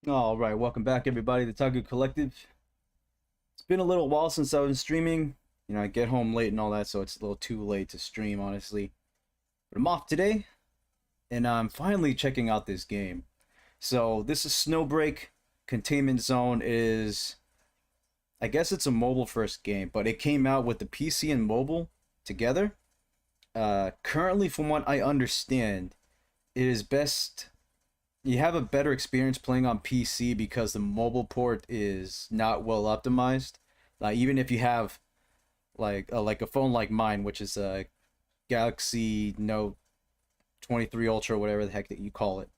All right, welcome back, everybody, to Taku Collective. It's been a little while since I've been streaming. You know, I get home late and all that, so it's a little too late to stream, honestly. But I'm off today, and I'm finally checking out this game. So this is Snowbreak. Containment Zone is, I guess it's a mobile-first game, but it came out with the PC and mobile together. Currently, from what I understand, it is best. You have a better experience playing on PC because the mobile port is not well optimized. Even if you have like a phone like mine, which is a Galaxy Note 23 Ultra, whatever the heck that you call it,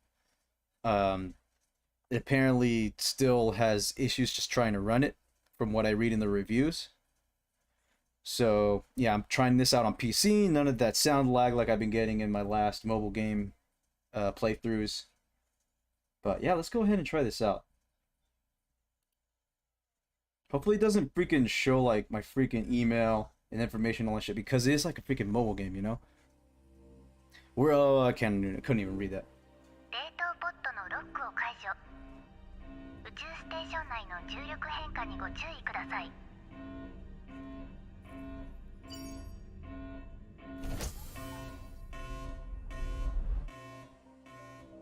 it apparently still has issues just trying to run it, from what I read in the reviews. So yeah, I'm trying this out on PC. None of that sound lag like I've been getting in my last mobile game playthroughs. But yeah, let's go ahead and try this out. Hopefully it doesn't freaking show like my freaking email and information and all that shit, because it is like a freaking mobile game, you know? I couldn't even read that.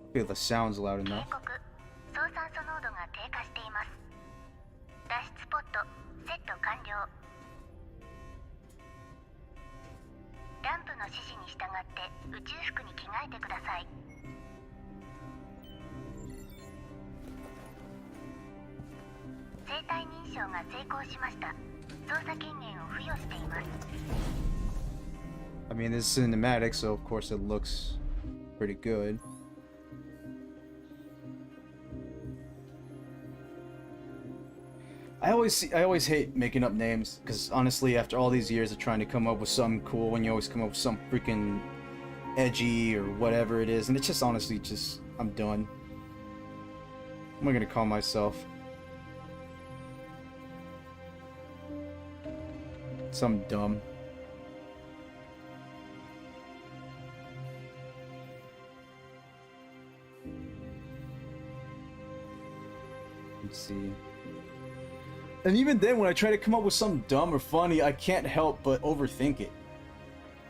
I feel the sound's loud enough. I mean, this is cinematic, so of course it looks pretty good. I always hate making up names, because honestly, after all these years of trying to come up with something cool, when you always come up with some freaking edgy or whatever it is, and it's just honestly just, I'm done. What am I gonna call myself? Some dumb. Let's see. And even then, when I try to come up with something dumb or funny, I can't help but overthink it.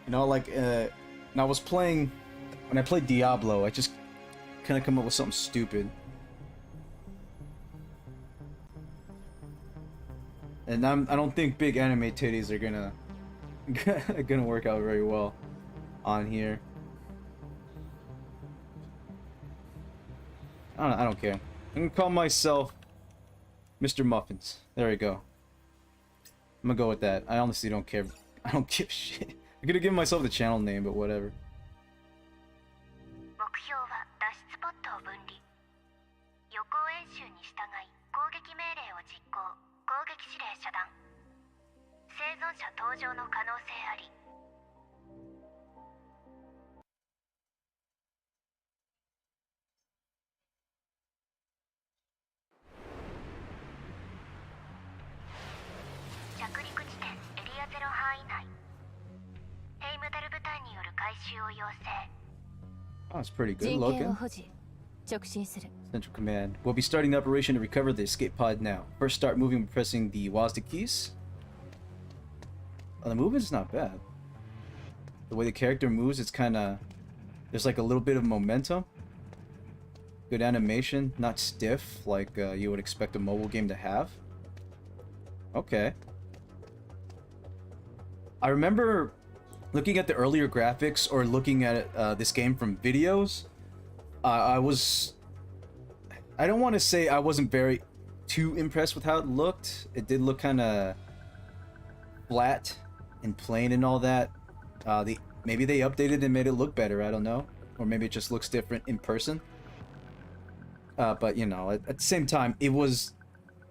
You know, like, when I played Diablo, I just kind of come up with something stupid. And I don't think big anime titties are gonna work out very well on here. I don't care. I'm gonna call myself Mr. Muffins. There we go. I'm gonna go with that. I honestly don't care. I don't give a shit. I'm gonna give myself the channel name, but whatever. Oh, it's pretty good looking. Central Command. We'll be starting the operation to recover the escape pod now. First, start moving by pressing the WASD keys. Oh, the movement's not bad. The way the character moves, it's kind of... There's like a little bit of momentum. Good animation, not stiff like you would expect a mobile game to have. Okay. I remember looking at the earlier graphics or looking at this game from videos. I don't want to say I wasn't too impressed with how it looked. It did look kind of flat and plain and all that. Maybe they updated and made it look better, I don't know. Or maybe it just looks different in person. But, you know, at the same time, it was,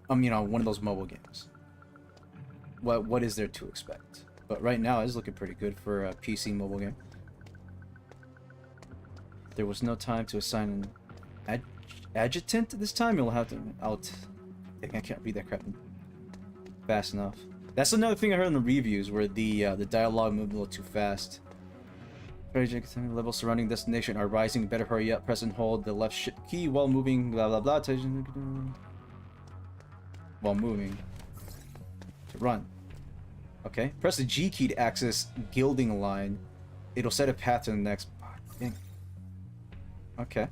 you know, one of those mobile games. What is there to expect? But right now, it's looking pretty good for a PC mobile game. There was no time to assign an adjutant this time. You'll have to... I can't read that crap fast enough. That's another thing I heard in the reviews, where the dialogue moved a little too fast. Levels surrounding destination are rising. Better hurry up. Press and hold the left shift key while moving. Blah blah blah. While moving. To run. Okay. Press the G key to access gilding line. It'll set a path to the next. Dang. Okay.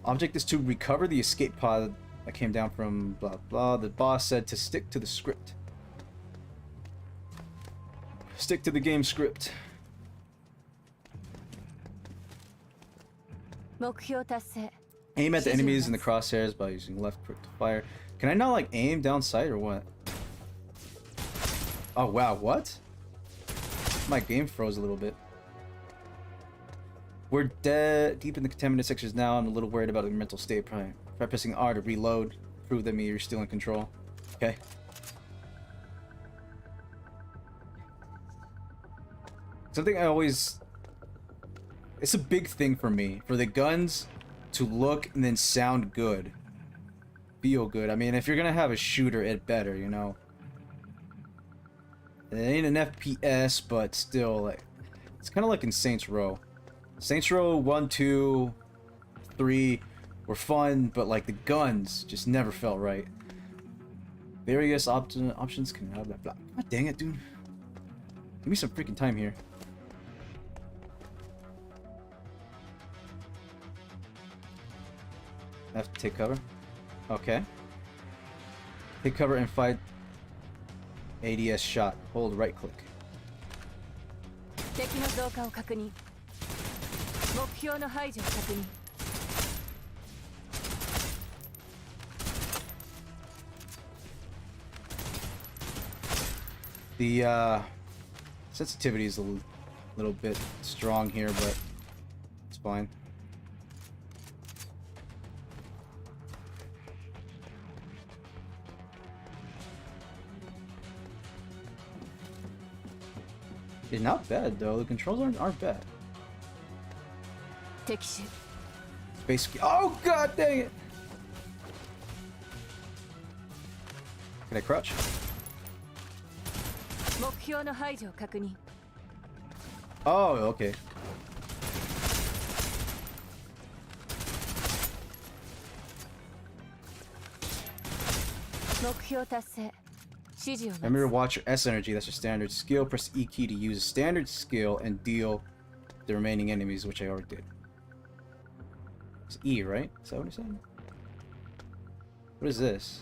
Object is to recover the escape pod that came down from blah blah. The boss said to stick to the script. Stick to the game script. Aim at the enemies in the crosshairs by using left click to fire. Can I not like aim down sight or what? Oh wow, what? My game froze a little bit. We're deep in the contaminated sections now. I'm a little worried about your mental state. Try pressing R to reload. Prove that you're still in control. Okay. Something I always... It's a big thing for me. For the guns to look and then sound good. Feel good. I mean, if you're gonna have a shooter, it better, you know? It ain't an FPS, but still, like... It's kind of like in Saints Row. Saints Row 1, 2, 3 were fun, but like the guns just never felt right. Various options can have that. God dang it, dude. Give me some freaking time here. I have to take cover. Okay. Take cover and fight ADS shot. Hold right click. The sensitivity is a little bit strong here, but it's fine. It's not bad though. The controls aren't bad. Space. Oh god dang it! Can I crouch? Oh, okay. Remember to watch your S energy, that's your standard skill. Press E key to use a standard skill and deal the remaining enemies, which I already did. It's E, right? Is that what it said? What is this?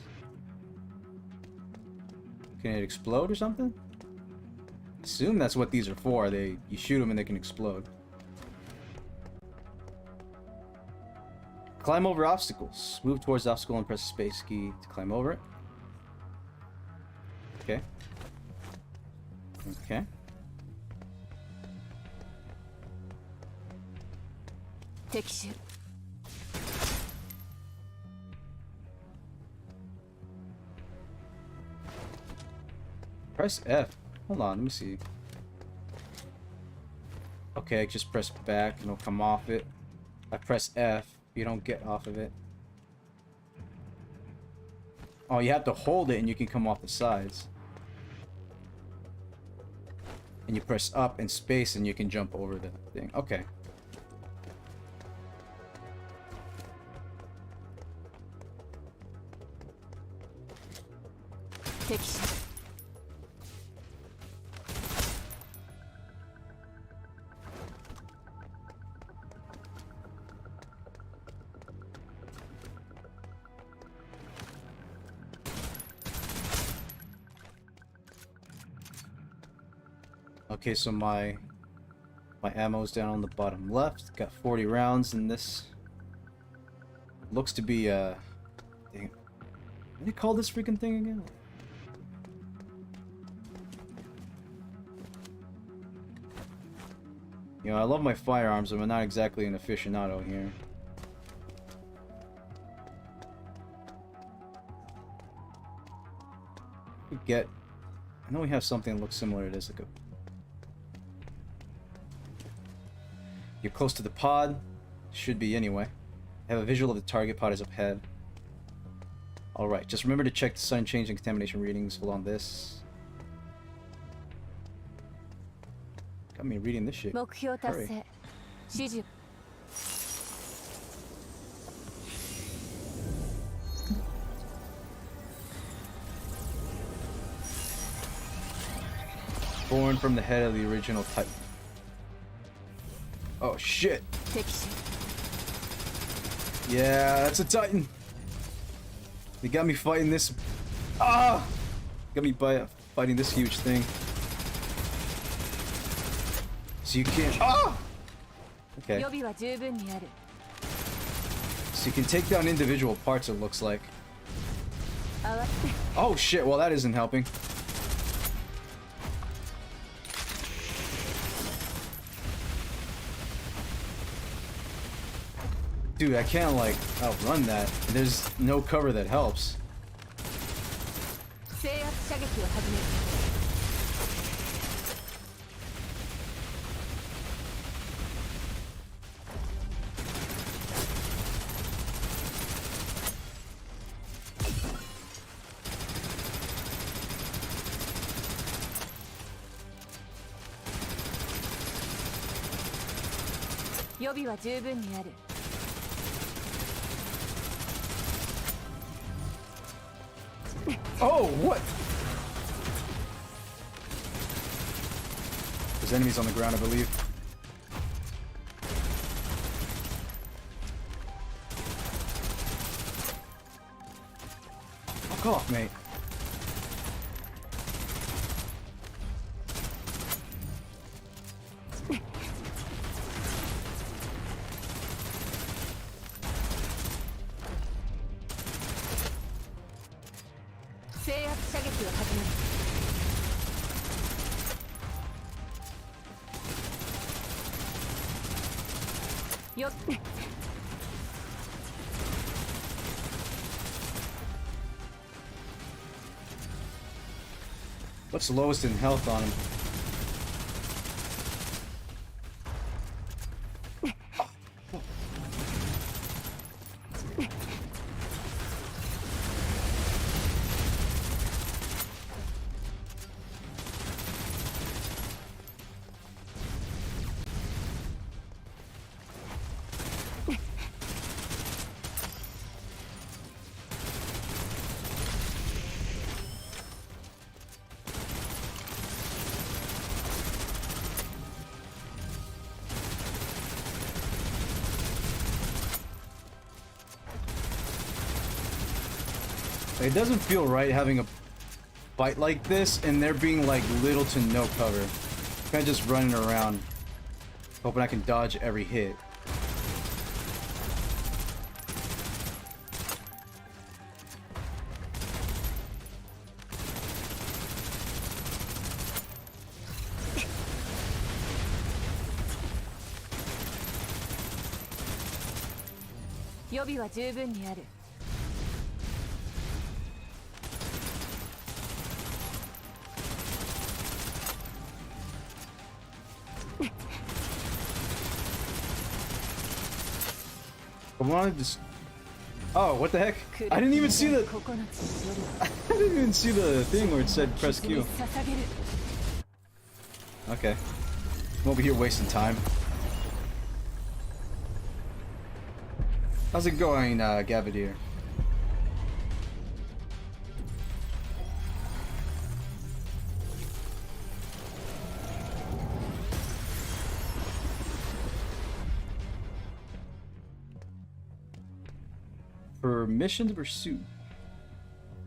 Can it explode or something? I assume that's what these are for. You shoot them and they can explode. Climb over obstacles. Move towards the obstacle and press the space key to climb over it. Okay. Okay. Press F. Hold on, let me see. Okay, just press back and it'll come off it. I press F, you don't get off of it. Oh, you have to hold it and you can come off the sides. And you press up and space and you can jump over the thing. Okay. Okay, so my ammo's down on the bottom left. Got 40 rounds in this. Looks to be dang, what do you call this freaking thing again? You know, I love my firearms, but I'm not exactly an aficionado here. I know we have something that looks similar to this, like a... You're close to the pod. Should be anyway. I have a visual of the target. Pod is up ahead. Alright, just remember to check the sun change and contamination readings. Hold on this. Got me reading this shit. 目標達成。指示。Born from the head of the original Titan. Oh shit. Yeah, that's a Titan. They got me fighting this. Ah! Got me fighting this huge thing. So you can't. Ah! Okay. So you can take down individual parts, it looks like. Oh shit, well that isn't helping. Dude, I can't like outrun that. There's no cover that helps. Oh, what? There's enemies on the ground, I believe. Fuck off, mate. What's the lowest in health on him? It doesn't feel right having a fight like this and there being like little to no cover. Kind of just running around, hoping I can dodge every hit. Come on, just. Oh, what the heck? I didn't even see the. I didn't even see the thing where it said press Q. Okay. I'm over here wasting time. How's it going, Gavadir? Mission to pursue.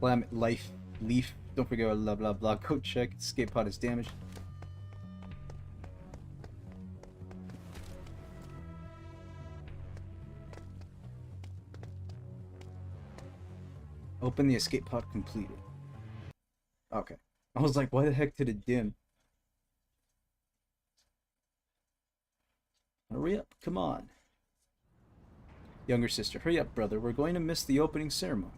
Life, leaf. Don't forget blah blah blah. Go check. Escape pod is damaged. Open the escape pod completed. Okay. I was like, why the heck did it dim? Hurry up, come on. Younger sister, hurry up, brother. We're going to miss the opening ceremony.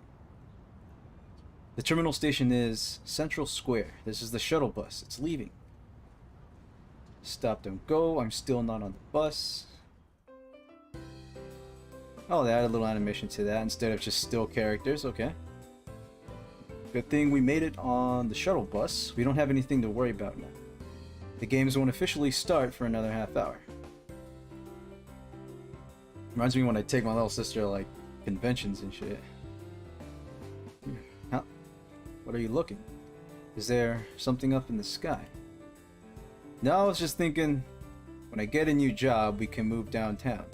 The terminal station is Central Square. This is the shuttle bus. It's leaving. Stop, don't go. I'm still not on the bus. Oh, they added a little animation to that instead of just still characters. Okay. Good thing we made it on the shuttle bus. We don't have anything to worry about now. The games won't officially start for another half hour. Reminds me when I take my little sister to, like, conventions and shit. Huh? What are you looking? Is there something up in the sky? No, I was just thinking, when I get a new job, we can move downtown.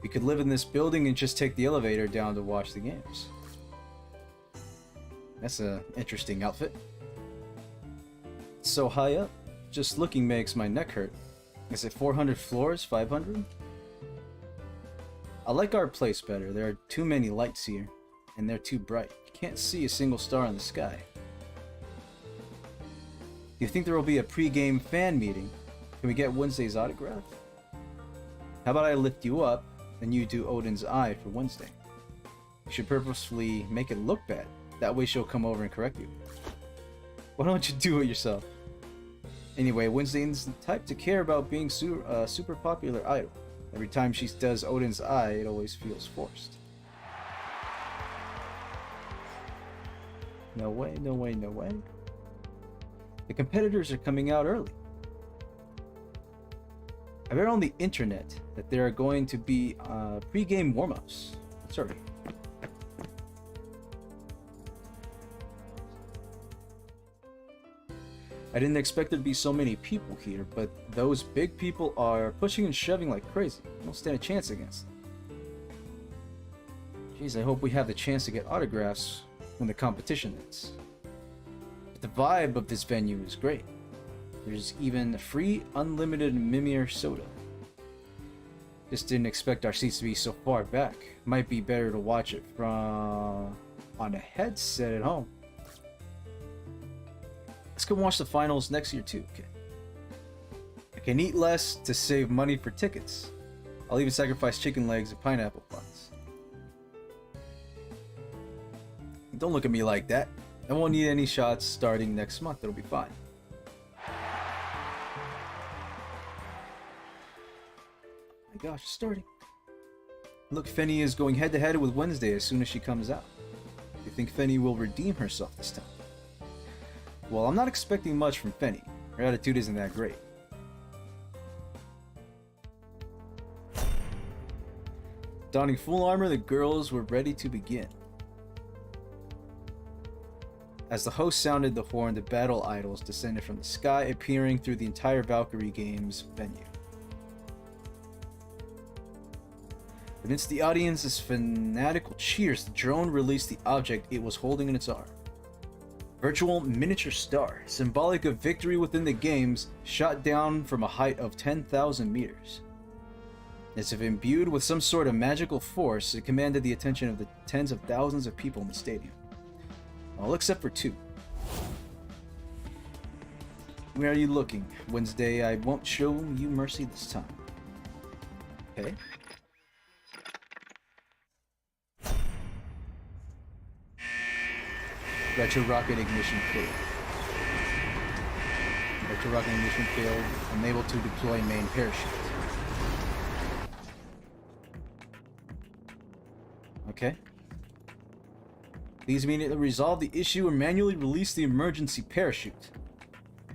We could live in this building and just take the elevator down to watch the games. That's an interesting outfit. It's so high up, just looking makes my neck hurt. Is it 400 floors? 500? I like our place better. There are too many lights here, and they're too bright. You can't see a single star in the sky. Do you think there will be a pre-game fan meeting? Can we get Wednesday's autograph? How about I lift you up, and you do Odin's eye for Wednesday? You should purposefully make it look bad. That way she'll come over and correct you. Why don't you do it yourself? Anyway, Wednesday's the type to care about being super popular idol. Every time she does Odin's eye, it always feels forced. No way, no way, no way. The competitors are coming out early. I read on the internet that there are going to be pre-game warm-ups. Sorry. I didn't expect there to be so many people here, but those big people are pushing and shoving like crazy. I don't stand a chance against them. Jeez, I hope we have the chance to get autographs when the competition ends. But the vibe of this venue is great. There's even free unlimited Mimir soda. Just didn't expect our seats to be so far back. Might be better to watch it from on a headset at home. Let's go watch the finals next year too. Okay. I can eat less to save money for tickets. I'll even sacrifice chicken legs and pineapple buns. Don't look at me like that. I won't need any shots starting next month. It'll be fine. My gosh, it's starting. Look, Fenny is going head to head with Wednesday as soon as she comes out. Do you think Fenny will redeem herself this time? Well, I'm not expecting much from Fenny. Her attitude isn't that great. Donning full armor, the girls were ready to begin. As the host sounded the horn, the battle idols descended from the sky, appearing through the entire Valkyrie Games venue. Amidst the audience's fanatical cheers, the drone released the object it was holding in its arm. Virtual miniature star, symbolic of victory within the games, shot down from a height of 10,000 meters. As if imbued with some sort of magical force, it commanded the attention of the tens of thousands of people in the stadium. All except for two. Where are you looking? Wednesday, I won't show you mercy this time. Okay. Retro rocket ignition failed. Retro rocket ignition failed. Unable to deploy main parachute. Okay. Please immediately resolve the issue and manually release the emergency parachute.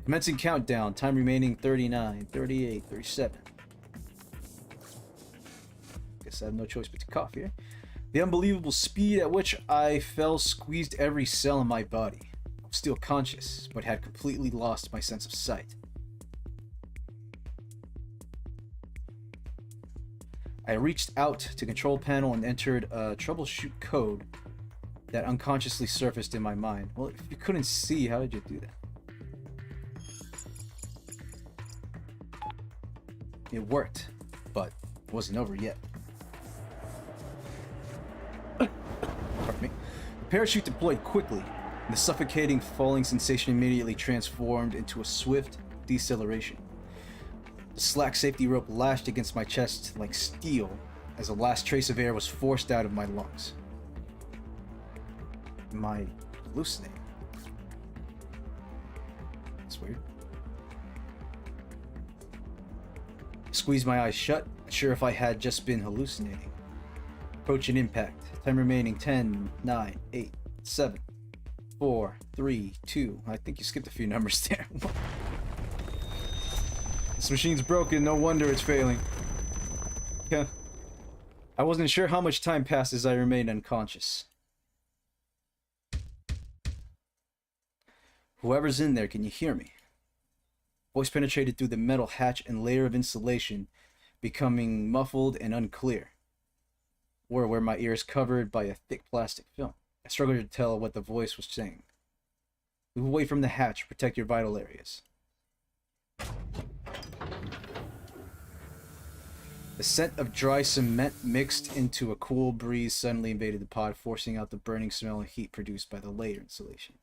Commencing countdown. Time remaining 39, 38, 37. Guess I have no choice but to cough here. The unbelievable speed at which I fell squeezed every cell in my body. I'm still conscious, but had completely lost my sense of sight. I reached out to control panel and entered a troubleshoot code that unconsciously surfaced in my mind. Well, if you couldn't see, how did you do that? It worked, but it wasn't over yet. Pardon me. The parachute deployed quickly, and the suffocating falling sensation immediately transformed into a swift deceleration. The slack safety rope lashed against my chest like steel as the last trace of air was forced out of my lungs. Am I hallucinating? That's weird. I squeezed my eyes shut, not sure if I had just been hallucinating. Approaching impact. Time remaining 10, 9, 8, 7. 4, 3, 2. I think you skipped a few numbers there. This machine's broken, no wonder it's failing. Yeah. I wasn't sure how much time passed as I remained unconscious. Whoever's in there, can you hear me? Voice penetrated through the metal hatch and layer of insulation, becoming muffled and unclear. Or where my ears covered by a thick plastic film. I struggled to tell what the voice was saying. Move away from the hatch, protect your vital areas. The scent of dry cement mixed into a cool breeze suddenly invaded the pod, forcing out the burning smell and heat produced by the layer insulation.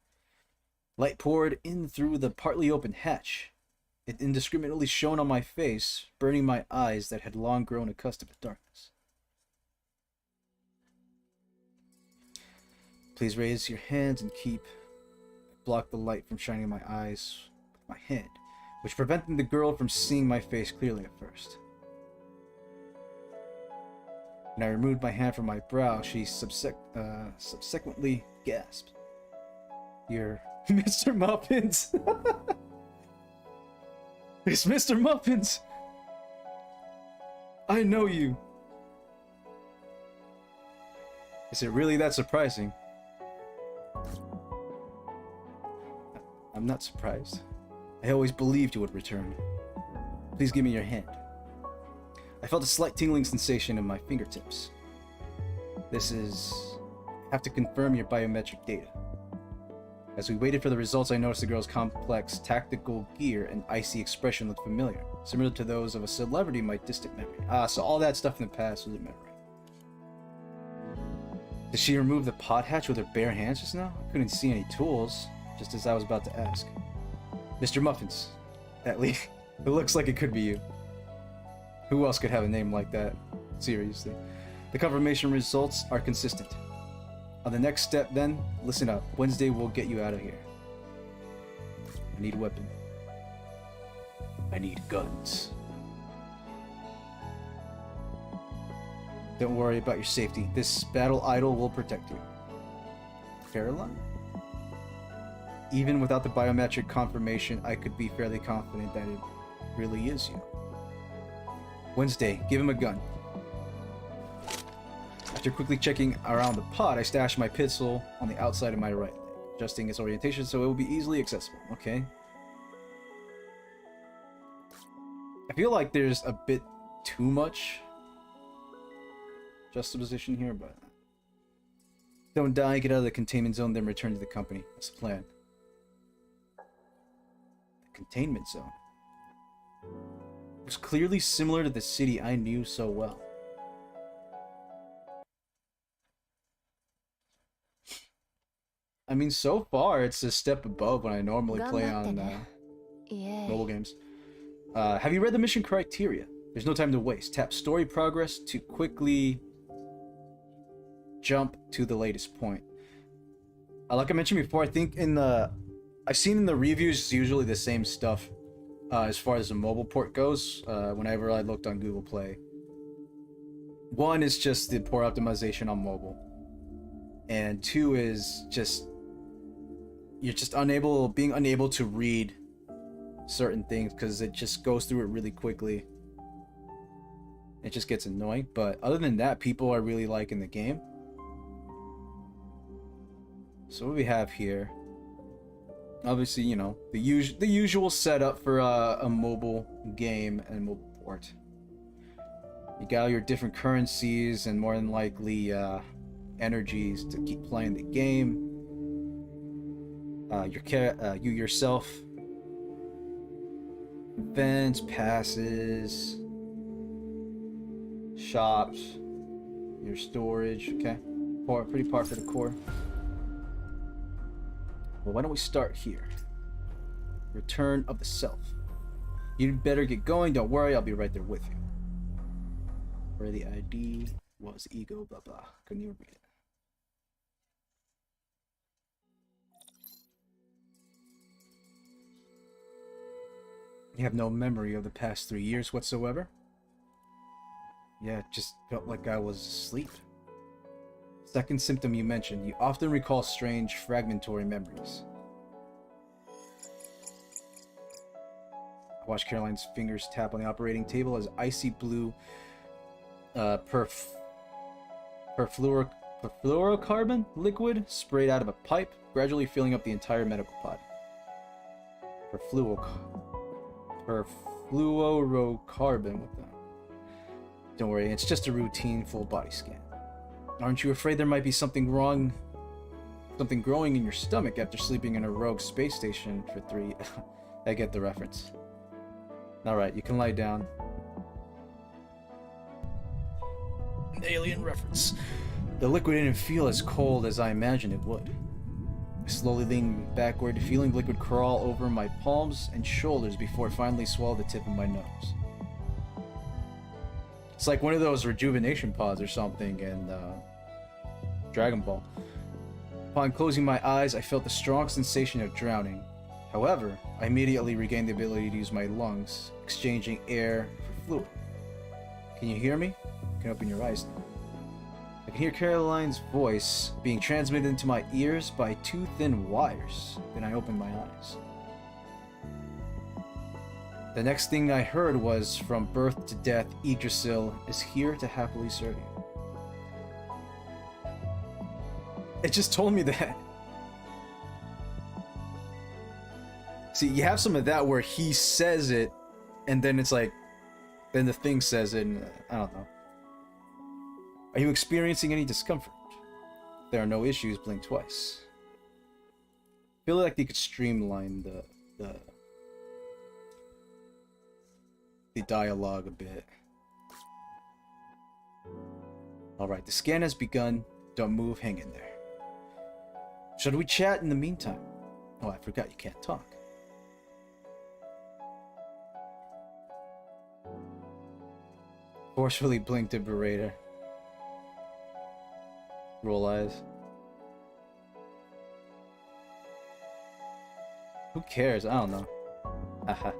Light poured in through the partly open hatch. It indiscriminately shone on my face, burning my eyes that had long grown accustomed to darkness. Please raise your hands and block the light from shining in my eyes with my hand, which prevented the girl from seeing my face clearly at first. When I removed my hand from my brow, she subsequently gasped. You're Mr. Muffins! It's Mr. Muffins! I know you! Is it really that surprising? I'm not surprised. I always believed you would return. Please give me your hand. I felt a slight tingling sensation in my fingertips. I have to confirm your biometric data. As we waited for the results, I noticed the girl's complex tactical gear and icy expression looked familiar, similar to those of a celebrity in my distant memory. So all that stuff in the past was a memory. Did she remove the pod hatch with her bare hands just now? I couldn't see any tools, just as I was about to ask. Mr. Muffins. At least, it looks like it could be you. Who else could have a name like that? Seriously. The confirmation results are consistent. On the next step then, listen up. Wednesday will get you out of here. I need a weapon. I need guns. Don't worry about your safety. This battle idol will protect you. Caroline? Even without the biometric confirmation, I could be fairly confident that it really is you. Wednesday, give him a gun. After quickly checking around the pod, I stashed my pistol on the outside of my right leg, adjusting its orientation so it will be easily accessible. Okay. I feel like there's a bit too much juxtaposition here, but don't die, get out of the containment zone, then return to the company. That's the plan. The containment zone. It was clearly similar to the city I knew so well. I mean, so far it's a step above when I normally play on mobile games. Have you read the mission criteria? There's no time to waste. Tap story progress to quickly jump to the latest point. Like I mentioned before, I think I've seen in the reviews it's usually the same stuff as far as the mobile port goes. Whenever I looked on Google Play, one is just the poor optimization on mobile, and two is just you're just being unable to read certain things because it just goes through it really quickly. It just gets annoying, but other than that, people are really liking the game. So what we have here, obviously, you know, the usual setup for a mobile game and mobile port. You got all your different currencies and more than likely energies to keep playing the game. You yourself, events, passes, shops, your storage. Okay, pretty par for the core. Well, why don't we start here? Return of the Self. You'd better get going. Don't worry, I'll be right there with you. Where the ID was ego, blah blah. Couldn't even read it. You have no memory of the past 3 years whatsoever? Yeah, it just felt like I was asleep. Second symptom you mentioned. You often recall strange, fragmentary memories. I watched Caroline's fingers tap on the operating table as icy blue perfluorocarbon liquid sprayed out of a pipe, gradually filling up the entire medical pod. Perfluorocarbon with them. Don't worry, it's just a routine full body scan. Aren't you afraid there might be something wrong? Something growing in your stomach after sleeping in a rogue space station for 3... I get the reference. Alright, you can lie down. An alien reference. The liquid didn't feel as cold as I imagined it would. I slowly leaned backward, feeling the liquid crawl over my palms and shoulders before it finally swallowed the tip of my nose. It's like one of those rejuvenation pods or something in Dragon Ball. Upon closing my eyes, I felt the strong sensation of drowning. However, I immediately regained the ability to use my lungs, exchanging air for fluid. Can you hear me? You can open your eyes now. I can hear Caroline's voice being transmitted into my ears by 2 thin wires. Then I opened my eyes. The next thing I heard was, from birth to death, Yggdrasil is here to happily serve you. It just told me that. See, you have some of that where he says it, and then it's like, then the thing says it, and I don't know. Are you experiencing any discomfort? If there are no issues, blink twice. I feel like they could streamline the dialogue a bit. Alright, the scan has begun. Don't move, hang in there. Should we chat in the meantime? Oh, I forgot you can't talk. Forcefully blinked a berater. Roll eyes. Who cares? I don't know. Haha.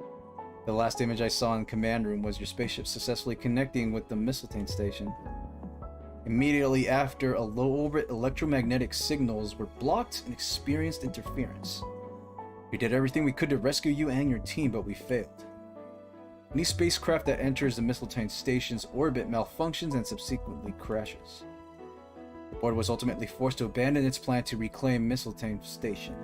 The last image I saw in the command room was your spaceship successfully connecting with the Mistletoe station. Immediately after, a low-orbit electromagnetic signals were blocked and experienced interference. We did everything we could to rescue you and your team, but we failed. Any spacecraft that enters the Mistletoe station's orbit malfunctions and subsequently crashes. The board was ultimately forced to abandon its plan to reclaim Mistletoe station.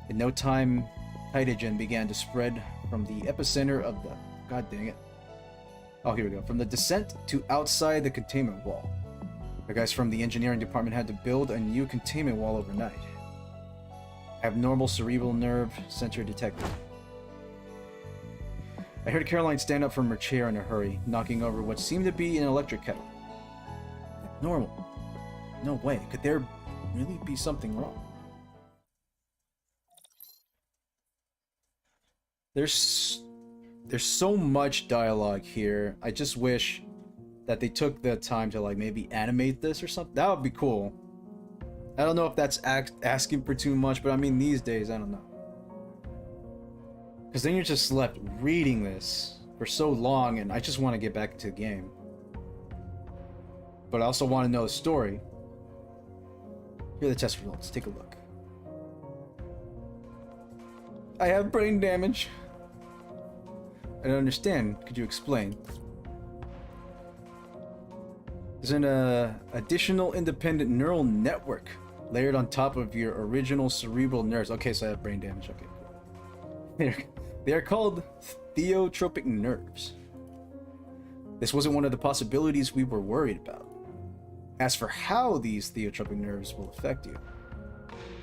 In no time, hydrogen began to spread from the epicenter of the... God dang it. Oh, here we go. From the descent to outside the containment wall. The guys from the engineering department had to build a new containment wall overnight. Abnormal cerebral nerve center detected. I heard Caroline stand up from her chair in a hurry, knocking over what seemed to be an electric kettle. Normal. No way. Could there really be something wrong? There's so much dialogue here. I just wish that they took the time to like maybe animate this or something. That would be cool. I don't know if that's asking for too much, but I mean these days, I don't know. Because then you're just left reading this for so long, and I just want to get back into the game. But I also want to know the story. Here are the test results. Take a look. I have brain damage. I don't understand. Could you explain? There's an additional independent neural network layered on top of your original cerebral nerves. Okay, so I have brain damage. Okay, cool. They are called theotropic nerves. This wasn't one of the possibilities we were worried about. As for how these theotropic nerves will affect you,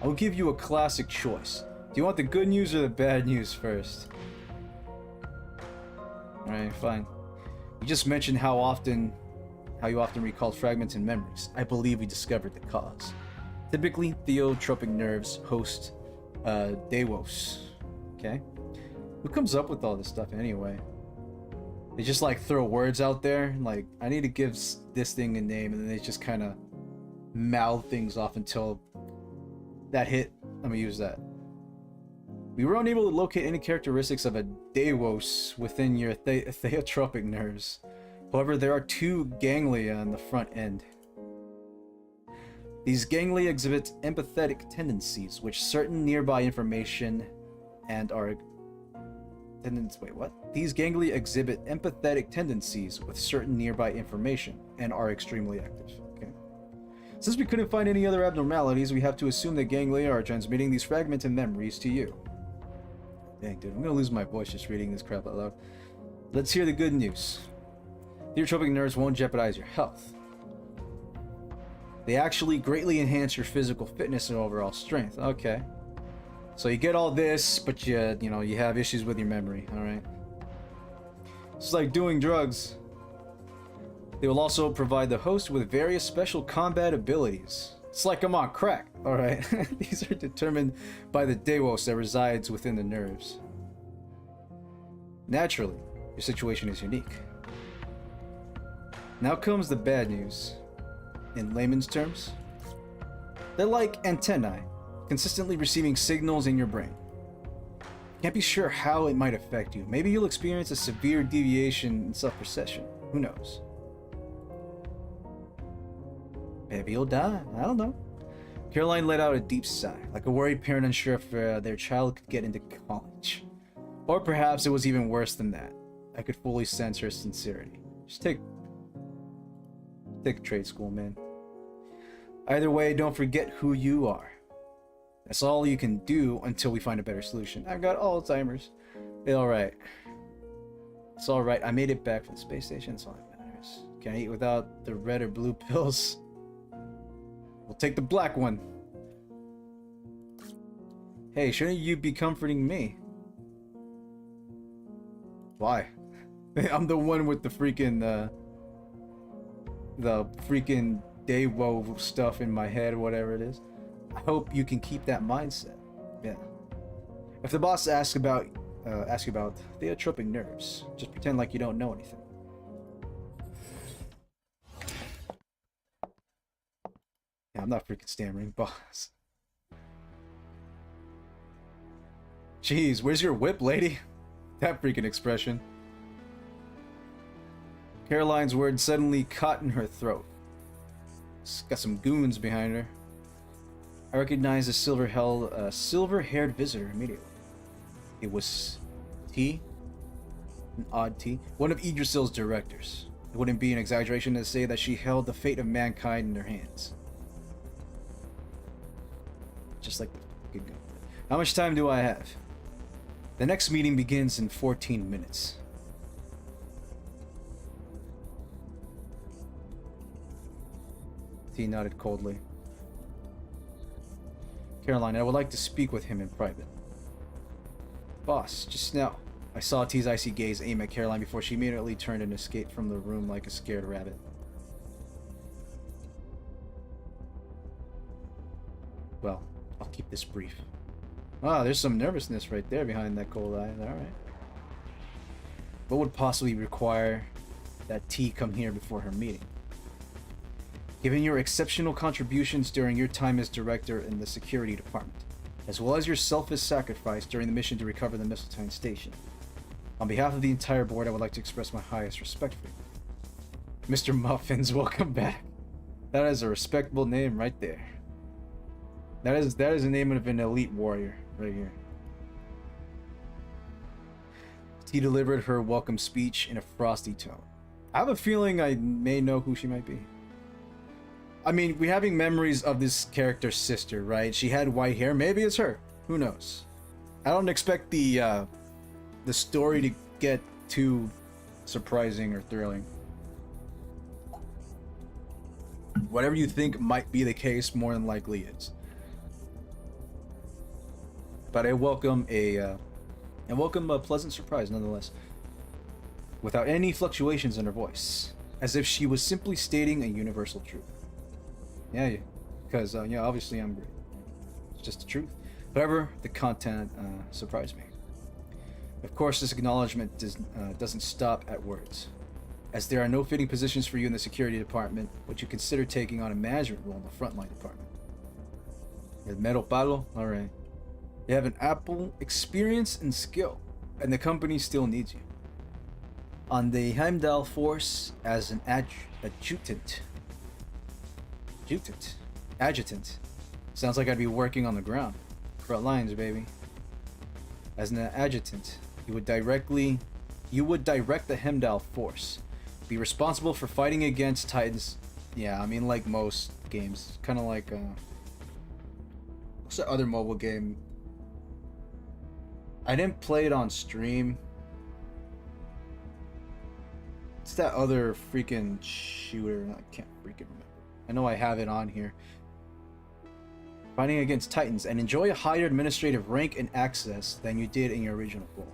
I will give you a classic choice. Do you want the good news or the bad news first? Alright, fine. You just mentioned how you often recalled fragments and memories. I believe we discovered the cause. Typically, theotropic nerves host Deimos. Okay? Who comes up with all this stuff anyway? They just like throw words out there, like, I need to give this thing a name, and then they just kind of mouth things off until that hit. Let me use that. We were unable to locate any characteristics of a Deimos within your theotropic nerves. However, there are two ganglia on the front end. These ganglia exhibit empathetic tendencies, which certain nearby information and are These ganglia exhibit empathetic tendencies with certain nearby information and are extremely active. Okay. Since we couldn't find any other abnormalities, we have to assume that ganglia are transmitting these fragmented memories to you. Dang, dude, I'm gonna lose my voice just reading this crap out loud. Let's hear the good news. Theotropic nerves won't jeopardize your health. They actually greatly enhance your physical fitness and overall strength. Okay. So you get all this, but you have issues with your memory, alright? It's like doing drugs. They will also provide the host with various special combat abilities. It's like I'm on crack, alright? These are determined by the Deus that resides within the nerves. Naturally, your situation is unique. Now comes the bad news. In layman's terms, they're like antennae, consistently receiving signals in your brain. Can't be sure how it might affect you. Maybe you'll experience a severe deviation in self-perception. Who knows? Maybe you'll die. I don't know. Caroline let out a deep sigh, like a worried parent unsure if their child could get into college. Or perhaps it was even worse than that. I could fully sense her sincerity. Just take a trade school, man. Either way, don't forget who you are. That's all you can do until we find a better solution. I've got Alzheimer's. Alright. It's alright. I made it back from the space station. That's all that matters. Can't eat without the red or blue pills. We'll take the black one. Hey, shouldn't you be comforting me? Why? I'm the one with the freaking Daewoo stuff in my head or whatever it is. I hope you can keep that mindset. Yeah. If the boss asks about theotropic nerves, just pretend like you don't know anything. Yeah, I'm not freaking stammering, boss. Jeez, where's your whip, lady? That freaking expression. Caroline's words suddenly caught in her throat. She's got some goons behind her. I recognized the silver-haired visitor immediately. It was T, an odd T, one of Idrisil's directors. It wouldn't be an exaggeration to say that she held the fate of mankind in her hands. Just like the good gun. How much time do I have? The next meeting begins in 14 minutes. T nodded coldly. Caroline, I would like to speak with him in private. Boss, just now, I saw T's icy gaze aim at Caroline before she immediately turned and escaped from the room like a scared rabbit. Well, I'll keep this brief. Ah, there's some nervousness right there behind that cold eye. Alright. What would possibly require that T come here before her meeting? Given your exceptional contributions during your time as director in the security department, as well as your selfless sacrifice during the mission to recover the Mistletoe Station, on behalf of the entire board, I would like to express my highest respect for you. Mr. Muffins, welcome back. That is a respectable name right there. That is the name of an elite warrior right here. T delivered her welcome speech in a frosty tone. I have a feeling I may know who she might be. I mean, we're having memories of this character's sister, right? She had white hair. Maybe it's her. Who knows? I don't expect the story to get too surprising or thrilling. Whatever you think might be the case, more than likely is. But I welcome a pleasant surprise nonetheless. Without any fluctuations in her voice, as if she was simply stating a universal truth. Yeah, because obviously I'm great. It's just the truth. However, the content surprised me. Of course, this acknowledgement doesn't stop at words, as there are no fitting positions for you in the security department. Would you consider taking on a management role in the frontline department? El mero palo, all right. You have an ample experience and skill, and the company still needs you. on the Heimdall force as an adjutant. Adjutant. Sounds like I'd be working on the ground. Front lines, baby. As an adjutant, you would direct the Heimdall force. Be responsible for fighting against Titans. Yeah, I mean, like most games. Kind of like, what's the other mobile game? I didn't play it on stream. It's that other freaking shooter. I can't freaking remember. I know I have it on here. Fighting against Titans, and enjoy a higher administrative rank and access than you did in your original role.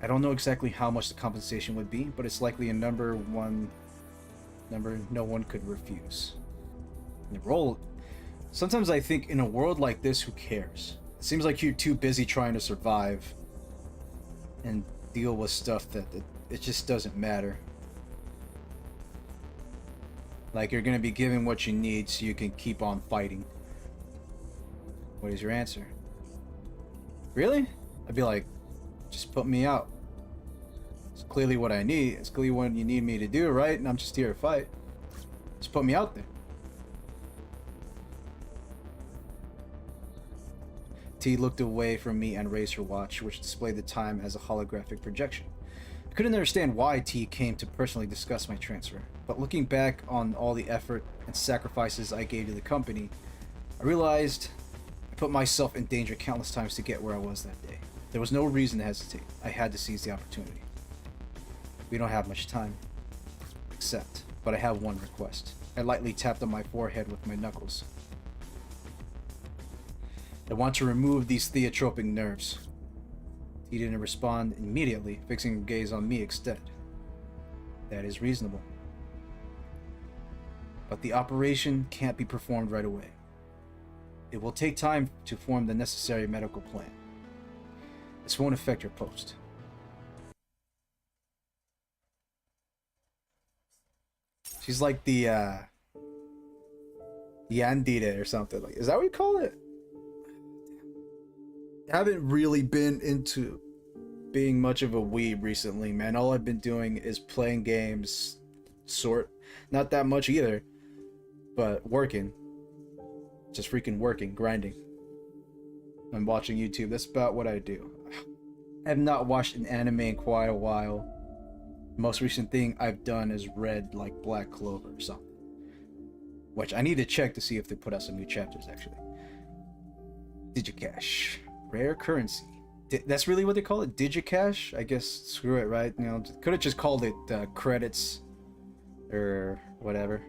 I don't know exactly how much the compensation would be, but it's likely a number no one could refuse. The role... Sometimes I think in a world like this, who cares? It seems like you're too busy trying to survive and deal with stuff that it just doesn't matter. Like, you're gonna be given what you need so you can keep on fighting. What is your answer? Really? I'd be like, just put me out. It's clearly what I need. It's clearly what you need me to do, right? And I'm just here to fight. Just put me out there. T looked away from me and raised her watch, which displayed the time as a holographic projection. I couldn't understand why T came to personally discuss my transfer, but looking back on all the effort and sacrifices I gave to the company, I realized I put myself in danger countless times to get where I was that day. There was no reason to hesitate. I had to seize the opportunity. We don't have much time. But I have one request. I lightly tapped on my forehead with my knuckles. I want to remove these theotropic nerves. He didn't respond immediately, fixing her gaze on me instead. That is reasonable. But the operation can't be performed right away. It will take time to form the necessary medical plan. This won't affect your post. She's like the Yandere or something. Like, is that what you call it? I haven't really been into being much of a weeb recently, man. All I've been doing is playing games, not that much either, but working. Just freaking working, grinding. I'm watching YouTube. That's about what I do. I have not watched an anime in quite a while. The most recent thing I've done is read like Black Clover or something. Which I need to check to see if they put out some new chapters, actually. Digicash. Rare currency. That's really what they call it? Digicash? I guess, screw it, right? You know, could have just called it credits or whatever.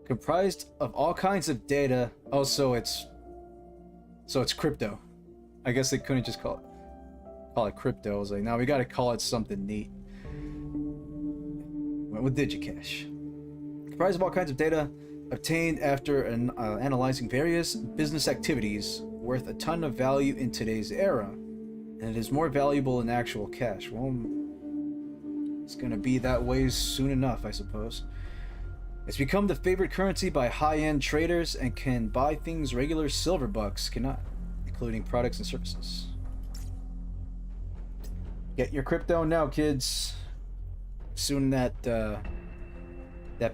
Comprised of all kinds of data. Oh, so it's crypto. I guess they couldn't just call it crypto. I was like, now we gotta call it something neat. Went with Digicash. Comprised of all kinds of data obtained after analyzing various business activities worth a ton of value in today's era, and it is more valuable than actual cash. Well, it's gonna be that way soon enough, I suppose. It's become the favorite currency by high-end traders and can buy things regular silver bucks cannot, including products and services. Get your crypto now, kids. Soon that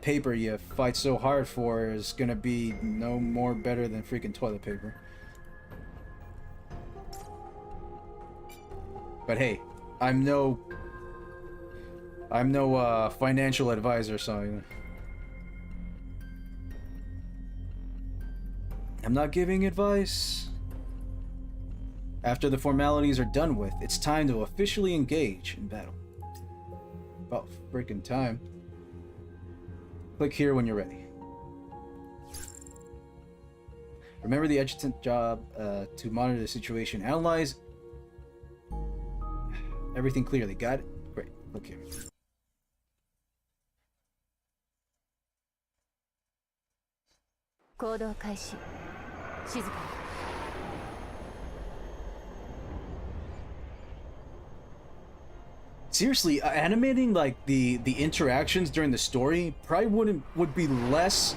paper you fight so hard for is gonna be no more better than freaking toilet paper. But hey, I'm no financial advisor, so I'm not giving advice. After the formalities are done with, it's time to officially engage in battle. About freaking time. Click here when you're ready. Remember the adjutant job to monitor the situation, analyze everything clearly. Got it? Great. Click here. Seriously, animating like the interactions during the story probably would be less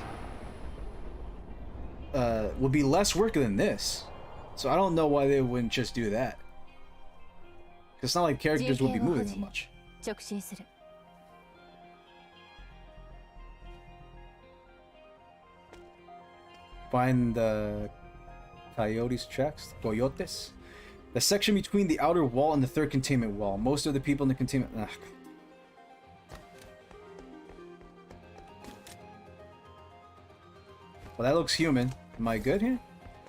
would be less work than this. So I don't know why they wouldn't just do that. It's not like characters would be moving that much. 直進する Find the coyotes tracks, coyotes. The section between the outer wall and the third containment wall. Most of the people in the containment. Ugh. Well, that looks human. Am I good here?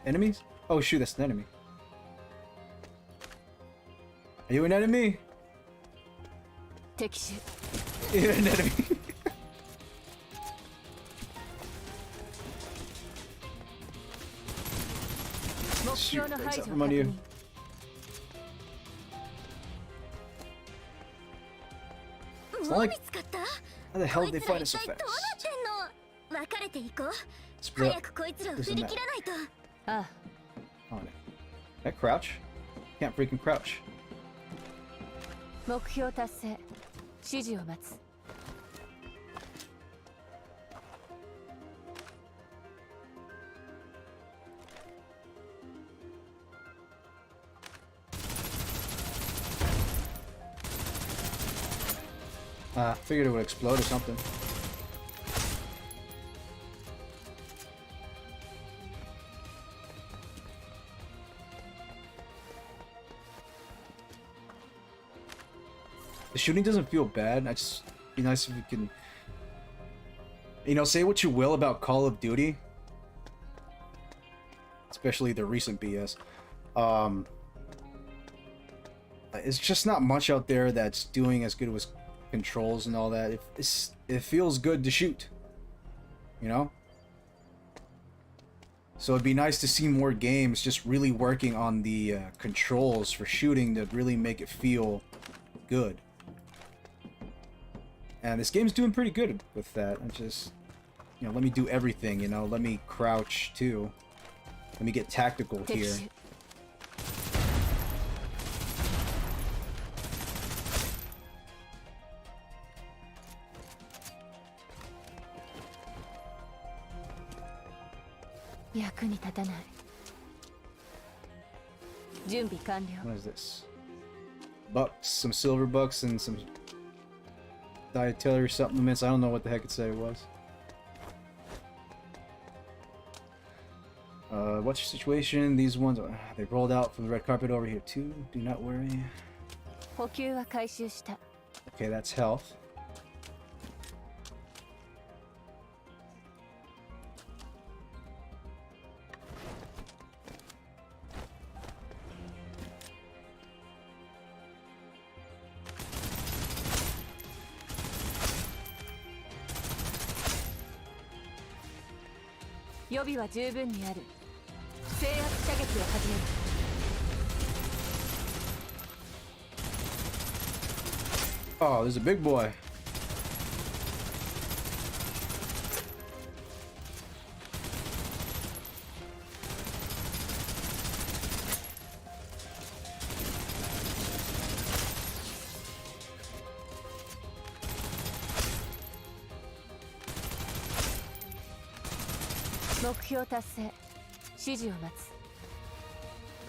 Enemies? Oh shoot, that's an enemy. Are you an enemy? 敵手 You're an enemy. Shoot, that's out from under you. It's not like, how the hell did they find us so fast? Split up. Isn't that? ああ On it. Can I crouch? Can't freaking crouch. 目標達成指示を待つ Figured it would explode or something. The shooting doesn't feel bad. I just be nice if we can, you know, say what you will about Call of Duty, especially the recent BS. It's just not much out there that's doing as good as controls and all that. It feels good to shoot, you know. So it'd be nice to see more games just really working on the controls for shooting to really make it feel good. And this game's doing pretty good with that. I just, you know, let me do everything, you know. Let me crouch too. Let me get tactical here. 役に立たない準備完了 What is this? Bucks, some silver bucks and some dietary supplements. I don't know what the heck it said it was. What's your situation? These ones, they rolled out from the red carpet over here too. Do not worry. 補給は回収した Okay, that's health.予備は十分にある制圧射撃を始める Oh, there's a big boy.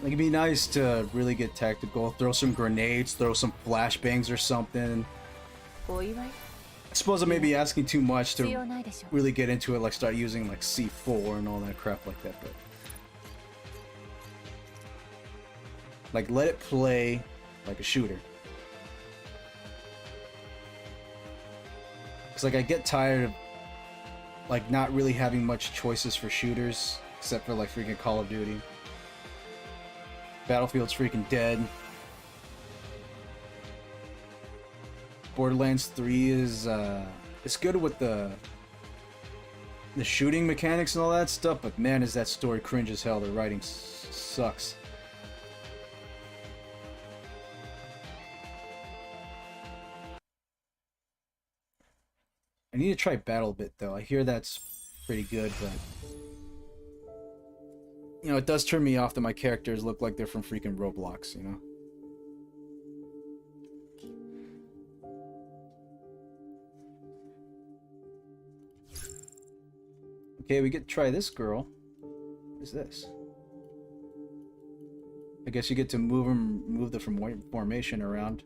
Like, it'd be nice to really get tactical, throw some grenades, throw some flashbangs or something. I suppose I may be asking too much to really get into it, like start using like C4 and all that crap like that, but like let it play like a shooter. It's like I get tired of like not really having much choices for shooters except for like freaking Call of Duty. Battlefield's freaking dead. Borderlands 3 is it's good with the shooting mechanics and all that stuff, but man, is that story cringe as hell. The writing sucks. I need to try BattleBit though. I hear that's pretty good, but you know, it does turn me off that my characters look like they're from freaking Roblox, you know? Okay, we get to try this girl. What is this? I guess you get to move the formation around.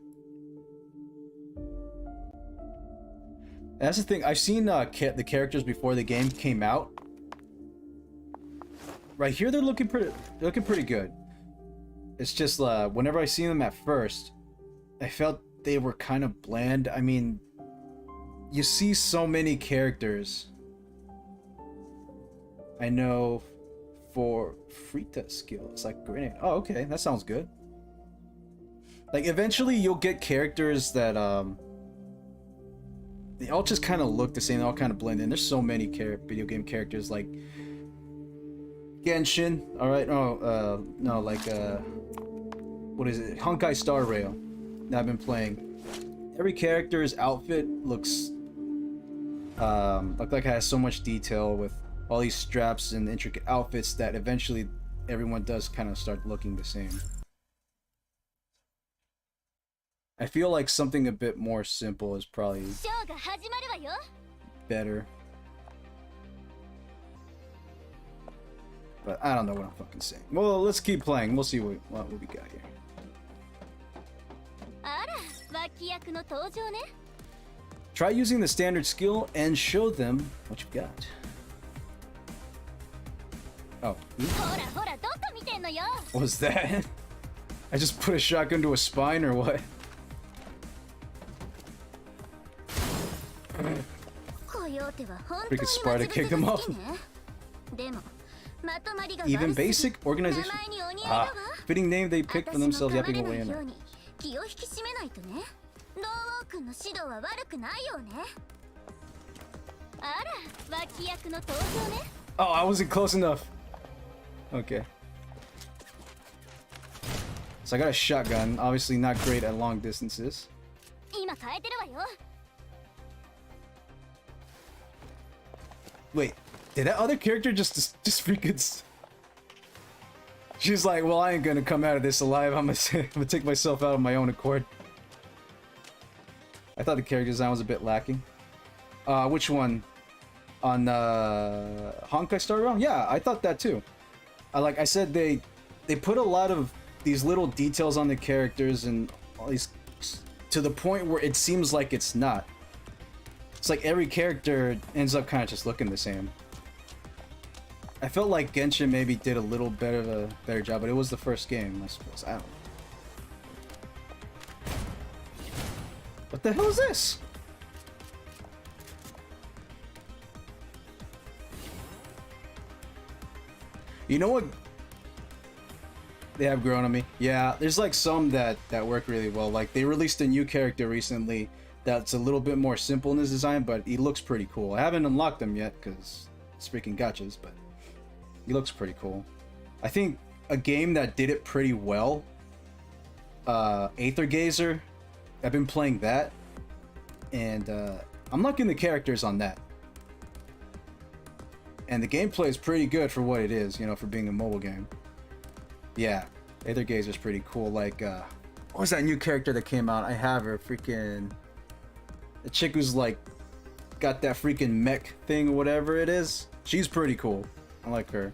That's the thing. I've seen the characters before the game came out. Right here, they're looking pretty good. It's just whenever I see them at first, I felt they were kind of bland. I mean, you see so many characters. I know for Frita skill, it's like grenade. Oh, okay, that sounds good. Like eventually, you'll get characters that they all just kind of look the same. They all kind of blend in. There's so many video game characters like Genshin. All right, no, like what is it? Honkai Star Rail that I've been playing. Every character's outfit looks like it has so much detail with all these straps and intricate outfits that eventually everyone does kind of start looking the same. I feel like something a bit more simple is probably better. But I don't know what I'm fucking saying. Well, let's keep playing. We'll see what we got here. Try using the standard skill and show them what you've got. Oh. What was that? I just put a shotgun to a spine or what? Freaking spider kicked him off. Even basic organization. Ah, fitting name they picked for themselves, yapping away in it. Oh, I wasn't close enough. Okay. So I got a shotgun, obviously not great at long distances. Wait, did that other character just freaking... She's like, well, I ain't gonna come out of this alive. I'm gonna take myself out of my own accord. I thought the character design was a bit lacking. Which one? On Honkai Star Rail? Yeah, I thought that too. Like I said, they put a lot of these little details on the characters and all these to the point where it seems like it's not. It's like every character ends up kind of just looking the same. I felt like Genshin maybe did a little better job, but it was the first game, I suppose. I don't know. What the hell is this? You know what? They have grown on me. Yeah, there's like some that work really well. Like they released a new character recently that's a little bit more simple in his design, but he looks pretty cool. I haven't unlocked him yet because it's freaking gachas, but he looks pretty cool. I think a game that did it pretty well, Aether Gazer. I've been playing that, and I'm liking the characters on that. And the gameplay is pretty good for what it is, you know, for being a mobile game. Yeah, Aether Gazer is pretty cool. Like, what was that new character that came out? I have her, freaking... The chick who's like, got that freaking mech thing or whatever it is. She's pretty cool. I like her.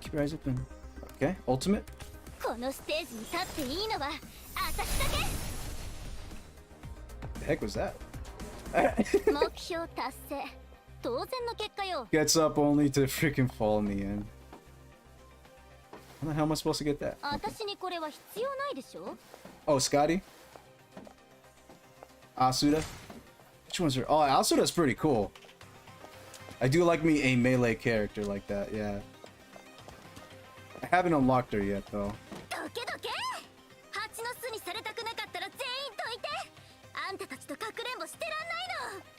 Keep your eyes open. Okay, ultimate. The heck was that? Gets up only to freaking fall in the end. How the hell am I supposed to get that? Okay. Oh, Scotty? Asuda? Which one's her? Oh, Asuda's pretty cool. I do like me a melee character like that, yeah. I haven't unlocked her yet, though.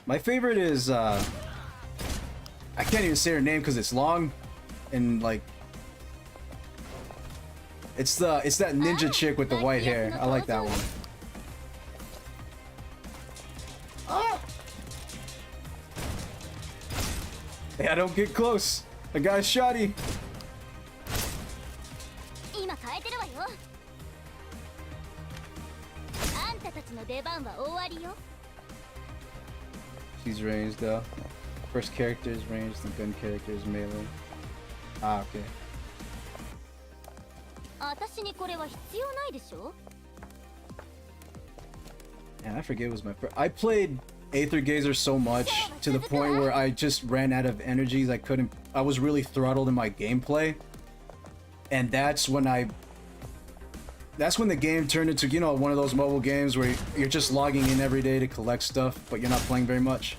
My favorite is, I can't even say her name because it's long, and like, it's that ninja chick with the white hair. I like that one. Yeah, don't get close. I got a shotty. She's ranged though. First character is ranged, the gun character is melee. Ah, okay. 私にこれは必要ないでしょ? And I forget it was my first. I played Aether Gazer so much to the point where I just ran out of energies. I was really throttled in my gameplay. And that's when the game turned into, you know, one of those mobile games where you're just logging in every day to collect stuff, but you're not playing very much.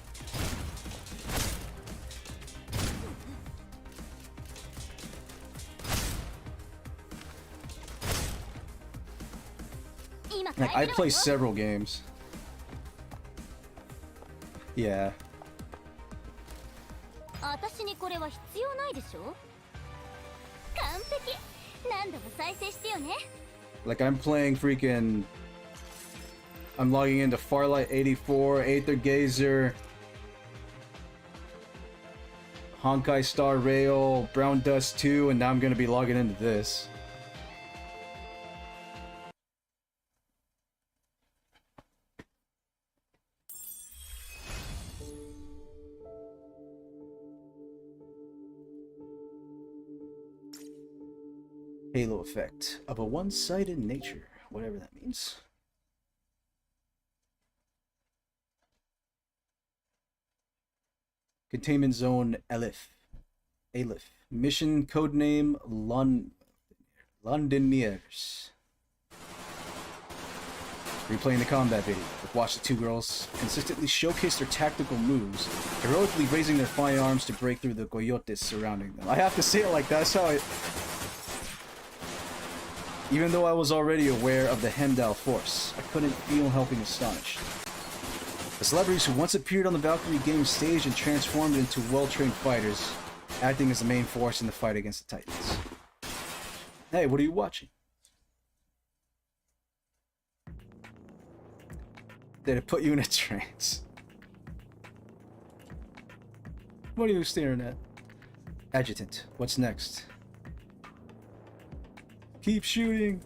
Like, I play several games. Yeah. Like, I'm playing freaking... I'm logging into Farlight 84, Aether Gazer, Honkai Star Rail, Brown Dust 2, and now I'm gonna be logging into this. Halo effect of a one-sided nature, whatever that means. Containment zone Aleph. Mission codename Londoniers. Replaying the combat video. Watch the two girls consistently showcase their tactical moves, heroically raising their firearms to break through the coyotes surrounding them. I have to say it like that. That's how it... Even though I was already aware of the Heimdall force, I couldn't feel helping astonished. The celebrities who once appeared on the Valkyrie Games stage and transformed into well-trained fighters, acting as the main force in the fight against the Titans. Hey, what are you watching? Did it put you in a trance? What are you staring at? Adjutant, what's next? Keep shooting.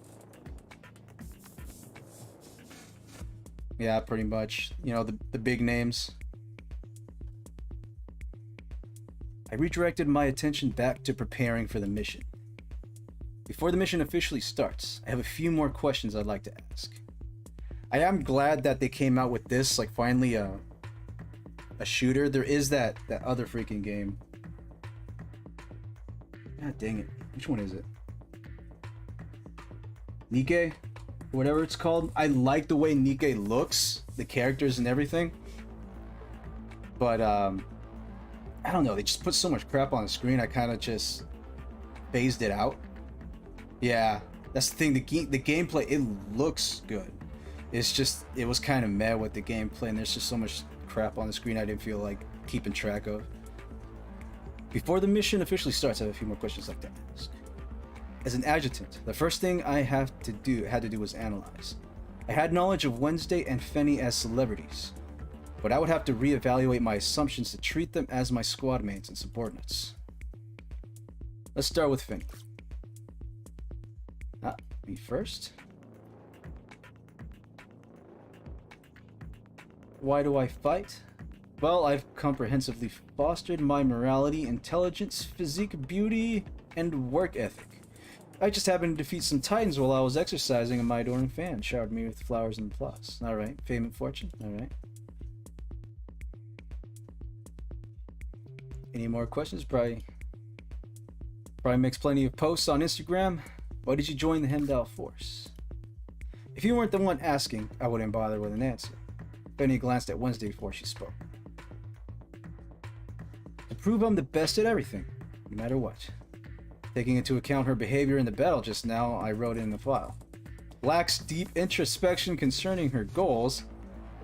Yeah, pretty much. You know, the big names. I redirected my attention back to preparing for the mission. Before the mission officially starts, I have a few more questions I'd like to ask. I am glad that they came out with this, like, finally a shooter. There is that other freaking game. God dang it. Which one is it? Nikke? Whatever it's called. I like the way Nikke looks, the characters and everything. But, I don't know, they just put so much crap on the screen, I kind of just phased it out. Yeah, that's the thing, the gameplay, it looks good. It's just, it was kind of meh with the gameplay, and there's just so much crap on the screen I didn't feel like keeping track of. Before the mission officially starts, I have a few more questions I'd like to ask. As an adjutant, the first thing I had to do was analyze. I had knowledge of Wednesday and Fenny as celebrities, but I would have to reevaluate my assumptions to treat them as my squad mates and subordinates. Let's start with Fenny. Me first. Why do I fight? Well, I've comprehensively fostered my morality, intelligence, physique, beauty, and work ethic. I just happened to defeat some titans while I was exercising, and my adoring fan showered me with flowers and applause. Alright, fame and fortune, alright. Any more questions? Probably makes plenty of posts on Instagram. Why did you join the Heimdall force? If you weren't the one asking, I wouldn't bother with an answer. Benny glanced at Wednesday before she spoke. To prove I'm the best at everything, no matter what. Taking into account her behavior in the battle just now, I wrote it in the file. Lacks deep introspection concerning her goals,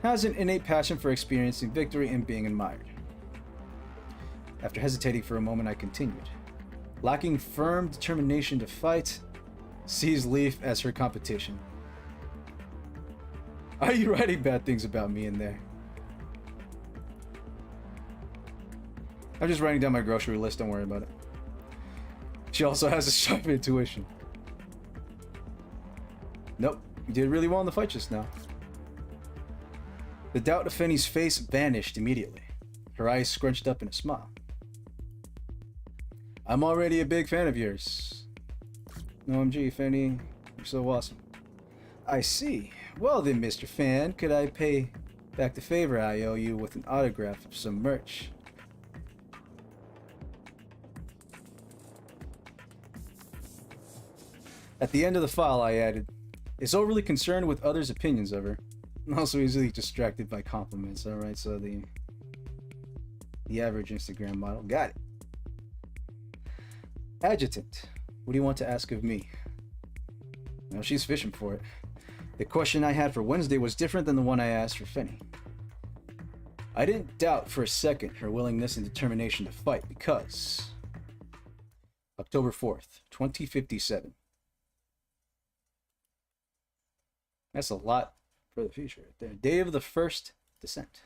has an innate passion for experiencing victory and being admired. After hesitating for a moment, I continued. Lacking firm determination to fight, sees Leaf as her competition. Are you writing bad things about me in there? I'm just writing down my grocery list, don't worry about it. She also has a sharp intuition. Nope, you did really well in the fight just now. The doubt of Fenny's face vanished immediately. Her eyes scrunched up in a smile. I'm already a big fan of yours. OMG, Fanny, you're so awesome. I see. Well then, Mr. Fan, could I pay back the favor I owe you with an autograph of some merch? At the end of the file, I added, is overly concerned with others' opinions of her. Also easily distracted by compliments. Alright, so the average Instagram model. Got it. Adjutant, what do you want to ask of me? Well, she's fishing for it. The question I had for Wednesday was different than the one I asked for Fenny. I didn't doubt for a second her willingness and determination to fight because... October 4th, 2057. That's a lot for the future right there. Day of the first descent.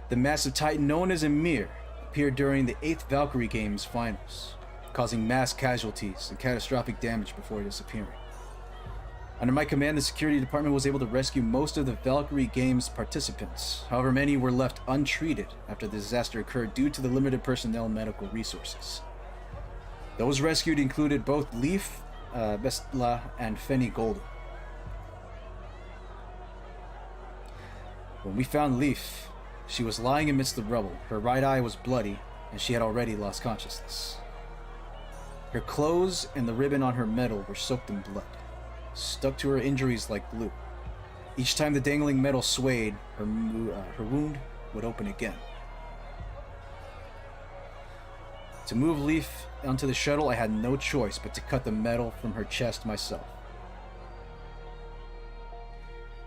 The massive titan known as Ymir appeared during the 8th Valkyrie Games finals, causing mass casualties and catastrophic damage before disappearing. Under my command, the security department was able to rescue most of the Valkyrie Games participants. However, many were left untreated after the disaster occurred due to the limited personnel and medical resources. Those rescued included both Leif, Bestla, and Fenny Golden. When we found Leif, she was lying amidst the rubble. Her right eye was bloody, and she had already lost consciousness. Her clothes and the ribbon on her medal were soaked in blood, stuck to her injuries like glue. Each time the dangling metal swayed, her wound would open again. To move Leif onto the shuttle, I had no choice but to cut the metal from her chest myself.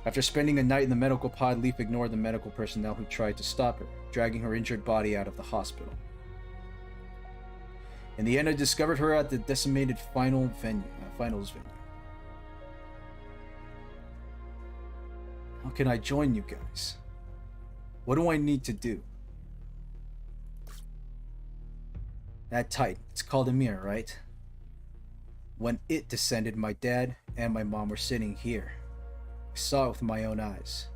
After spending a night in the medical pod, Leif ignored the medical personnel who tried to stop her, dragging her injured body out of the hospital. In the end, I discovered her at the decimated finals venue. How can I join you guys? What do I need to do? That titan, it's called Ymir, right? When it descended, my dad and my mom were sitting here. I saw it with my own eyes.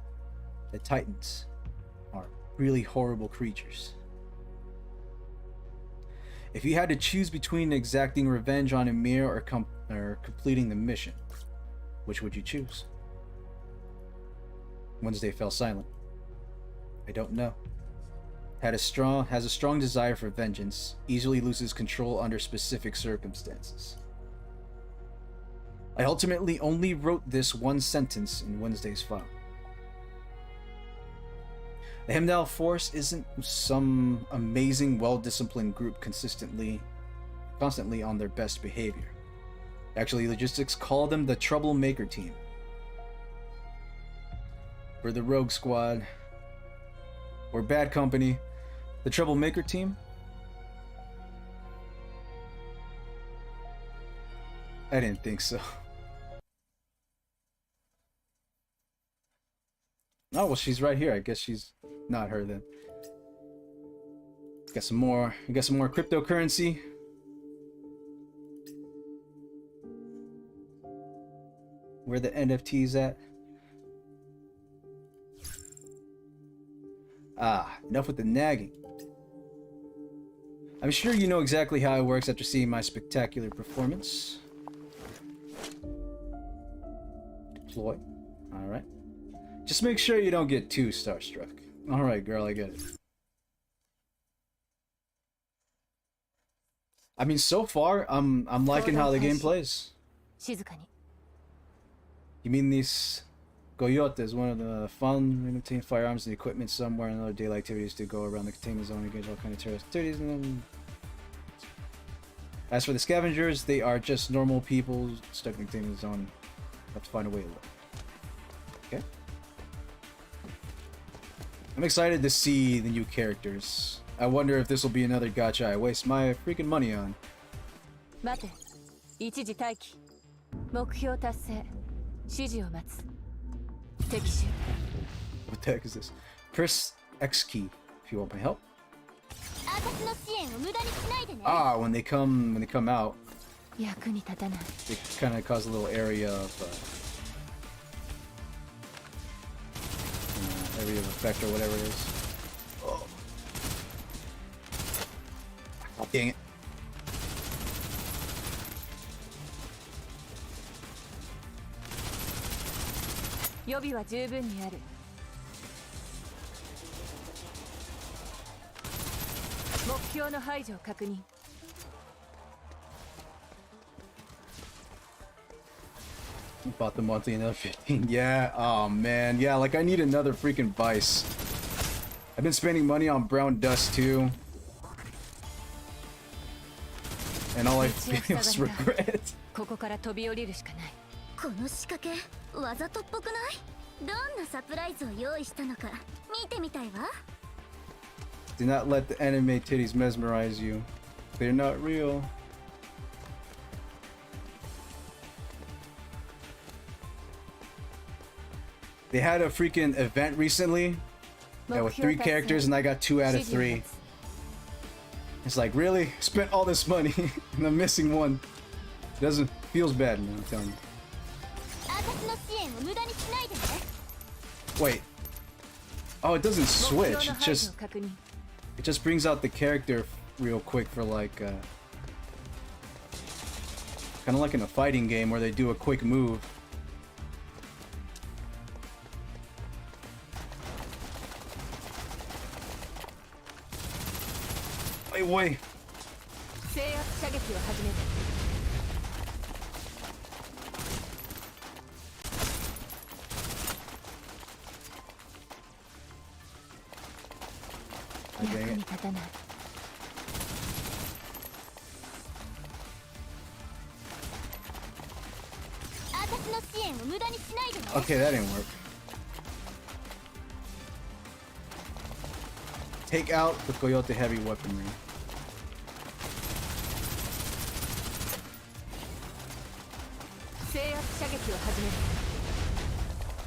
The titans are really horrible creatures. If you had to choose between exacting revenge on Ymir or completing the mission, which would you choose? Wednesday fell silent. I don't know. Has a strong desire for vengeance, easily loses control under specific circumstances. I ultimately only wrote this one sentence in Wednesday's file. The Heimdall Force isn't some amazing, well-disciplined group constantly on their best behavior. Actually, logistics call them the Troublemaker Team. We're the Rogue Squad. We're bad company. The Troublemaker Team? I didn't think so. Oh, well, she's right here. I guess she's not her then. Got some more. We got some more cryptocurrency. Where the NFTs at? Ah, enough with the nagging. I'm sure you know exactly how it works after seeing my spectacular performance. Deploy. Alright. Just make sure you don't get too starstruck. Alright, girl, I get it. I mean, so far, I'm liking how the game plays. You mean these Coyotes, one of the fun and obtain firearms and equipment somewhere and other daily activities to go around the containment zone and engage all kinds of terrorist activities. And then, as for the scavengers, they are just normal people stuck in the containment zone. Have to find a way to live. Okay. I'm excited to see the new characters. I wonder if this will be another gacha I waste my freaking money on. What the heck is this? Press X key if you want my help. Ah, when they come out, they kind of cause a little area of effect or whatever it is. Oh. Oh, dang it. Bought the monthly another 15. Yeah, oh man. Yeah, like I need another freaking vice. I've been spending money on brown dust too. And all I feel is regret. この仕掛けわざとっぽくない？どんなサプライズを用意したのか見てみたいわ。 Do not let the anime titties mesmerize you. They're not real. They had a freaking event recently, yeah, with 3 characters, and I got 2 out of 3. It's like, really? Spent all this money and I'm missing one. Feels bad, man, I'm telling you. Wait. Oh, it doesn't switch. It just brings out the character real quick for like kind of like in a fighting game where they do a quick move. Wait. Okay, that didn't work. Take out the Coyote heavy weaponry.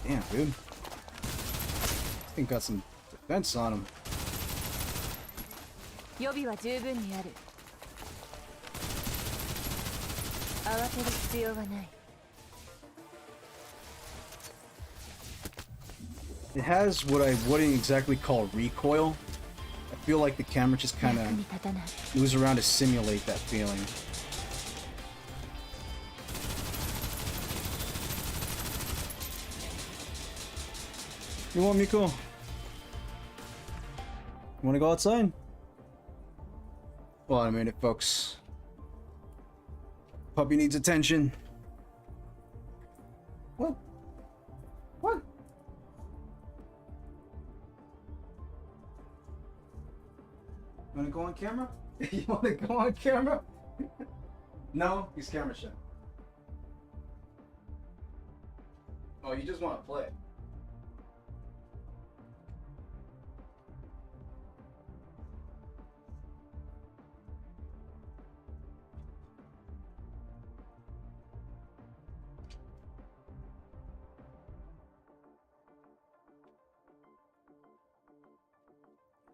Damn, dude. This thing got some defense on him. It has what I wouldn't exactly call recoil. I feel like the camera just kind of moves around to simulate that feeling. You want Miko? You want to go outside? Hold on a minute, folks. Puppy needs attention. What? What? You want to go on camera? You want to go on camera? No, he's camera shy. Oh, you just want to play.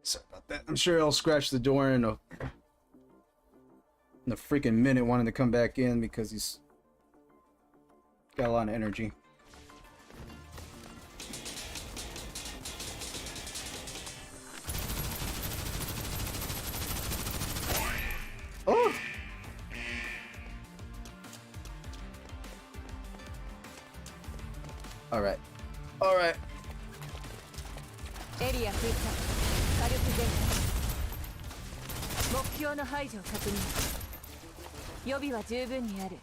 Sorry about that. I'm sure I'll scratch the door in a freaking minute wanting to come back in because he's got a lot of energy. Oh! Alright. Alright. Area clear. 火力全開。目標の排除を確認。予備は十分にある。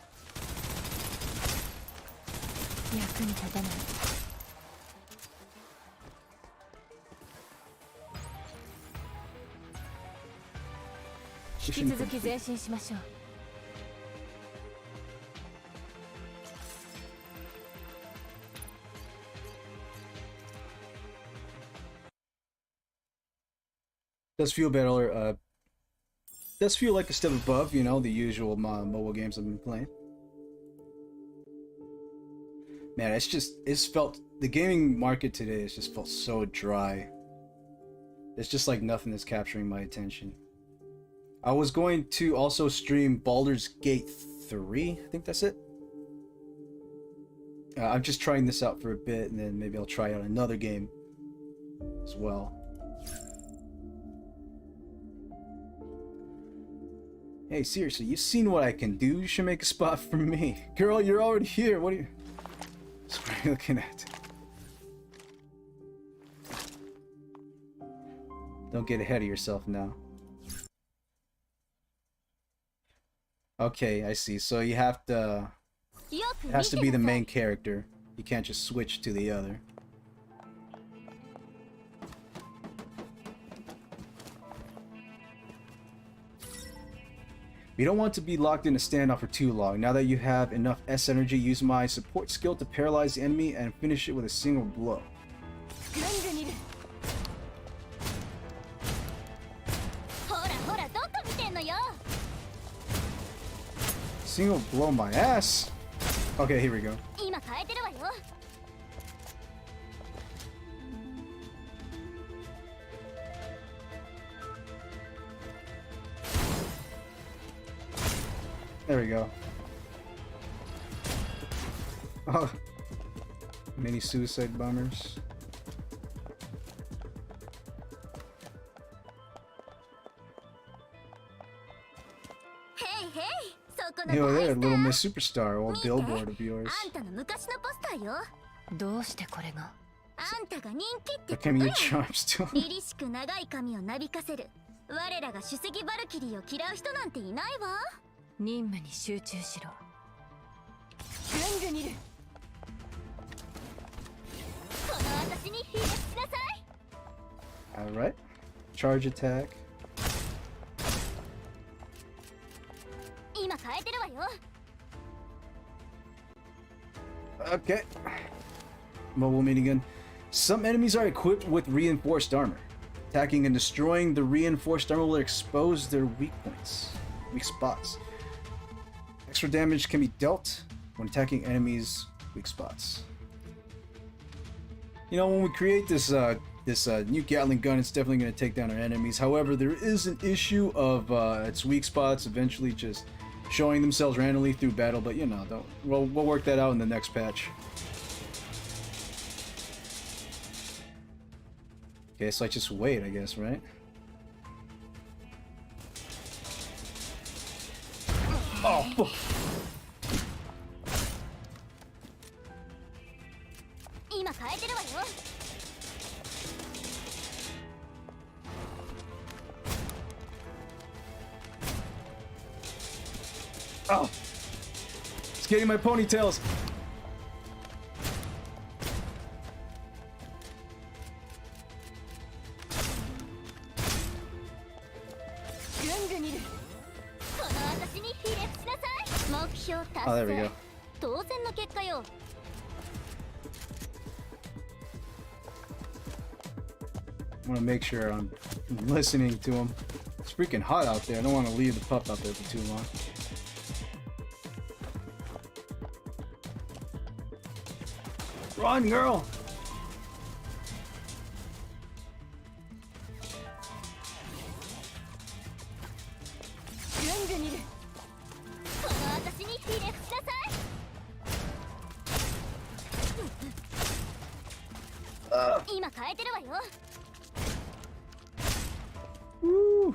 役に立たない。引き続き前進しましょう。Does feel better, does feel like a step above, you know, the usual mobile games I've been playing. Man, it's felt, the gaming market today has just felt so dry. It's just like nothing is capturing my attention. I was going to also stream Baldur's Gate 3, I think that's it. I'm just trying this out for a bit, and then maybe I'll try out another game as well. Hey, seriously, you've seen what I can do. You should make a spot for me. Girl, you're already here. What are you looking at? Don't get ahead of yourself now. Okay, I see. So you have to... It has to be the main character. You can't just switch to the other. You don't want to be locked in a standoff for too long. Now that you have enough S energy, use my support skill to paralyze the enemy and finish it with a single blow. Single blow my ass? Okay, here we go. There we go. Oh, mini suicide bombers. Yo there, Little Miss Superstar, old billboard of yours. That can be your charms too. 我らが首席バルキリーを嫌う人なんていないわ。任務に集中しろ。ぐんぐんいる。この私にひれ伏しなさい。All right, charge attack. 今変えてるわよ。Okay. Mobile minigun. Some enemies are equipped with reinforced armor. Attacking and destroying the reinforced armor will expose their weak points, weak spots. Extra damage can be dealt when attacking enemies' weak spots. You know, when we create this new Gatling gun, it's definitely going to take down our enemies. However, there is an issue of its weak spots eventually just showing themselves randomly through battle. But you know, we'll work that out in the next patch. Okay, so I just wait, I guess, right? Oh, fuck. Oh! It's getting my ponytails! Oh, there we go. I want to make sure I'm listening to him. It's freaking hot out there. I don't want to leave the pup out there for too long. Run, girl! Woo!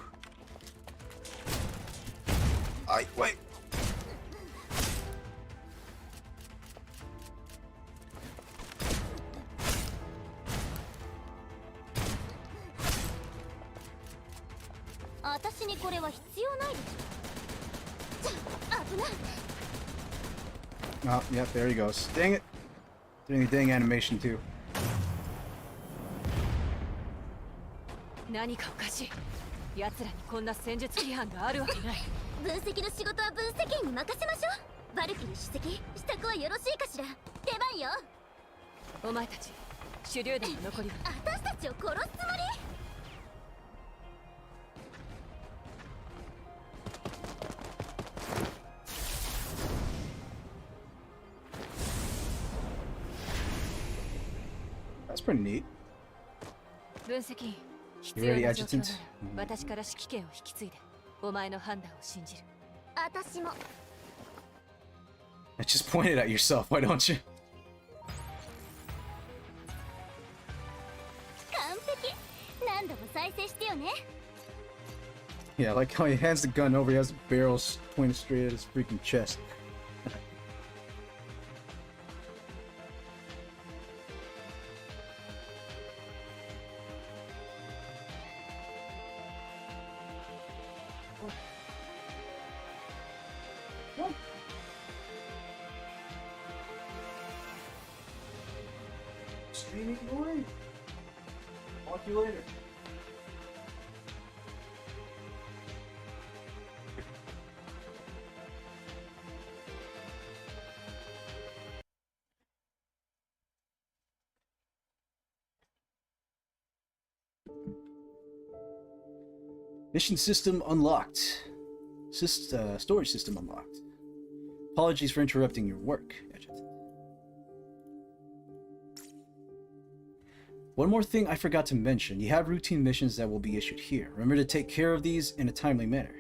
Wait. Oh, yep, there he goes. Dang it! Doing the dang animation too. 何かおかしい。奴らにこんな戦術規範があるわけない。分析の仕事は分析員に任せましょう。バルキリー首席、支度はよろしいかしら。出番よ。お前たち、手榴弾の残りは。私たちを殺すつもり？That's pretty neat. 分析員、必要な状況なら私から指揮権を引き継いで、お前の判断を信じる。私も。Just point it at yourself, why don't you? 完璧。何度も再生してよね。Yeah, like how he hands the gun over, he has the barrel pointed straight at his freaking chest. Streaming boy. Talk to you later. Mission system unlocked. Storage system unlocked. Apologies for interrupting your work, Adjutant. One more thing I forgot to mention. You have routine missions that will be issued here. Remember to take care of these in a timely manner.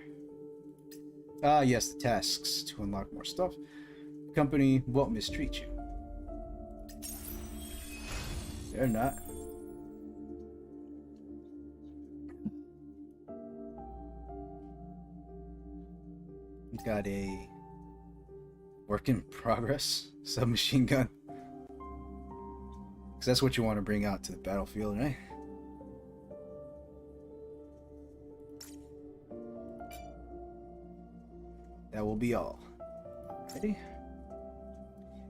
Ah, yes, the tasks to unlock more stuff. The company won't mistreat you. They're not. We got a work in progress submachine gun. Because that's what you want to bring out to the battlefield, right? That will be all. Ready?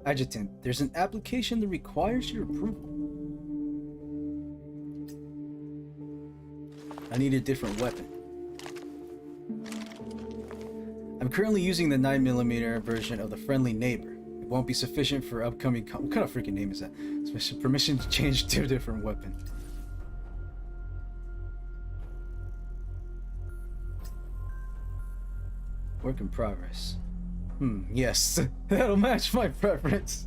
Adjutant, there's an application that requires your approval. I need a different weapon. I'm currently using the 9mm version of the Friendly Neighbor. It won't be sufficient for upcoming what kind of freaking name is that? Permission to change to a different weapon. Work in progress. Yes. That'll match my preference.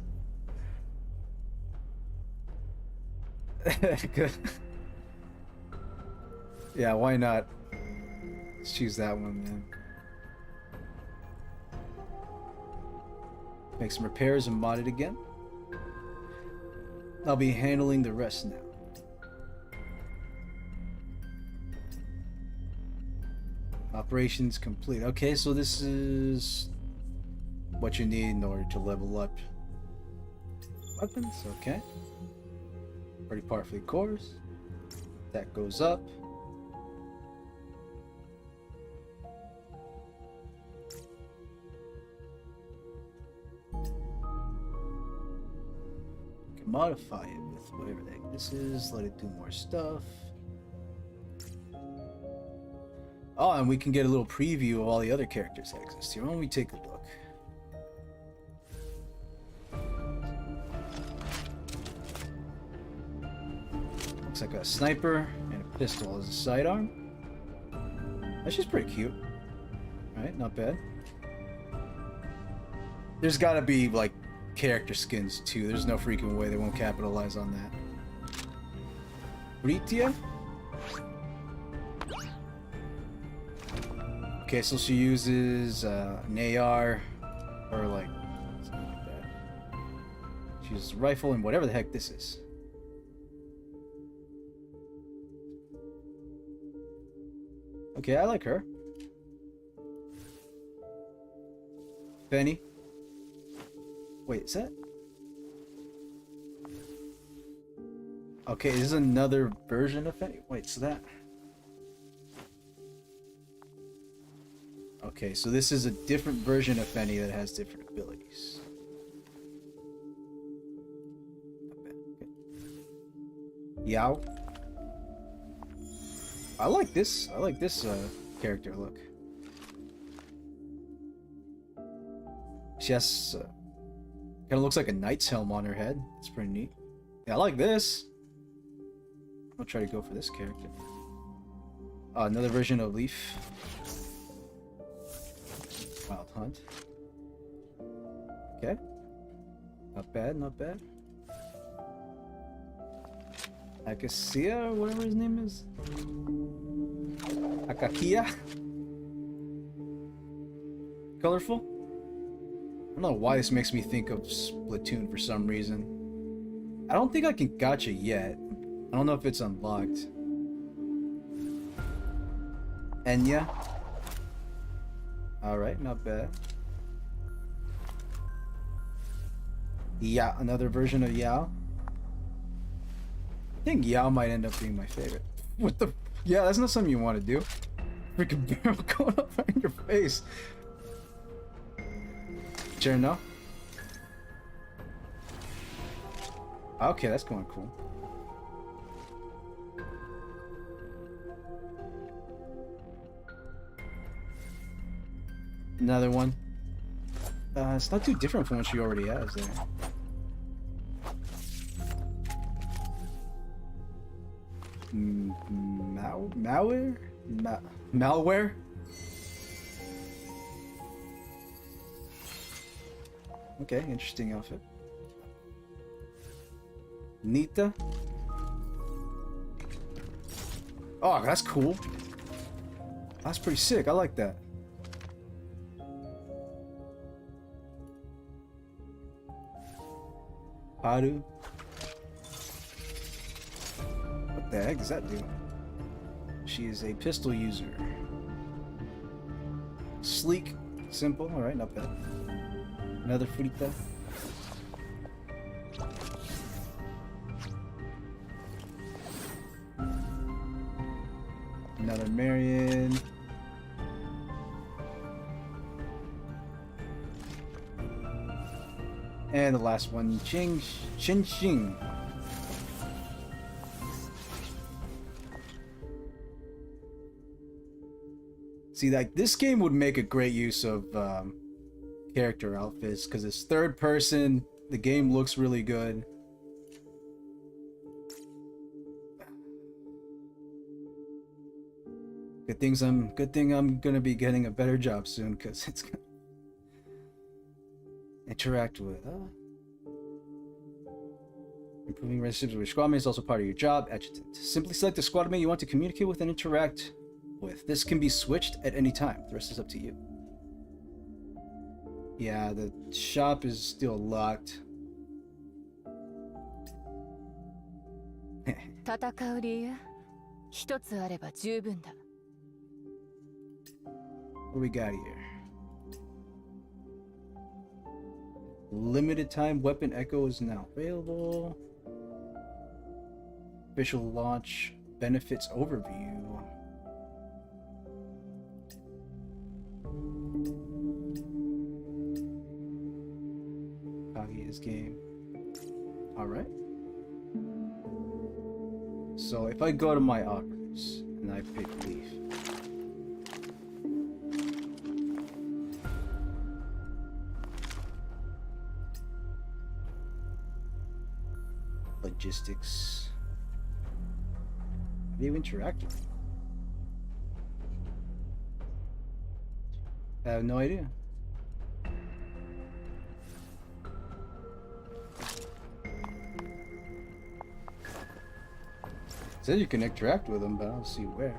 Good. Yeah, why not? Let's choose that one, man. Make some repairs and mod it again. I'll be handling the rest now. Operations complete. Okay, so this is what you need in order to level up weapons. Okay. Already part fleet cores. That goes up. Modify it with whatever the heck this is. Let it do more stuff. Oh, and we can get a little preview of all the other characters that exist here. Why don't we take a look? Looks like a sniper and a pistol as a sidearm. That's just pretty cute. Right, not bad. There's gotta be like character skins too. There's no freaking way they won't capitalize on that. Ritia? Okay, so she uses an AR or like something like that. She uses a rifle and whatever the heck this is. Okay, I like her. Benny. Wait, is that? Okay, this is another version of Fenny. Wait, so that... Okay, so this is a different version of Fenny that has different abilities. Okay. Yao. I like this. I like this character look. She has... kind of looks like a knight's helm on her head. It's pretty neat. Yeah, I like this. I'll try to go for this character. Another version of Leaf. Wild Hunt. Okay. Not bad, not bad. Akasia, or whatever his name is. Akakia. Colorful. I don't know why this makes me think of Splatoon for some reason. I don't think I can gacha yet. I don't know if it's unlocked. Enya. Alright, not bad. Yeah, another version of Yao. I think Yao might end up being my favorite. What the? Yeah, that's not something you want to do. Freaking barrel going up in your face. Sure, no? Okay, that's going cool. Another one. It's not too different from what she already has there. Malware? Malware? Okay, interesting outfit. Nita? Oh, that's cool. That's pretty sick. I like that. Haru. What the heck does that do? She is a pistol user. Sleek, simple. Alright, not bad. Another Frita. Another Marion. And the last one, Chin Xing. See, like, this game would make a great use of character outfits because it's third person. The game looks really good. Good thing I'm gonna be getting a better job soon because it's gonna interact with. Improving relationships with your squad mate is also part of your job. Adjutant. Simply select the squad mate you want to communicate with and interact with. This can be switched at any time. The rest is up to you. Yeah, the shop is still locked. 戦う理由一つあれば十分だ。 What do we got here? Limited time weapon echo is now available. Official launch benefits overview. Kaguya's game. Alright. So if I go to my offers and I pick Leaf. Logistics. How do you interact with it? I have no idea. It says you can interact with them, but I don't see where.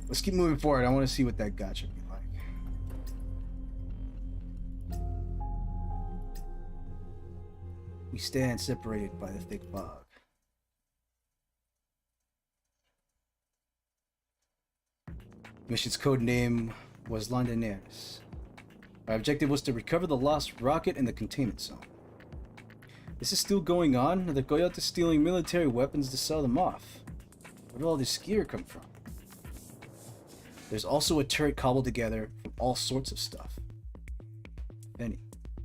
Let's keep moving forward. I want to see what that gacha be like. We stand separated by the thick fog. Mission's code name was Londonaires. Our objective was to recover the lost rocket in the containment zone. This is still going on? The Coyote stealing military weapons to sell them off. Where did all this gear come from? There's also a turret cobbled together from all sorts of stuff. Benny,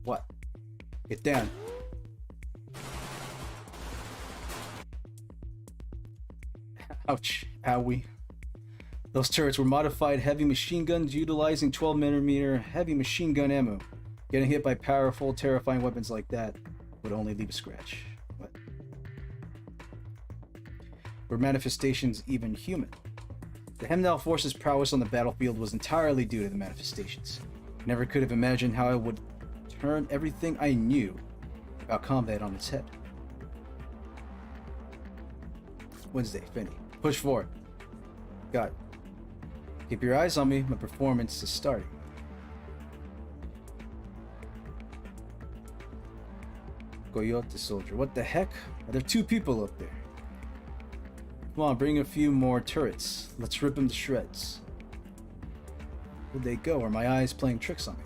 what? Get down. Ouch, owie. Those turrets were modified heavy machine guns utilizing 12mm heavy machine gun ammo. Getting hit by powerful, terrifying weapons like that would only leave a scratch. What? Were manifestations even human? The Hemdall force's prowess on the battlefield was entirely due to the manifestations. I never could have imagined how I would turn everything I knew about combat on its head. Wednesday, Finney. Push forward. Got it. Keep your eyes on me. My performance is starting. Coyote soldier. What the heck? Are there 2 people up there? Come on, bring a few more turrets. Let's rip them to shreds. Where'd they go? Are my eyes playing tricks on me?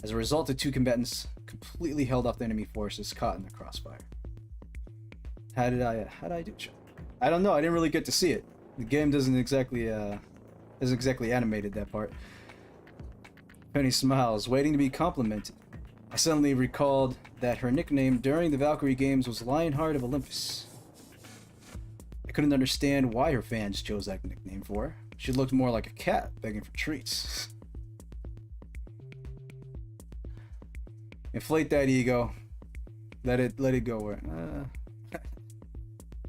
As a result, the 2 combatants completely held off the enemy forces caught in the crossfire. How did I do, Chuck? I don't know. I didn't really get to see it. The game doesn't exactly animated that part. Penny smiles, waiting to be complimented. I suddenly recalled that her nickname during the Valkyrie games was Lionheart of Olympus. I couldn't understand why her fans chose that nickname for her. She looked more like a cat begging for treats. Inflate that ego. Let it go. Where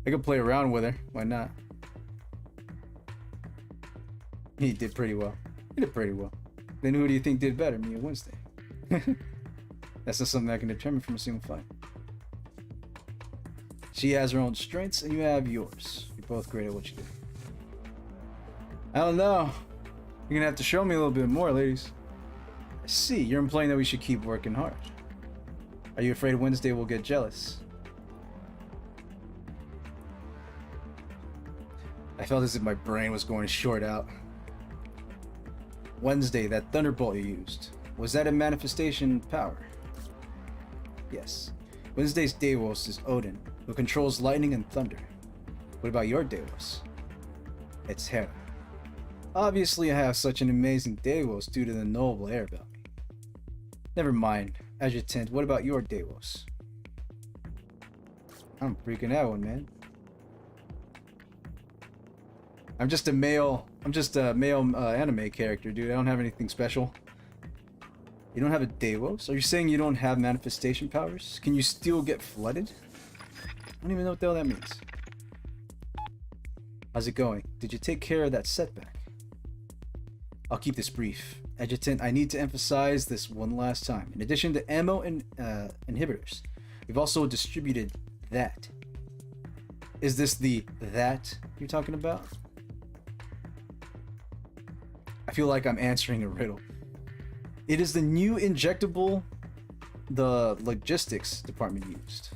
I could play around with her. Why not? He did pretty well. He did pretty well. Then who do you think did better, me or Wednesday? That's not something I can determine from a single fight. She has her own strengths, and you have yours. You're both great at what you do. I don't know. You're gonna have to show me a little bit more, ladies. I see. You're implying that we should keep working hard. Are you afraid Wednesday will get jealous? I felt as if my brain was going short out. Wednesday, that thunderbolt you used, was that a manifestation power? Yes. Wednesday's Deus is Odin, who controls lightning and thunder. What about your Deus? It's Hera. Obviously I have such an amazing Deus due to the noble air about me. Never mind. Adjutant, what about your Deus? I'm freaking out one, man. I'm just a male anime character, dude. I don't have anything special. You don't have a Deus? Are you saying you don't have manifestation powers? Can you still get flooded? I don't even know what the hell that means. How's it going? Did you take care of that setback? I'll keep this brief. Adjutant, I need to emphasize this one last time. In addition to ammo and inhibitors, we've also distributed that. Is this the that you're talking about? I feel like I'm answering a riddle. It is the new injectable the logistics department used.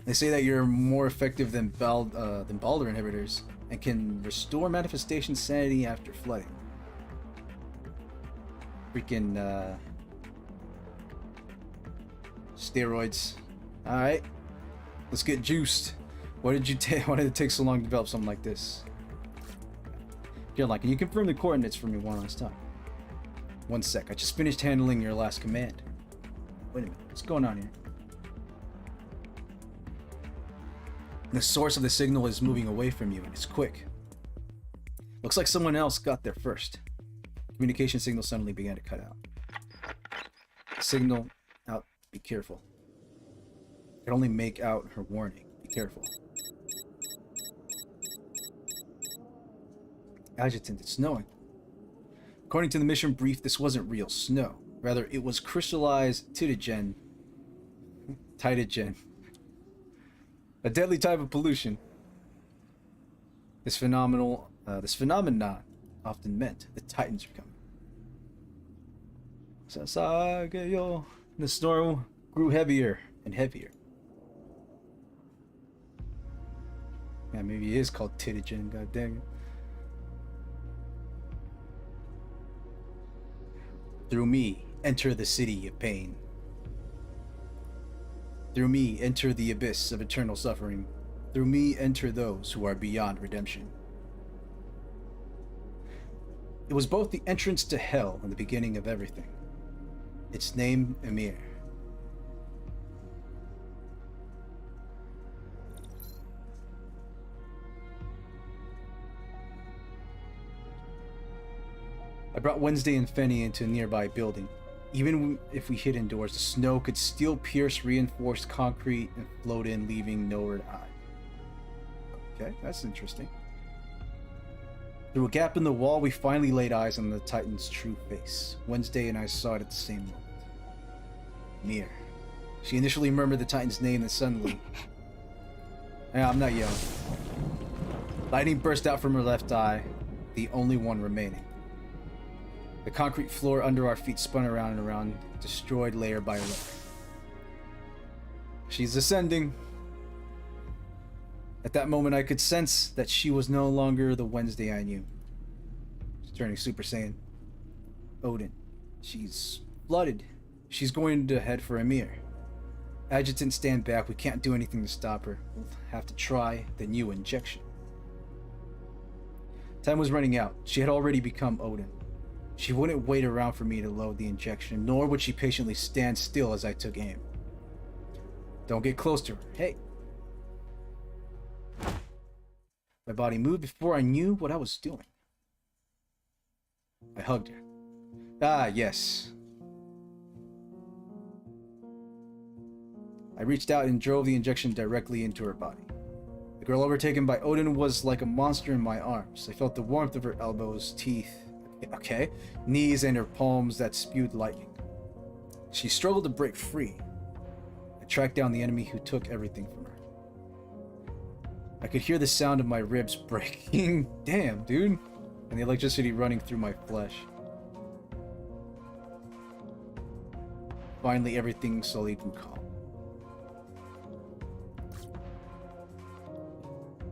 They say that you're more effective than Balder inhibitors and can restore manifestation sanity after flooding. Freaking steroids. Alright. Let's get juiced. Why did it take so long to develop something like this? Caroline, can you confirm the coordinates for me one last time? One sec, I just finished handling your last command. Wait a minute, what's going on here? The source of the signal is moving away from you, and it's quick. Looks like someone else got there first. Communication signal suddenly began to cut out. Signal out, be careful. I can only make out her warning, be careful. Adjutant, it's snowing. According to the mission brief, this wasn't real snow. Rather, it was crystallized titogen. A deadly type of pollution. This phenomenon often meant the Titans are coming. Sasageyo. The storm grew heavier and heavier. Yeah, maybe it is called titogen, god dang it. Through me, enter the city of pain. Through me, enter the abyss of eternal suffering. Through me, enter those who are beyond redemption. It was both the entrance to hell and the beginning of everything. Its name, Emir. I brought Wednesday and Fenny into a nearby building. Even if we hid indoors, the snow could still pierce reinforced concrete and float in, leaving nowhere to hide. Okay, that's interesting. Through a gap in the wall, we finally laid eyes on the Titan's true face. Wednesday and I saw it at the same moment. Mir. She initially murmured the Titan's name, and suddenly... Yeah, I'm not yelling. Lightning burst out from her left eye, the only one remaining. The concrete floor under our feet spun around and around, destroyed layer by layer. She's ascending. At that moment, I could sense that she was no longer the Wednesday I knew. She's turning Super Saiyan. Odin. She's flooded. She's going to head for Ymir. Adjutant, stand back. We can't do anything to stop her. We'll have to try the new injection. Time was running out. She had already become Odin. She wouldn't wait around for me to load the injection, nor would she patiently stand still as I took aim. Don't get close to her. Hey. My body moved before I knew what I was doing. I hugged her. Ah, yes. I reached out and drove the injection directly into her body. The girl overtaken by Odin was like a monster in my arms. I felt the warmth of her elbows, teeth, knees, and her palms that spewed lightning. She struggled to break free. I tracked down the enemy who took everything from her. I could hear the sound of my ribs breaking. Damn, dude. And the electricity running through my flesh. Finally, everything slowly grew calm.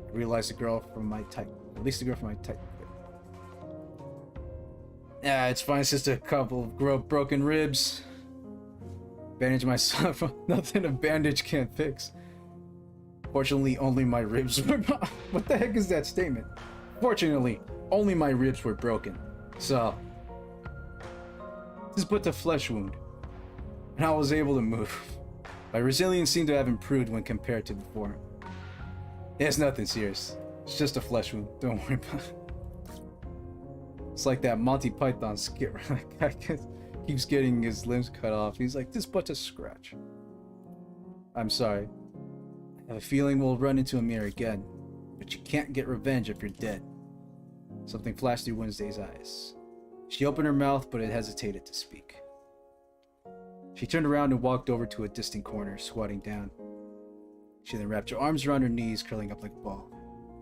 I realized the girl from my type. At least the girl from my type. Yeah, it's fine. It's just a couple of broken ribs. Bandage myself. Nothing a bandage can't fix. Fortunately, only my ribs were... What the heck is that statement? Fortunately, only my ribs were broken. So... this is but a flesh wound. And I was able to move. My resilience seemed to have improved when compared to before. Yeah, it's nothing serious. It's just a flesh wound. Don't worry about it. It's like that Monty Python skit where that guy keeps getting his limbs cut off. He's like, this is but a scratch. I'm sorry. I have a feeling we'll run into Ymir again. But you can't get revenge if you're dead. Something flashed through Wednesday's eyes. She opened her mouth, but it hesitated to speak. She turned around and walked over to a distant corner, squatting down. She then wrapped her arms around her knees, curling up like a ball.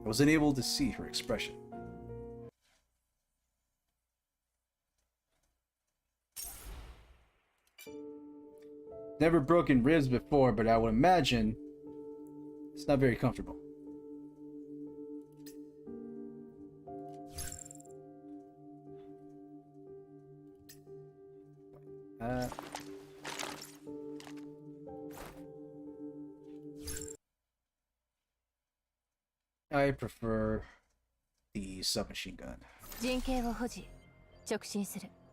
I was unable to see her expression. Never broken ribs before, but I would imagine it's not very comfortable. I prefer the submachine gun.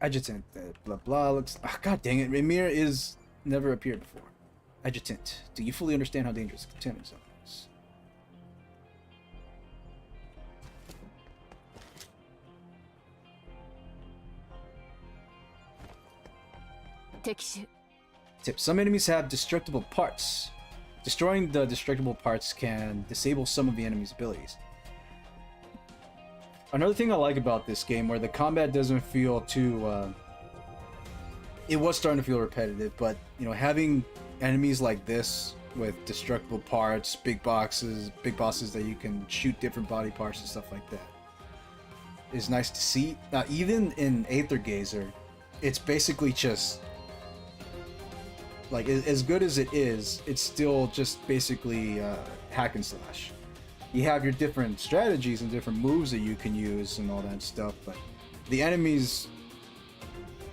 Adjutant, blah blah looks. Oh, God dang it, Ymir is never appeared before. Adjutant, do you fully understand how dangerous the containment zone is? Tip: some enemies have destructible parts. Destroying the destructible parts can disable some of the enemy's abilities. Another thing I like about this game, where the combat doesn't feel too... it was starting to feel repetitive, but, you know, having enemies like this with destructible parts, big bosses that you can shoot different body parts and stuff like that is nice to see. Now, even in Aether Gazer, it's basically just... like, as good as it is, it's still just basically hack and slash. You have your different strategies and different moves that you can use and all that stuff, but the enemies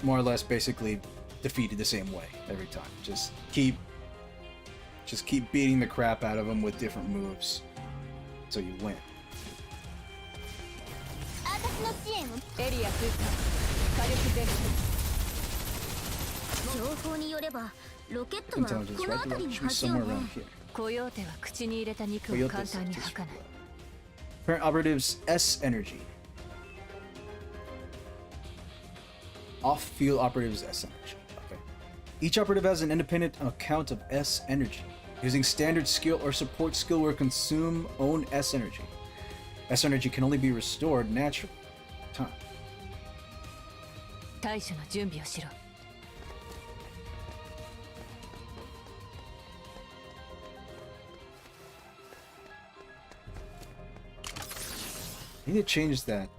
more or less basically defeated the same way every time. Just keep beating the crap out of them with different moves so you win. Intelligence, right? Should be somewhere around here. Current operatives S energy. Off-field operatives S energy. Okay. Each operative has an independent account of S energy. Using standard skill or support skill will consume own S energy. S energy can only be restored naturally. Time. I need to change that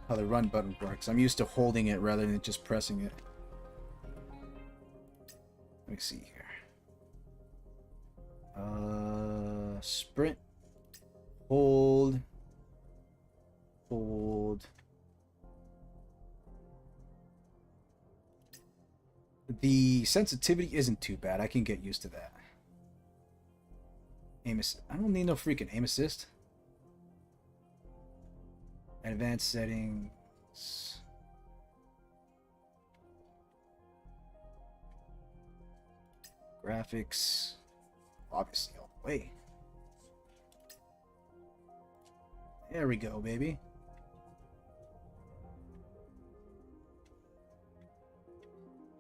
how the run button works. I'm used to holding it rather than just pressing it. Let me see here. Sprint. Hold. Hold. The sensitivity isn't too bad. I can get used to that. Aim assist. I don't need no freaking aim assist. Advanced settings. Graphics. Obviously all the way. There we go, baby.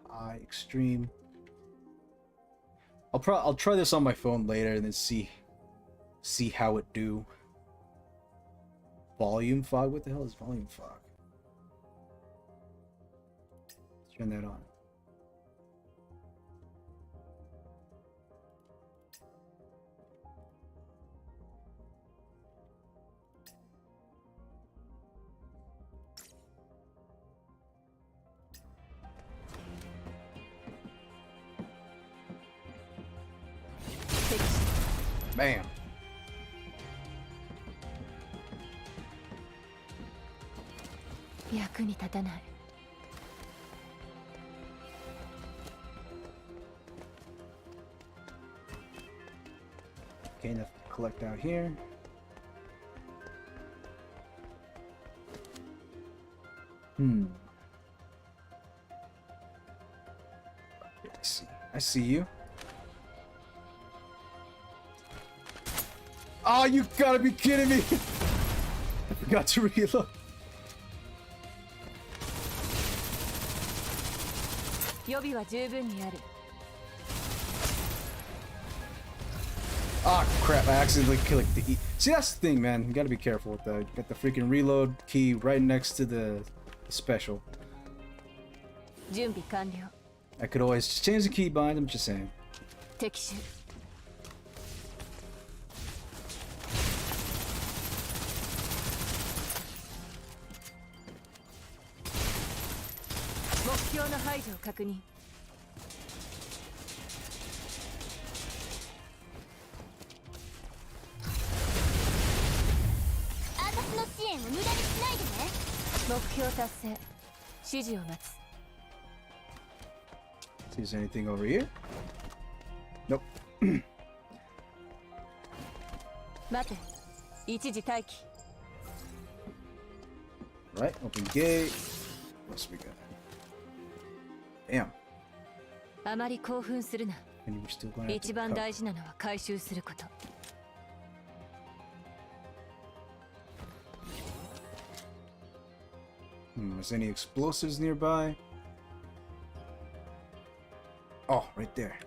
High, extreme. I'll try this on my phone later and then see how it do. Volume fog? What the hell is volume fog? Turn that on. Bam. Okay, enough to collect out here. I see you. Oh, you gotta be kidding me! I forgot to reload. Ah, crap, I accidentally clicked the E. See, that's the thing, man. You gotta be careful with that. Got the freaking reload key right next to the special. I could always just change the keybind, I'm just saying. See, is there anything over here? Nope. Right, open gate. What else we got? Damn. And we're still going to have to cover. Is any explosives nearby? Oh, right there.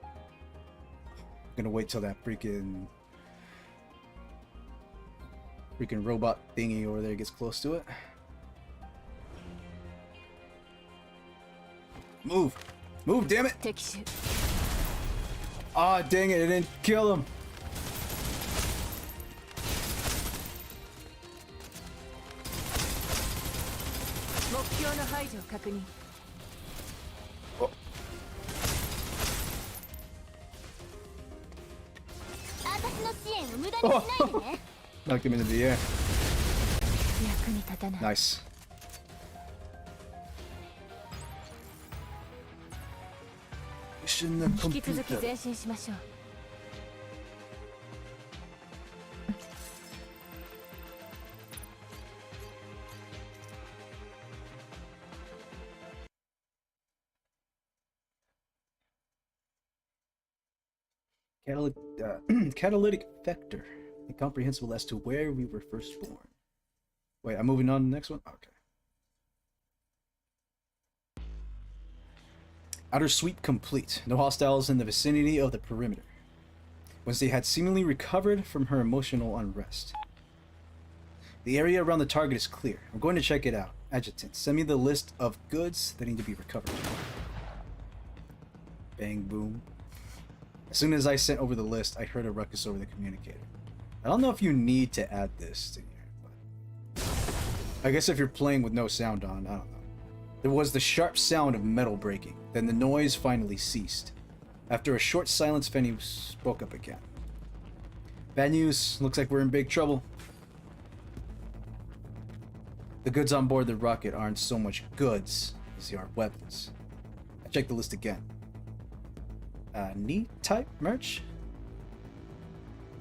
I'm gonna wait till that freaking robot thingy over there gets close to it. Move! Move, damn it! Ah, dang it, I didn't kill him! Oh. Oh. Knocked him into the air. Nice. Mission completed. Catalytic vector. Incomprehensible as to where we were first born. Wait, I'm moving on to the next one? Okay. Outer sweep complete. No hostiles in the vicinity of the perimeter. Wednesday had seemingly recovered from her emotional unrest. The area around the target is clear. I'm going to check it out. Adjutant, send me the list of goods that need to be recovered. Bang, boom. As soon as I sent over the list, I heard a ruckus over the communicator. I don't know if you need to add this to here, but... I guess if you're playing with no sound on, I don't know. There was the sharp sound of metal breaking. Then the noise finally ceased. After a short silence, Fenny spoke up again. Bad news. Looks like we're in big trouble. The goods on board the rocket aren't so much goods as they are weapons. I checked the list again. Knee type merch?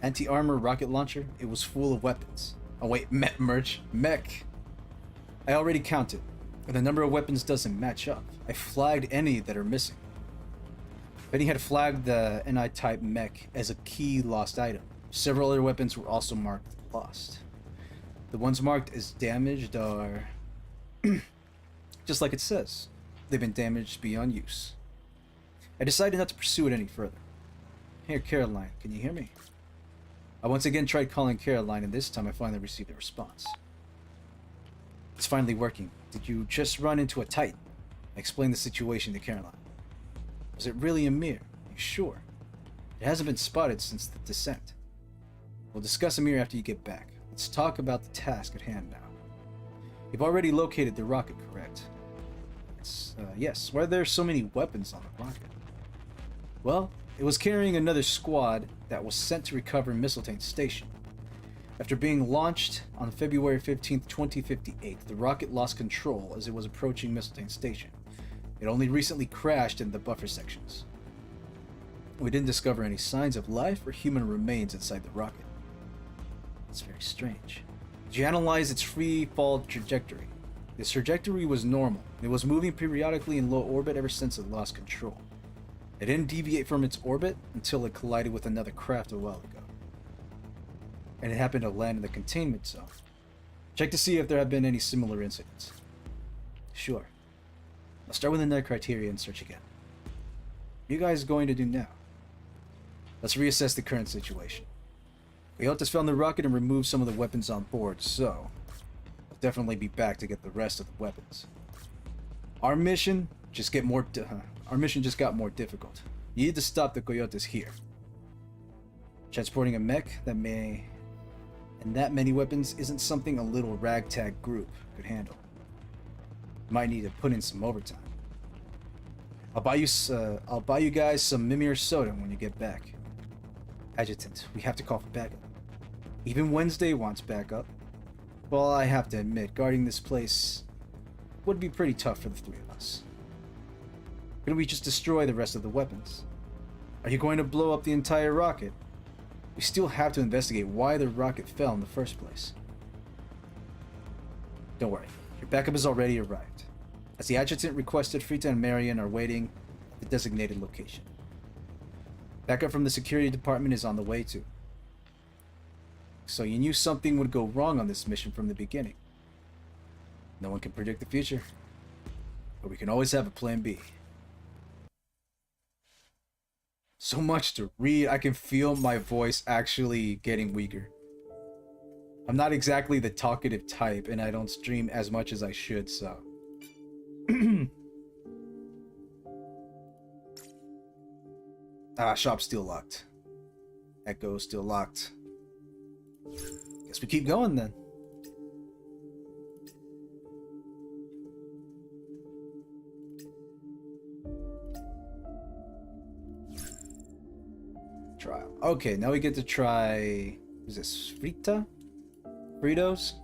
Anti-armor rocket launcher? It was full of weapons. Oh wait, mech merch. Mech. I already counted, and the number of weapons doesn't match up. I flagged any that are missing. Benny had flagged the NI-type mech as a key lost item. Several other weapons were also marked lost. The ones marked as damaged are... just like it says. They've been damaged beyond use. I decided not to pursue it any further. Here, Caroline, can you hear me? I once again tried calling Caroline, and this time I finally received a response. It's finally working. Did you just run into a Titan? I explained the situation to Caroline. Was it really a mirror? Are you sure? It hasn't been spotted since the descent. We'll discuss a mirror after you get back. Let's talk about the task at hand now. You've already located the rocket, correct? Yes. Why are there so many weapons on the rocket? Well, it was carrying another squad that was sent to recover Mistletoe Station. After being launched on February 15th, 2058, the rocket lost control as it was approaching Mistletoe Station. It only recently crashed in the buffer sections. We didn't discover any signs of life or human remains inside the rocket. It's very strange. Did you analyze its free fall trajectory? Its trajectory was normal. It was moving periodically in low orbit ever since it lost control. It didn't deviate from its orbit until it collided with another craft a while ago. And it happened to land in the containment zone. Check to see if there have been any similar incidents. Sure. I'll start with another criteria and search again. What are you guys going to do now? Let's reassess the current situation. Coyotes found the rocket and removed some of the weapons on board, so we'll definitely be back to get the rest of the weapons. Our mission just got more difficult. You need to stop the Coyotes here. Transporting a mech that many weapons isn't something a little ragtag group could handle. Might need to put in some overtime. I'll buy you guys some Mimir soda when you get back. Adjutant, we have to call for backup. Even Wednesday wants backup. Well, I have to admit, guarding this place would be pretty tough for the three of us. Couldn't we just destroy the rest of the weapons? Are you going to blow up the entire rocket? We still have to investigate why the rocket fell in the first place. Don't worry, your backup has already arrived. As the adjutant requested, Frita and Marion are waiting at the designated location. Backup from the security department is on the way too. So you knew something would go wrong on this mission from the beginning. No one can predict the future, but we can always have a plan B. So much to read. I can feel my voice actually getting weaker. I'm not exactly the talkative type, and I don't stream as much as I should, so... Shop's still locked. Echo's still locked. Guess we keep going then. Trial. Okay, now we get to try... Is this Frita? Fritos?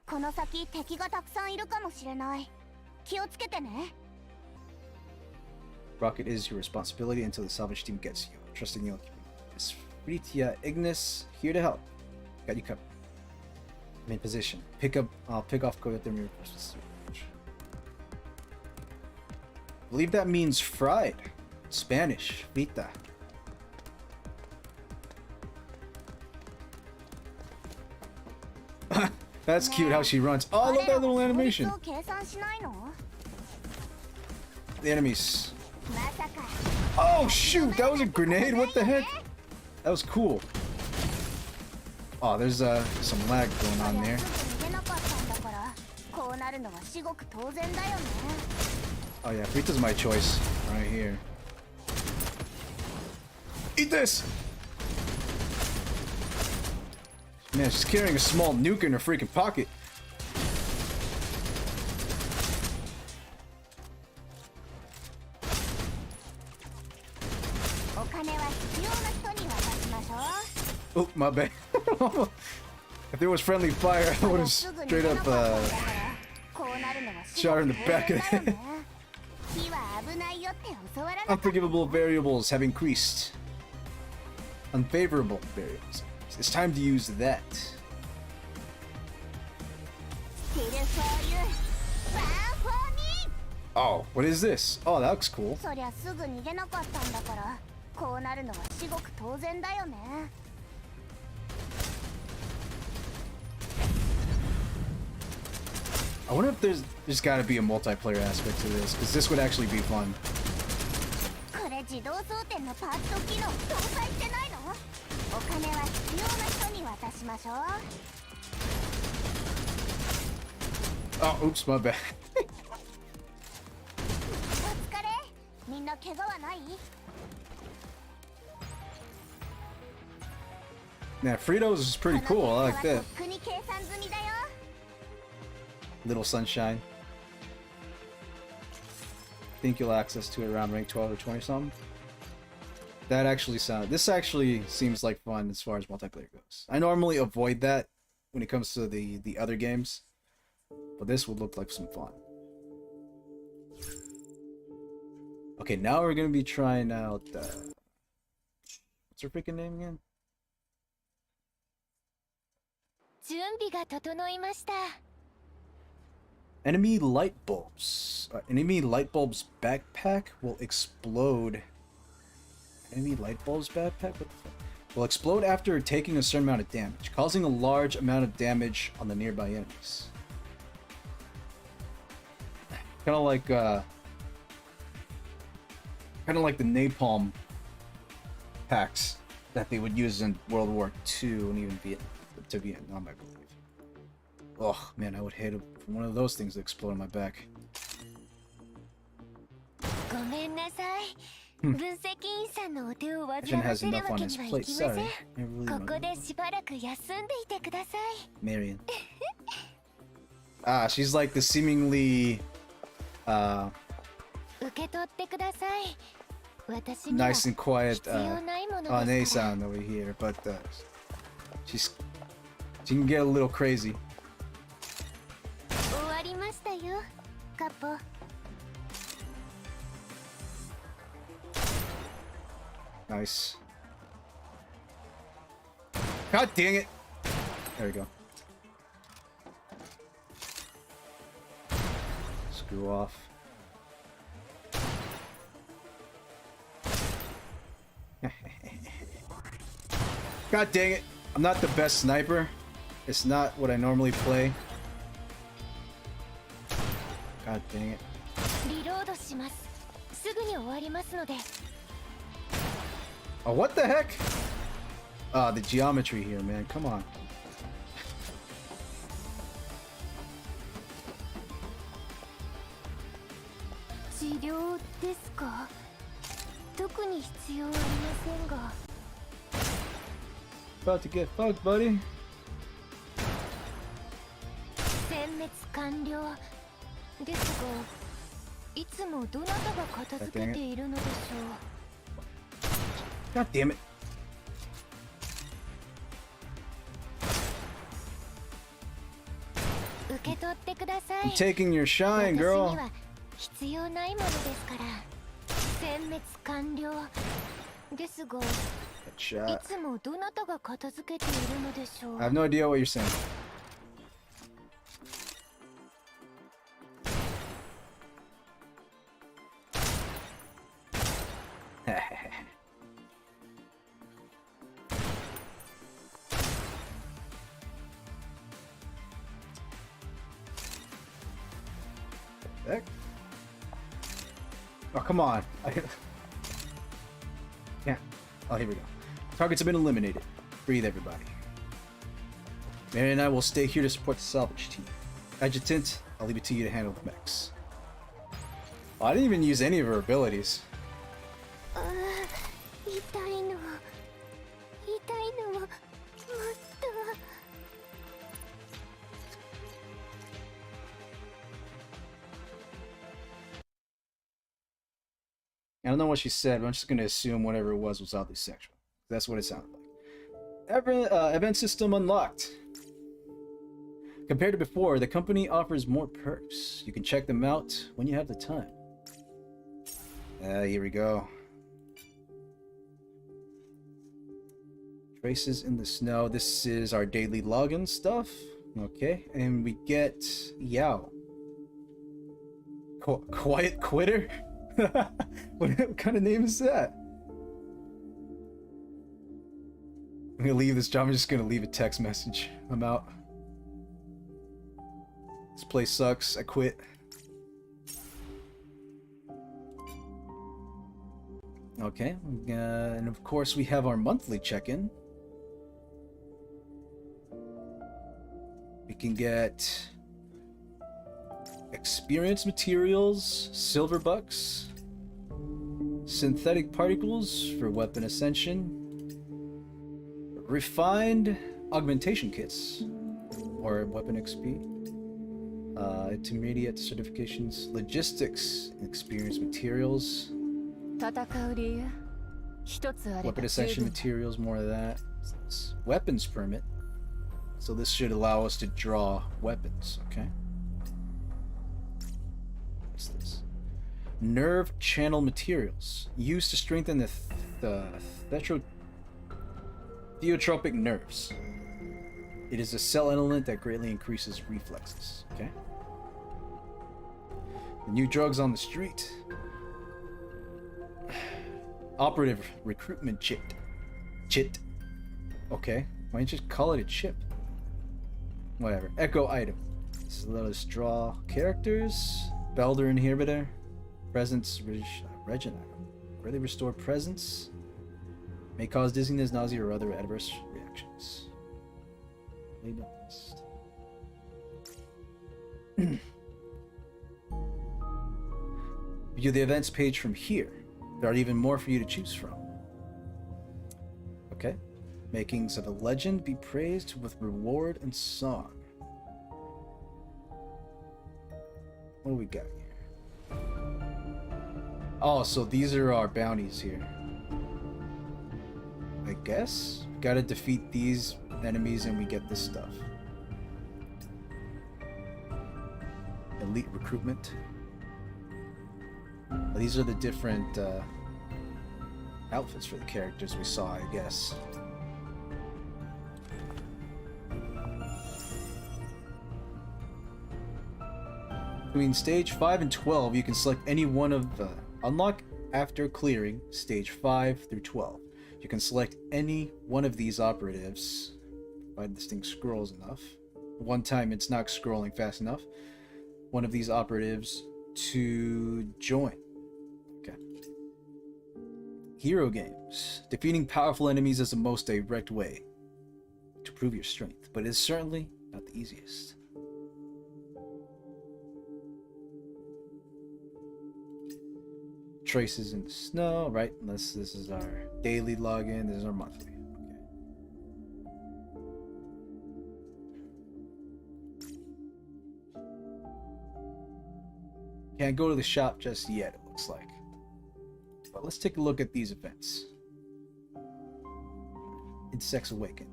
この先敵がたくさんいるかもしれない。気をつけてね。Rocket is your responsibility until the salvage team gets you. Trusting you. It's Fritia Ignis here to help. Got you covered. Main position. I'll pick off Coyote Mirror. I believe that means fried. Spanish. Frita. That's cute how she runs. Oh, look at that little animation. The enemies. Oh shoot, that was a grenade? What the heck? That was cool. Oh, there's some lag going on there. Oh yeah, Frita's my choice right here. Eat this! Man, she's carrying a small nuke in her freaking pocket. Oh, my bad. If there was friendly fire, I would have straight up shot her in the back of the head. Unforgivable variables have increased. Unfavorable variables. It's time to use that. Oh, what is this? Oh, that looks cool. I wonder if there's got to be a multiplayer aspect to this, because this would actually be fun. Oh, oops, my bad. Nah, Fritos is pretty cool. I like that. Little sunshine. Think you'll access to it around rank 12 or 20 something. That actually this actually seems like fun as far as multiplayer goes. I normally avoid that when it comes to the other games, but this would look like some fun. Okay, now we're gonna be trying out what's her freaking name again? Enemy light bulbs. Enemy light bulbs backpack will explode. Enemy light bulbs backpack will explode after taking a certain amount of damage, causing a large amount of damage on the nearby enemies. Kind of like the napalm packs that they would use in World War II and even Vietnam, I believe. Oh man, I would hate one of those things to explode on my back. Agent has enough on his plate. Sorry, I really Marion. Ah, she's like the seemingly nice and quiet Ane-san over here, but she can get a little crazy. Nice. God dang it! There we go. Screw off. God dang it! I'm not the best sniper. It's not what I normally play. God dang it. Oh, what the heck? The geometry here, man. Come on. About to get fucked, buddy. God damn it. I'm taking your shine, girl. Shot. I have no idea what you're saying. Heck? Oh, come on. Can't. Oh, here we go. Targets have been eliminated. Breathe, everybody. Mary and I will stay here to support the salvage team. Adjutant, I'll leave it to you to handle the mechs. Oh, I didn't even use any of her abilities. I don't know what she said, but I'm just gonna assume whatever it was oddly sexual. That's what it sounded like. Event system unlocked. Compared to before, the company offers more perks. You can check them out when you have the time. Here we go. Traces in the snow. This is our daily login stuff. Okay, and we get Yao. Quiet Quitter? What kind of name is that? I'm gonna leave this job. I'm just gonna leave a text message. I'm out. This place sucks. I quit. Okay, and of course we have our monthly check-in. We can get experience materials, silver bucks, synthetic particles for weapon ascension, refined augmentation kits or weapon XP, intermediate certifications, logistics, experience materials, weapon ascension materials, more of that. Weapons permit. So this should allow us to draw weapons, okay? What's this? Nerve channel materials. Used to strengthen the theotropic nerves. It is a cell element that greatly increases reflexes, okay? The new drugs on the street. Operative recruitment chit. Chit. Okay. Why don't you just call it a chip? Whatever. Echo item. This is let us draw characters. Belder inhibitor. Presence Regina. Greatly restore presence. May cause dizziness, nausea, or other adverse reactions. View the events page from here. There are even more for you to choose from. Okay. Makings of a legend be praised with reward and song. What do we got here? Oh, so these are our bounties here. I guess? Gotta defeat these enemies and we get this stuff. Elite recruitment. These are the different outfits for the characters we saw, I guess. Between stage 5 and 12, you can select any one of the unlock after clearing stage 5 through 12. You can select any one of these operatives, provided this thing scrolls enough. One time it's not scrolling fast enough. One of these operatives to join. Okay. Hero games. Defeating powerful enemies is the most direct way to prove your strength, but it is certainly not the easiest. Traces in the snow, right? Unless this is our daily login, this is our monthly. Okay. Can't go to the shop just yet, it looks like. But let's take a look at these events. Insects Awaken.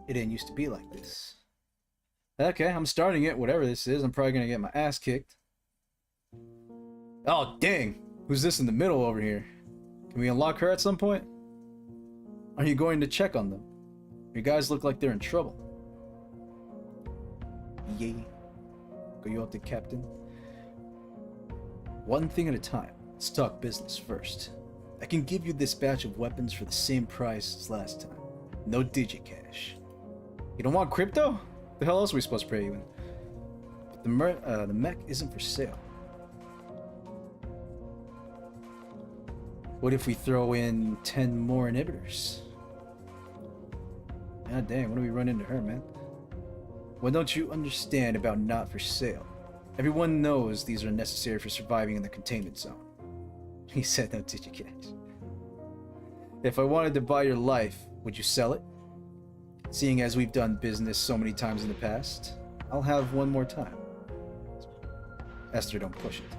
It didn't used to be like this. Okay, I'm starting it, whatever this is. I'm probably gonna get my ass kicked. Oh, dang. Who's this in the middle over here? Can we unlock her at some point? Are you going to check on them? Your guys look like they're in trouble. Yay. Coyote Captain. One thing at a time. Let's talk business first. I can give you this batch of weapons for the same price as last time. No digicash. You don't want crypto? The hell else are we supposed to pay you in? But the mech isn't for sale. What if we throw in 10 more inhibitors? God dang, when do we run into her, man? What don't you understand about not for sale? Everyone knows these are necessary for surviving in the containment zone. He said no digicash. If I wanted to buy your life, would you sell it? Seeing as we've done business so many times in the past, I'll have one more time. Esther, don't push it.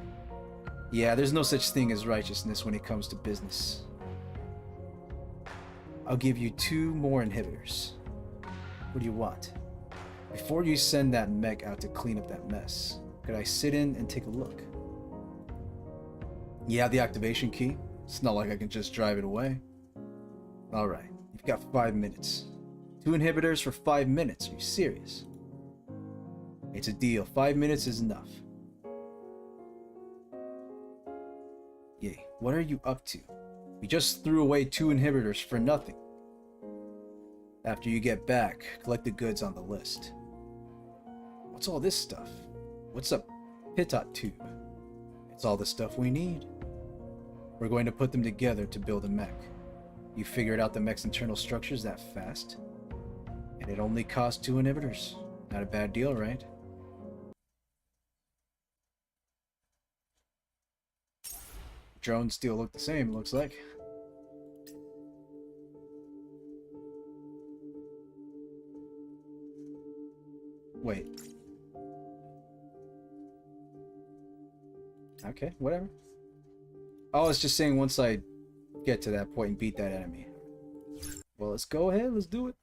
Yeah, there's no such thing as righteousness when it comes to business. I'll give you 2 more inhibitors. What do you want? Before you send that mech out to clean up that mess, could I sit in and take a look? You have the activation key? It's not like I can just drive it away. Alright, you've got 5 minutes. 2 inhibitors for 5 minutes, are you serious? It's a deal, 5 minutes is enough. Yay, what are you up to? We just threw away 2 inhibitors for nothing. After you get back, collect the goods on the list. What's all this stuff? What's a pitot tube? It's all the stuff we need. We're going to put them together to build a mech. You figured out the mech's internal structures that fast? And it only cost 2 inhibitors. Not a bad deal, right? Drones still look the same, looks like. Wait. Okay, whatever. Oh, it's just saying once I get to that point and beat that enemy. Well, let's go ahead, let's do it.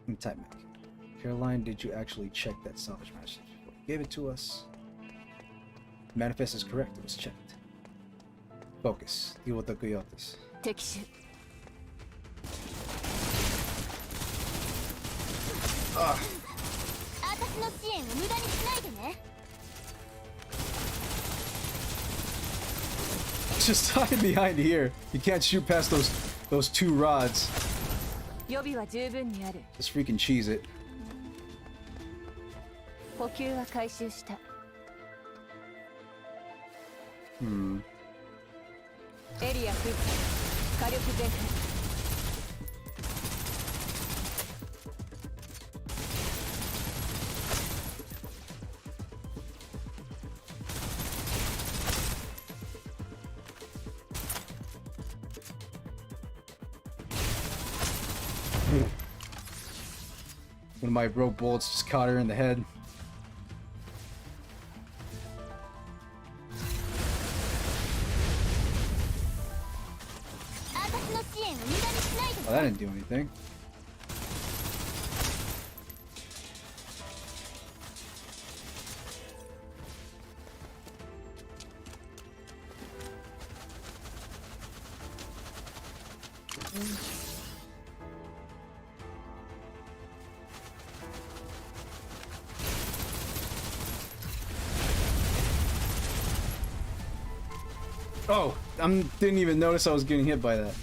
Containment. Caroline, did you actually check that salvage message before you gave it to us? Manifest is correct, it was checked. Focus. Deal with the coyotes. Just hide behind here. You can't shoot past those 2 rods. Just freaking cheese it. One of my rogue bullets just caught her in the head. Oh, that didn't do anything. Oh, didn't even notice I was getting hit by that.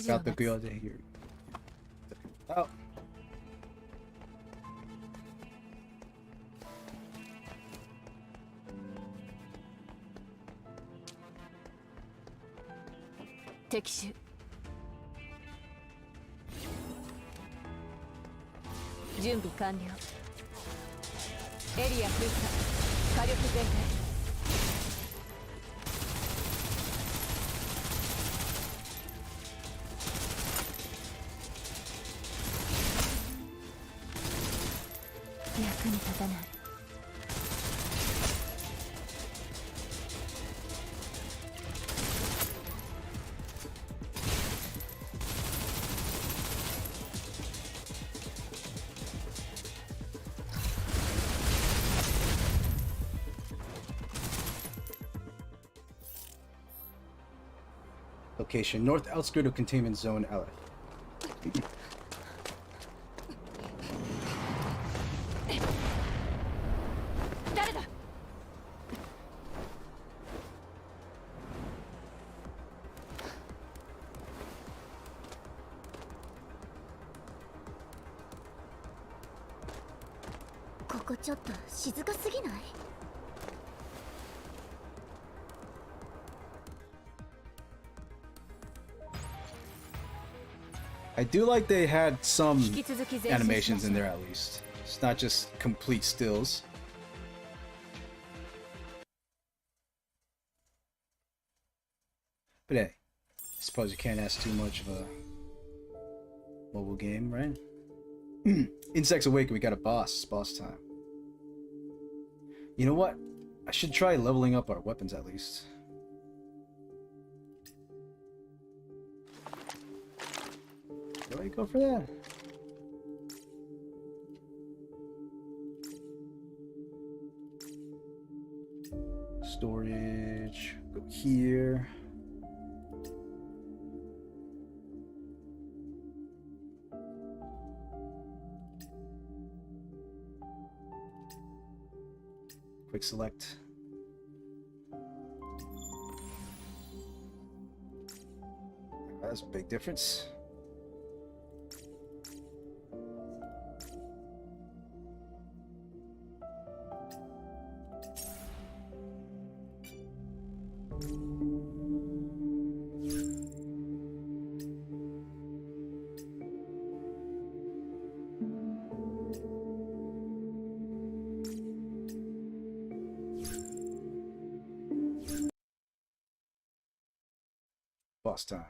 Got the coyote here. Oh. Location: north outskirt of containment zone LF. I do like they had some animations in there at least. It's not just complete stills. But hey, I suppose you can't ask too much of a mobile game, right? Insects Awaken, we got a boss time. You know what? I should try leveling up our weapons at least. Do I go for that? Storage, go here. Quick select. That's a big difference. Boss time.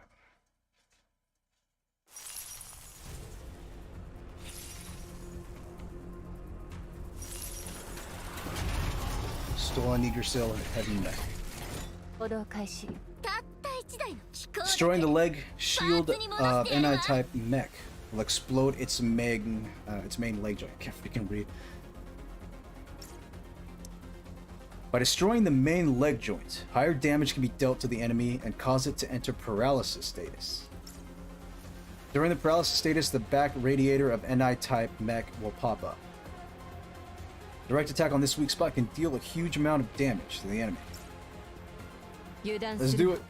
Stolen Yggdrasil heavy mech. Destroying the leg shield of NI-type mech will explode its main leg joint. I can't freaking read. By destroying the main leg joint, higher damage can be dealt to the enemy and cause it to enter paralysis status. During the paralysis status, the back radiator of NI-type mech will pop up. Direct attack on this weak spot can deal a huge amount of damage to the enemy. Let's do it.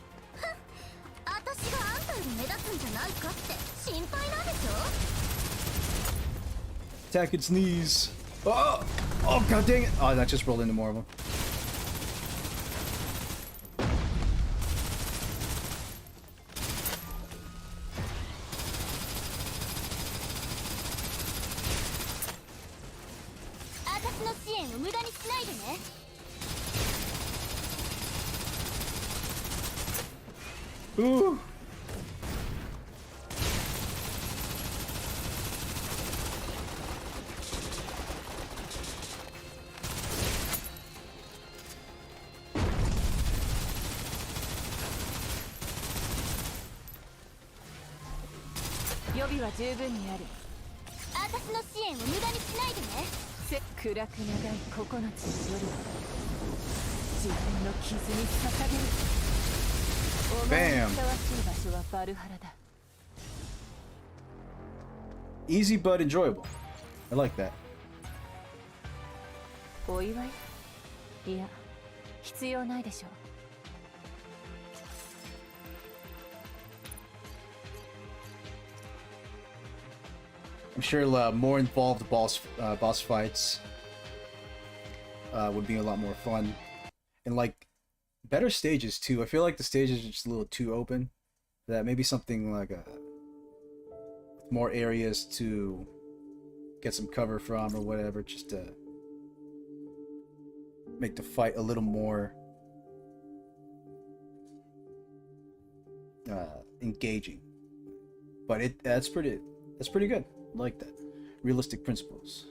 Attack its knees. Oh! Oh, god dang it! Oh, that just rolled into more of them. Ooh. Bam. Easy but enjoyable. I like that. I'm sure more involved boss fights would be a lot more fun, and like better stages too. I feel like the stages are just a little too open. That maybe something like more areas to get some cover from or whatever, just to make the fight a little more engaging. But that's pretty good. I like that. Realistic principles.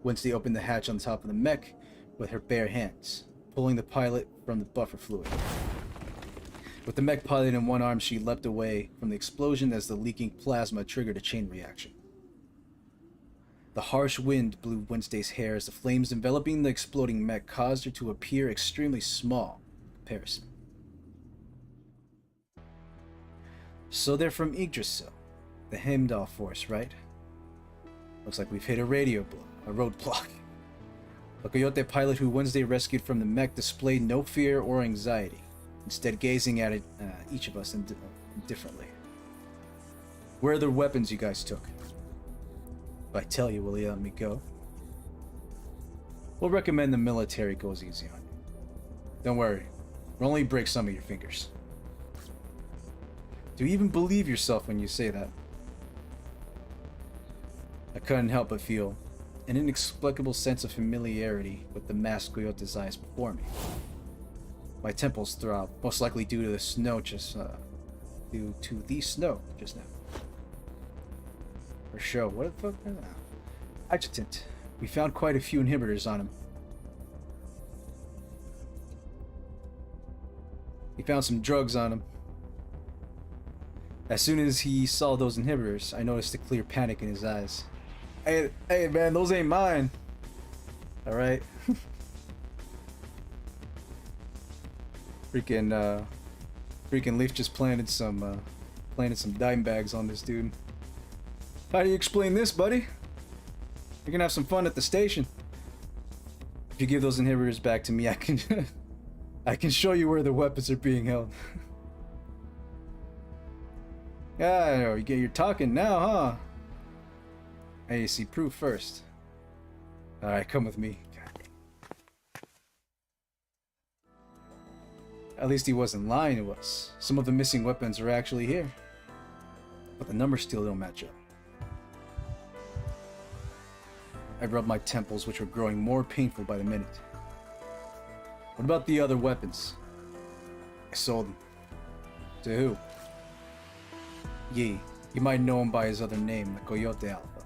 Wednesday opened the hatch on top of the mech with her bare hands, pulling the pilot from the buffer fluid. With the mech pilot in one arm, she leapt away from the explosion as the leaking plasma triggered a chain reaction. The harsh wind blew Wednesday's hair as the flames enveloping the exploding mech caused her to appear extremely small in comparison. So they're from Yggdrasil, the Heimdall force, right? Looks like we've hit a roadblock. The Coyote pilot who Wednesday rescued from the mech displayed no fear or anxiety, instead gazing at each of us indifferently. Where are the weapons you guys took? If I tell you, will you let me go? We'll recommend the military goes easy on you. Don't worry, we'll only break some of your fingers. Do you even believe yourself when you say that? I couldn't help but feel an inexplicable sense of familiarity with the masked Coyote's eyes before me. My temples throbbed, most likely due to the snow just now. For sure, what the fuck? Adjutant, we found quite a few inhibitors on him. We found some drugs on him. As soon as he saw those inhibitors, I noticed a clear panic in his eyes. Hey man, those ain't mine. Alright. Freaking Leaf just planted some dime bags on this dude. How do you explain this, buddy? You're gonna have some fun at the station. If you give those inhibitors back to me, I can I can show you where the weapons are being held. Yeah, you're talking now, huh? Hey, you see proof first. Alright, come with me. At least he wasn't lying to us. Some of the missing weapons are actually here. But the numbers still don't match up. I rubbed my temples, which were growing more painful by the minute. What about the other weapons? I sold them. To who? Yi. You might know him by his other name, the Coyote Alpha.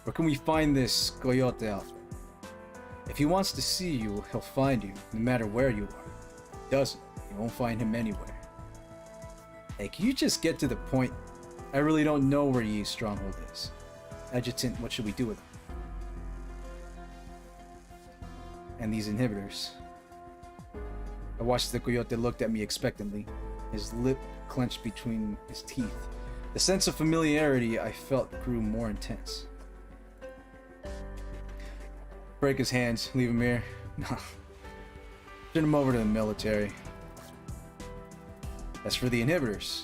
Where can we find this Coyote Alpha? If he wants to see you, he'll find you, no matter where you are. If he doesn't, you won't find him anywhere. Hey, can you just get to the point? I really don't know where Yi's stronghold is. Adjutant, what should we do with him? And these inhibitors. I watched the Coyote look at me expectantly, his lip clenched between his teeth. The sense of familiarity I felt grew more intense. Break his hands, leave him here. No. Send him over to the military. As for the inhibitors,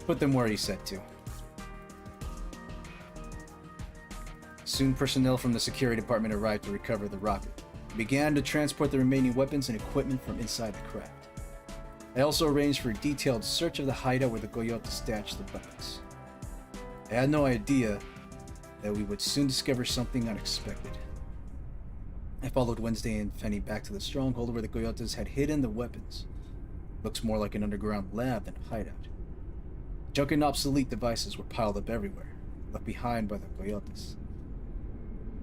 put them where he said to. Soon personnel from the security department arrived to recover the rocket. We began to transport the remaining weapons and equipment from inside the craft. I also arranged for a detailed search of the hideout where the Coyote stashed the weapons. I had no idea that we would soon discover something unexpected. I followed Wednesday and Fenny back to the stronghold where the Coyotes had hidden the weapons. Looks more like an underground lab than a hideout. Junk and obsolete devices were piled up everywhere, left behind by the Coyotes.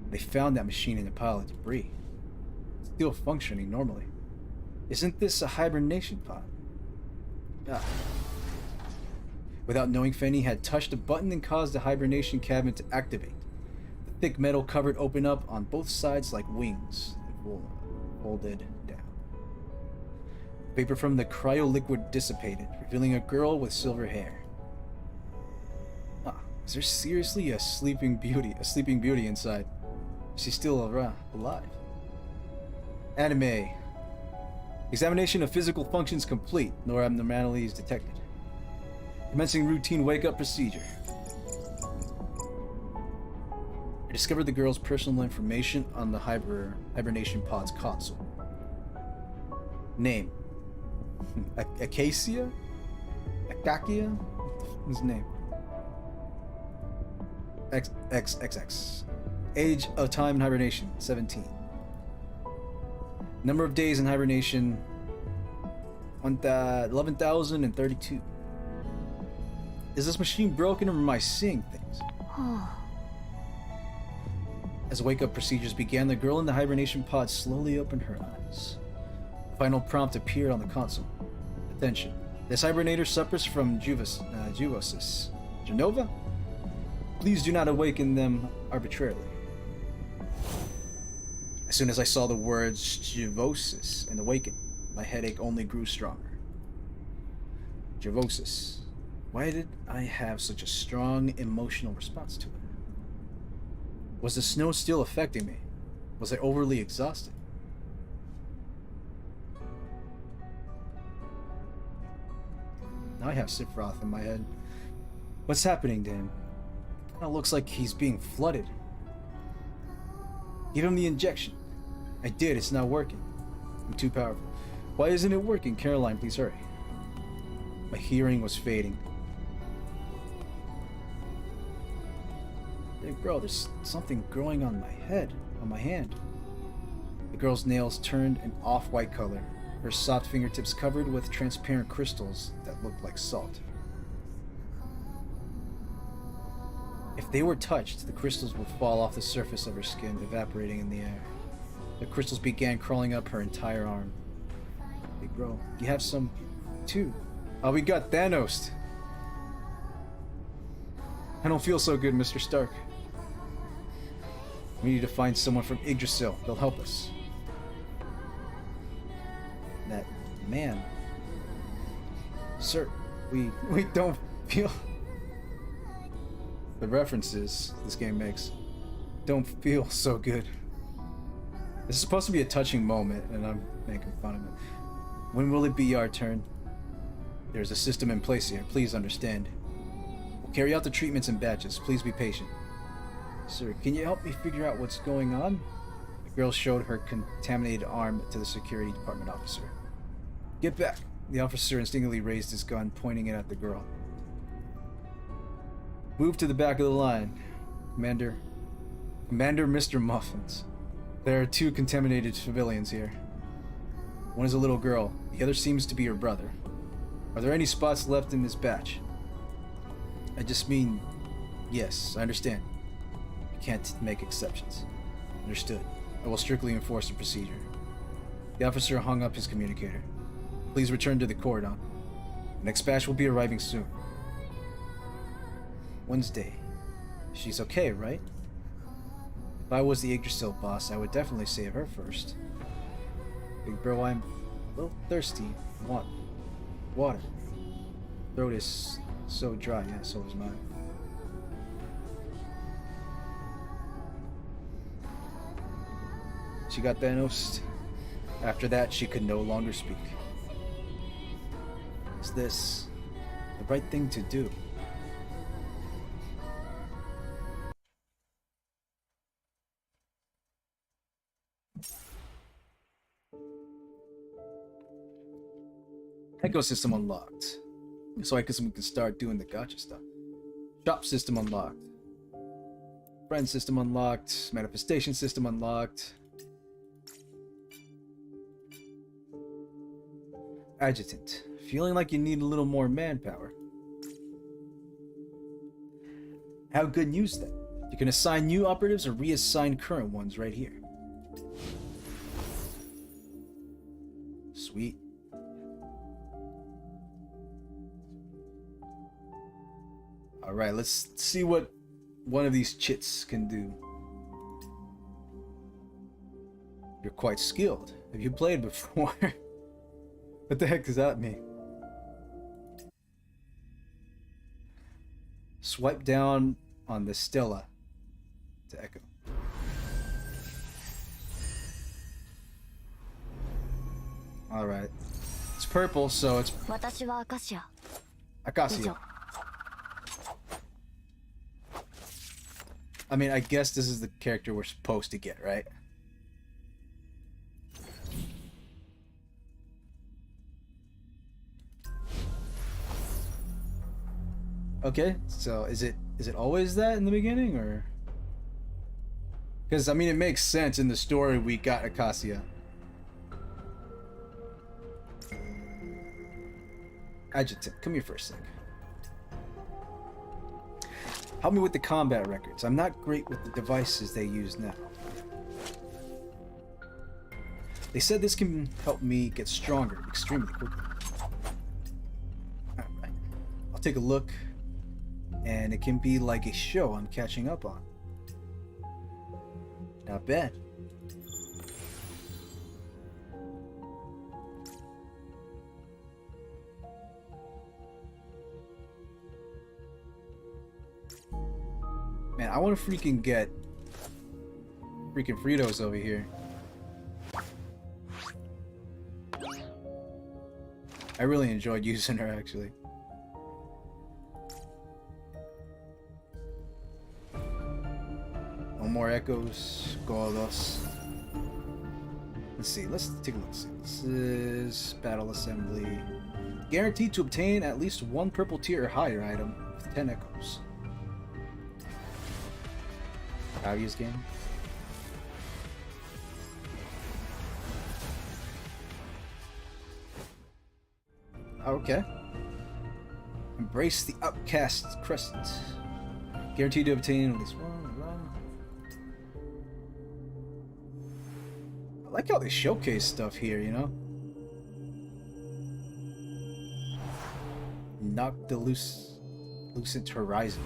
They found that machine in a pile of debris, still functioning normally. Isn't this a hibernation pod? Ah. Without knowing, Fenny had touched a button and caused the hibernation cabin to activate. The thick metal cupboard opened up on both sides like wings and folded down. Vapor from the cryo-liquid dissipated, revealing a girl with silver hair. Ah, is there seriously a sleeping beauty inside? She's still alive. Anime. Examination of physical functions complete. No abnormalities detected. Commencing routine wake-up procedure. I discovered the girl's personal information on the hibernation pod's console. Name. Acacia? Akakia? What's his name? XXX. Age of time in hibernation, 17. Number of days in hibernation, 11,032. Is this machine broken or am I seeing things? As wake-up procedures began, the girl in the hibernation pod slowly opened her eyes. The final prompt appeared on the console. Attention. This hibernator suffers from juvosis. Genova? Please do not awaken them arbitrarily. As soon as I saw the words juvosis and awaken, my headache only grew stronger. Juvosis. Why did I have such a strong emotional response to it? Was the snow still affecting me? Was I overly exhausted? Now I have Sephiroth in my head. What's happening to him? It looks like he's being flooded. Give him the injection. I did, it's not working. I'm too powerful. Why isn't it working? Caroline, please hurry. My hearing was fading. Hey girl, there's something growing on my head, on my hand. The girl's nails turned an off-white color, her soft fingertips covered with transparent crystals that looked like salt. If they were touched, the crystals would fall off the surface of her skin, evaporating in the air. The crystals began crawling up her entire arm. Hey girl, you have some too. Oh, we got Thanos. I don't feel so good, Mr. Stark. We need to find someone from Yggdrasil. They'll help us. That man. Sir, we don't feel... The references this game makes don't feel so good. This is supposed to be a touching moment, and I'm making fun of it. When will it be our turn? There's a system in place here. Please understand. We'll carry out the treatments in batches. Please be patient. Sir, can you help me figure out what's going on? The girl showed her contaminated arm to the security department officer. Get back. The officer instinctively raised his gun, pointing it at the girl. Move to the back of the line. Commander Mr. Muffins. There are 2 contaminated civilians here. One is a little girl. The other seems to be her brother. Are there any spots left in this batch? I just mean... Yes, I understand. You can't make exceptions. Understood. I will strictly enforce the procedure. The officer hung up his communicator. Please return to the cordon. The next batch will be arriving soon. Wednesday. She's okay, right? If I was the Yggdrasil boss, I would definitely save her first. Big bro, I'm a little thirsty. I want water. Throat is so dry. Yeah, so is mine. She got Thanos. After that, she could no longer speak. Is this the right thing to do? Ecosystem unlocked. So I guess we can start doing the gacha stuff. Shop system unlocked. Friend system unlocked. Manifestation system unlocked. Adjutant. Feeling like you need a little more manpower. Have good news then. You can assign new operatives or reassign current ones right here. Sweet. Alright, let's see what one of these chits can do. You're quite skilled. Have you played before? What the heck does that mean? Swipe down on the Stella to echo. Alright. It's purple, so it's Acacia. I mean, I guess this is the character we're supposed to get, right? Okay, so is it always that in the beginning, or? Because I mean, it makes sense in the story we got Acacia. Adjutant, come here for a sec. Help me with the combat records. I'm not great with the devices they use now. They said this can help me get stronger extremely quickly. Alright. I'll take a look, and it can be like a show I'm catching up on. Not bad. Man, I want to freaking get freaking Fritos over here. I really enjoyed using her, actually. more echoes. Go dos. Let's see. Let's take a look. This is battle assembly. Guaranteed to obtain at least one purple tier or higher item with 10 echoes. Values game. Okay. Embrace the Outcast Crescent. Guaranteed to obtain at least one. I like how they showcase stuff here, you know? Knock the Lucent Horizon.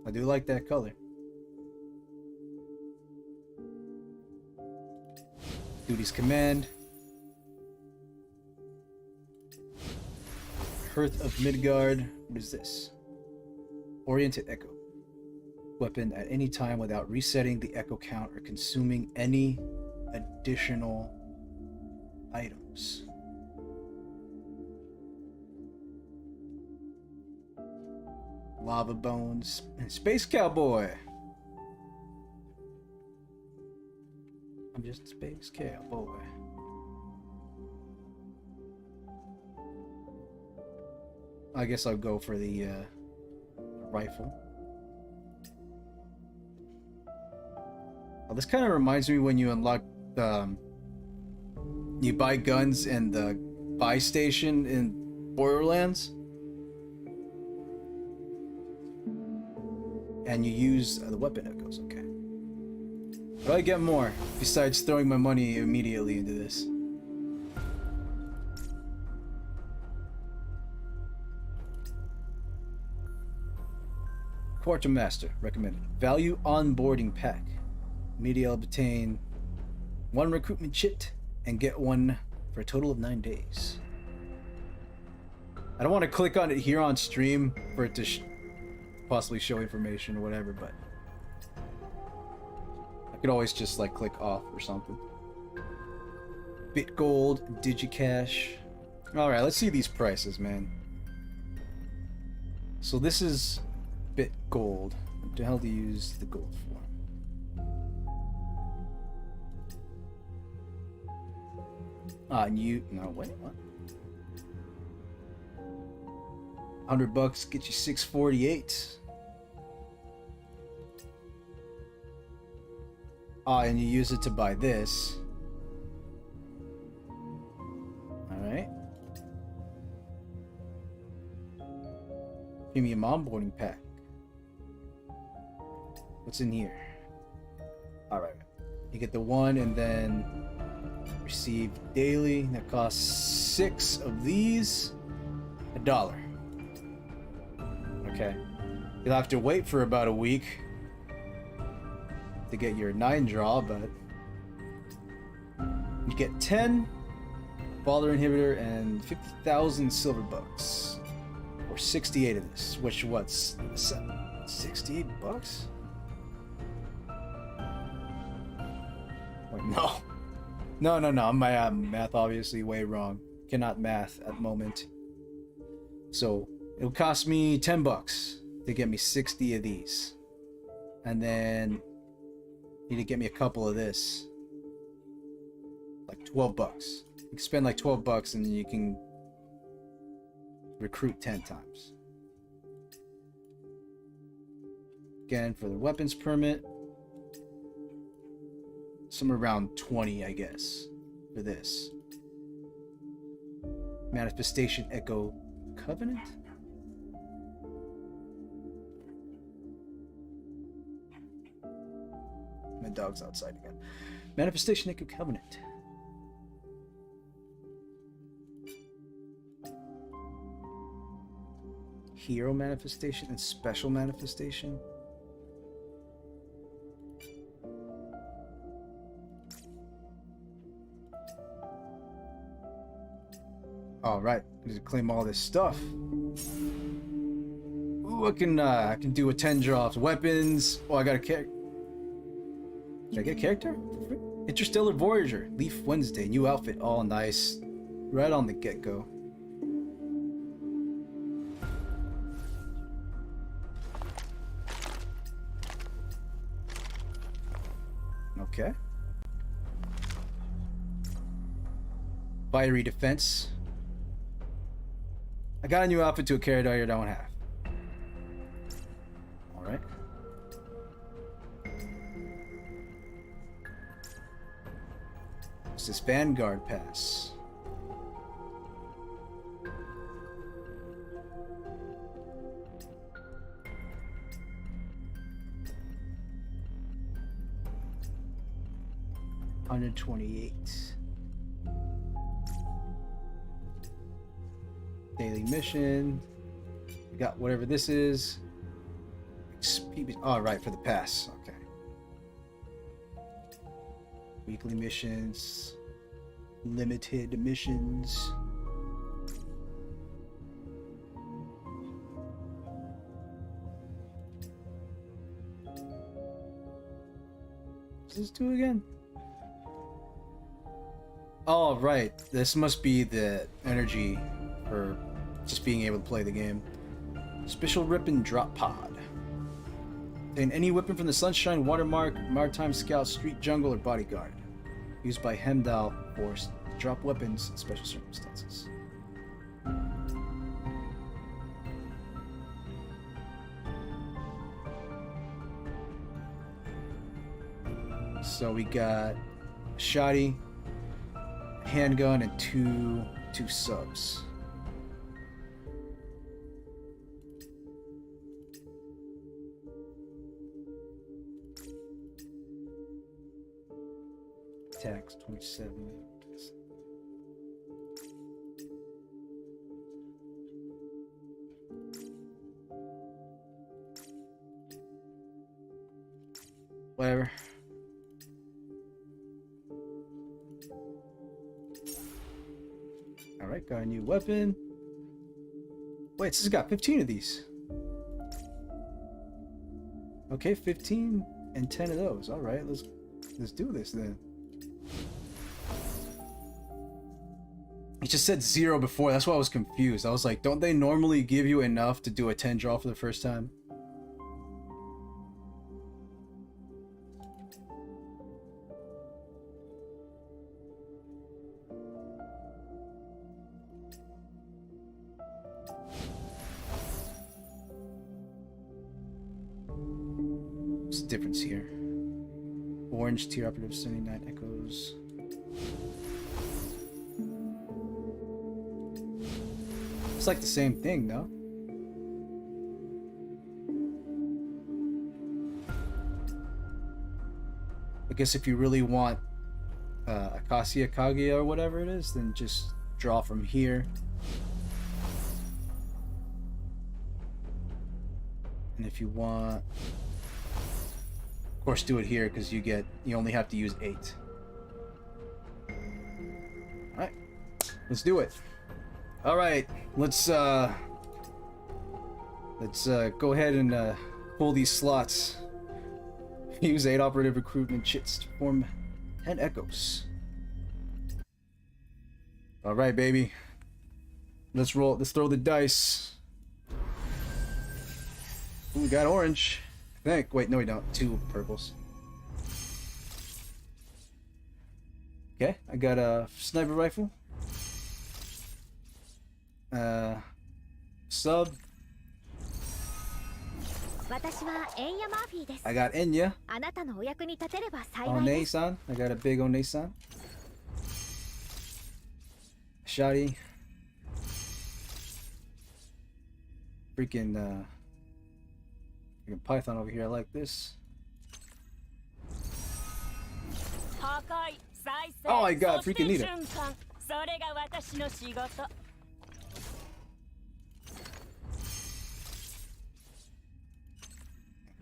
I do like that color. Duty's Command. Hearth of Midgard. What is this? Oriented Echo. Weapon at any time without resetting the echo count or consuming any additional items. Lava Bones and Space Cowboy. I'm just a Space Cowboy. I guess I'll go for the rifle. Oh, this kind of reminds me when you unlock you buy guns in the buy station in Borderlands, and you use the weapon echoes. Okay, but I get more besides throwing my money immediately into this. Quartermaster recommended. Value onboarding pack. Immediately obtain 1 recruitment chit and get 1 for a total of 9 days. I don't want to click on it here on stream for it to possibly show information or whatever, but I could always just like click off or something. BitGold, Digicash. Alright, let's see these prices, man. So this is BitGold. What the hell do you use the gold for? No, wait, what? $100 get you 648. And you use it to buy this. Alright. Premium onboarding pack. What's in here? Alright. You get the 1 and then receive daily. That costs 6 of these. $1. Okay. You'll have to wait for about a week to get your 9 draw, but you get 10 Baller Inhibitor and 50,000 silver bucks. Or 68 of this, which what's 68 bucks? Wait, no. No. My math obviously way wrong. Cannot math at the moment. So it'll cost me 10 bucks to get me 60 of these. And then you need to get me a couple of this. Like 12 bucks. You can spend like 12 bucks and you can recruit 10 times. Again, for the weapons permit, somewhere around 20, I guess, for this. Manifestation Echo Covenant? My dog's outside again. Manifestation Echo Covenant. Hero Manifestation and Special Manifestation. All right, need to claim all this stuff. Ooh, I can do a 10 drops. Weapons. Oh, I got a character. Did I get a character? Interstellar Voyager. Leaf Wednesday. New outfit. All nice. Right on the get-go. Okay. Fiery defense. I got a new outfit to a character I don't have. Alright. What's this Vanguard pass? $128. Daily mission. We got whatever this is. Oh, right, for the pass. Okay. Weekly missions. Limited missions. What's this do again? Oh, right. This must be the energy for just being able to play the game. Special Rippin' Drop Pod. Obtain any weapon from the Sunshine, Watermark, Maritime Scout, Street Jungle, or Bodyguard. Used by Hemdall Force to drop weapons in special circumstances. So we got Shoddy, handgun, and two subs. Tax 27. Whatever. Alright, got a new weapon. Wait, this has got 15 of these. Okay, 15 and 10 of those. Alright, let's do this then. It just said 0 before, that's why I was confused. I was like, don't they normally give you enough to do a 10 draw for the first time? What's the difference here? Orange tier operative 79 echoes. It's like the same thing, no? I guess if you really want Acacia Kaguya or whatever it is, then just draw from here. And if you want, of course, do it here because you only have to use 8. Alright, let's do it. Alright, let's go ahead and pull these slots. Use 8 operative recruitment chits to form 10 echoes. Alright, baby. Let's roll. Let's throw the dice. Ooh, we got orange. I think. Wait, no, we don't. 2 purples. Okay, I got a sniper rifle. Sub. I got Enya. One-san. I got a big One-san. Shoddy. Freaking Python over here. I like this. Oh my god, freaking need it.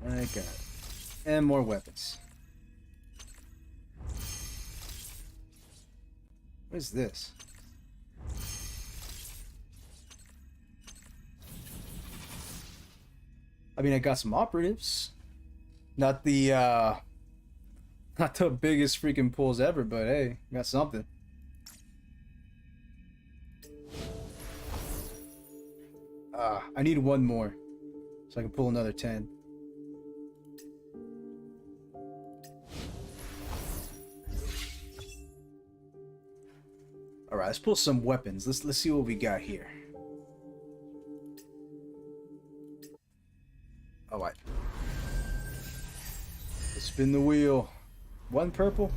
I got it. And more weapons. What is this? I mean, I got some operatives. Not the biggest freaking pulls ever, but hey, got something. I need one more so I can pull another 10. All right, let's pull some weapons. Let's see what we got here. All right. Let's spin the wheel. One purple.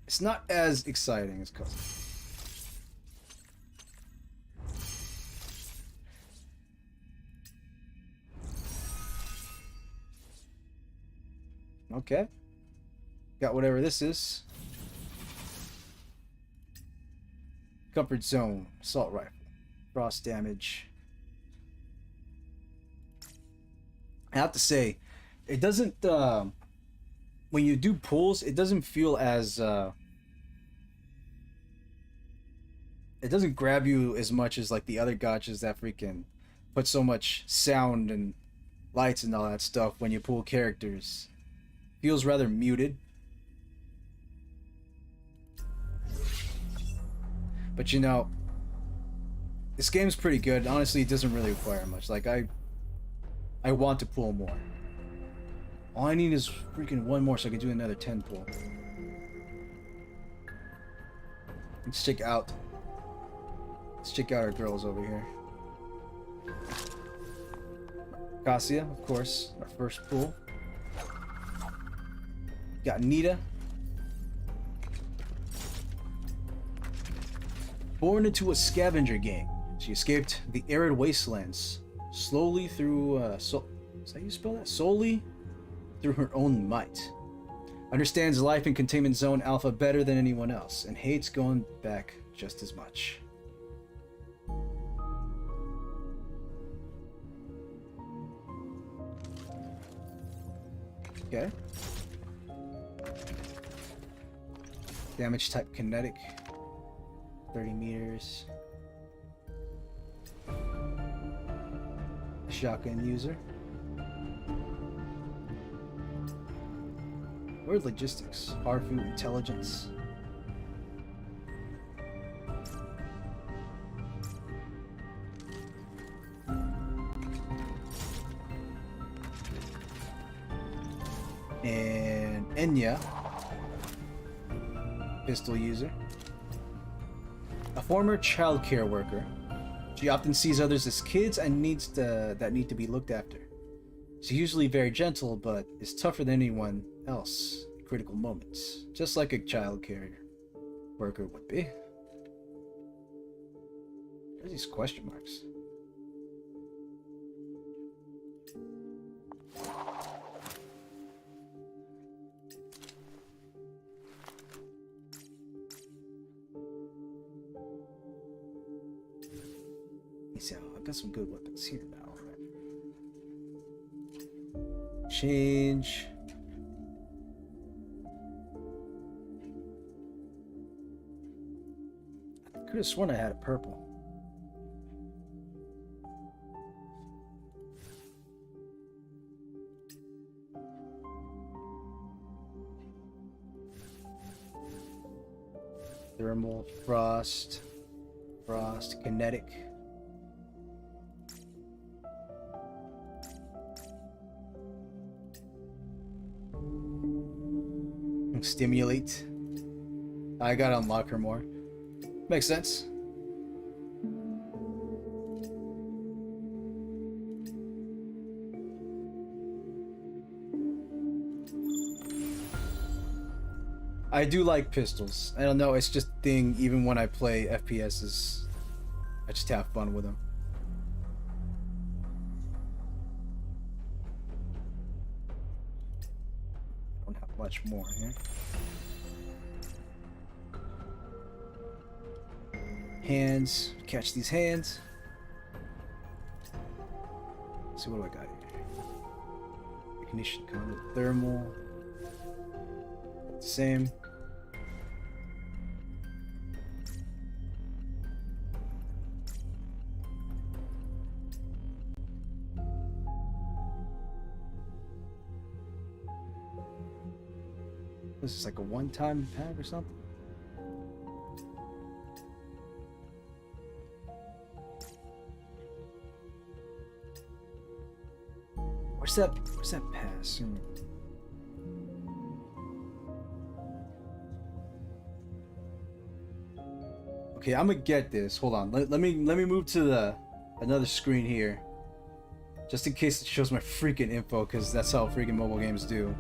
It's not as exciting as custom. Okay. Got whatever this is. Comfort zone, assault rifle, frost damage. I have to say, it doesn't when you do pulls, it doesn't feel as it doesn't grab you as much as like the other gotchas that freaking put so much sound and lights and all that stuff when you pull characters. Feels rather muted. But you know, this game's pretty good. Honestly, it doesn't really require much. Like I want to pull more. All I need is freaking one more so I can do another 10 pull. Let's check out our girls over here. Cassia, of course, our first pull. Got Nita. Born into a scavenger gang, she escaped the arid wastelands slowly through is that how you spell that? Solely through her own might. Understands life in Containment Zone Alpha better than anyone else, and hates going back just as much. Okay. Damage type kinetic. 30 meters. Shotgun user. Word logistics. Harfu intelligence. And Enya. Pistol user. A former child care worker. She often sees others as kids and that need to be looked after. She's usually very gentle, but is tougher than anyone else in critical moments, just like a child care worker would be. What are these question marks? So I've got some good weapons here now. Change. I could have sworn I had a purple. Thermal, frost, kinetic. Stimulate. I gotta unlock her more. Makes sense. I do like pistols. I don't know, it's just a thing. Even when I play FPSs, I just have fun with them. Don't have much more here. Hands. Catch these hands. Let's see, what do I got here? Ignition conduit, thermal. Same. This is like a one-time pack or something. Where's that pass? Okay, I'm gonna get this. Hold on. Let me move to another screen here. Just in case it shows my freaking info, because that's how freaking mobile games do.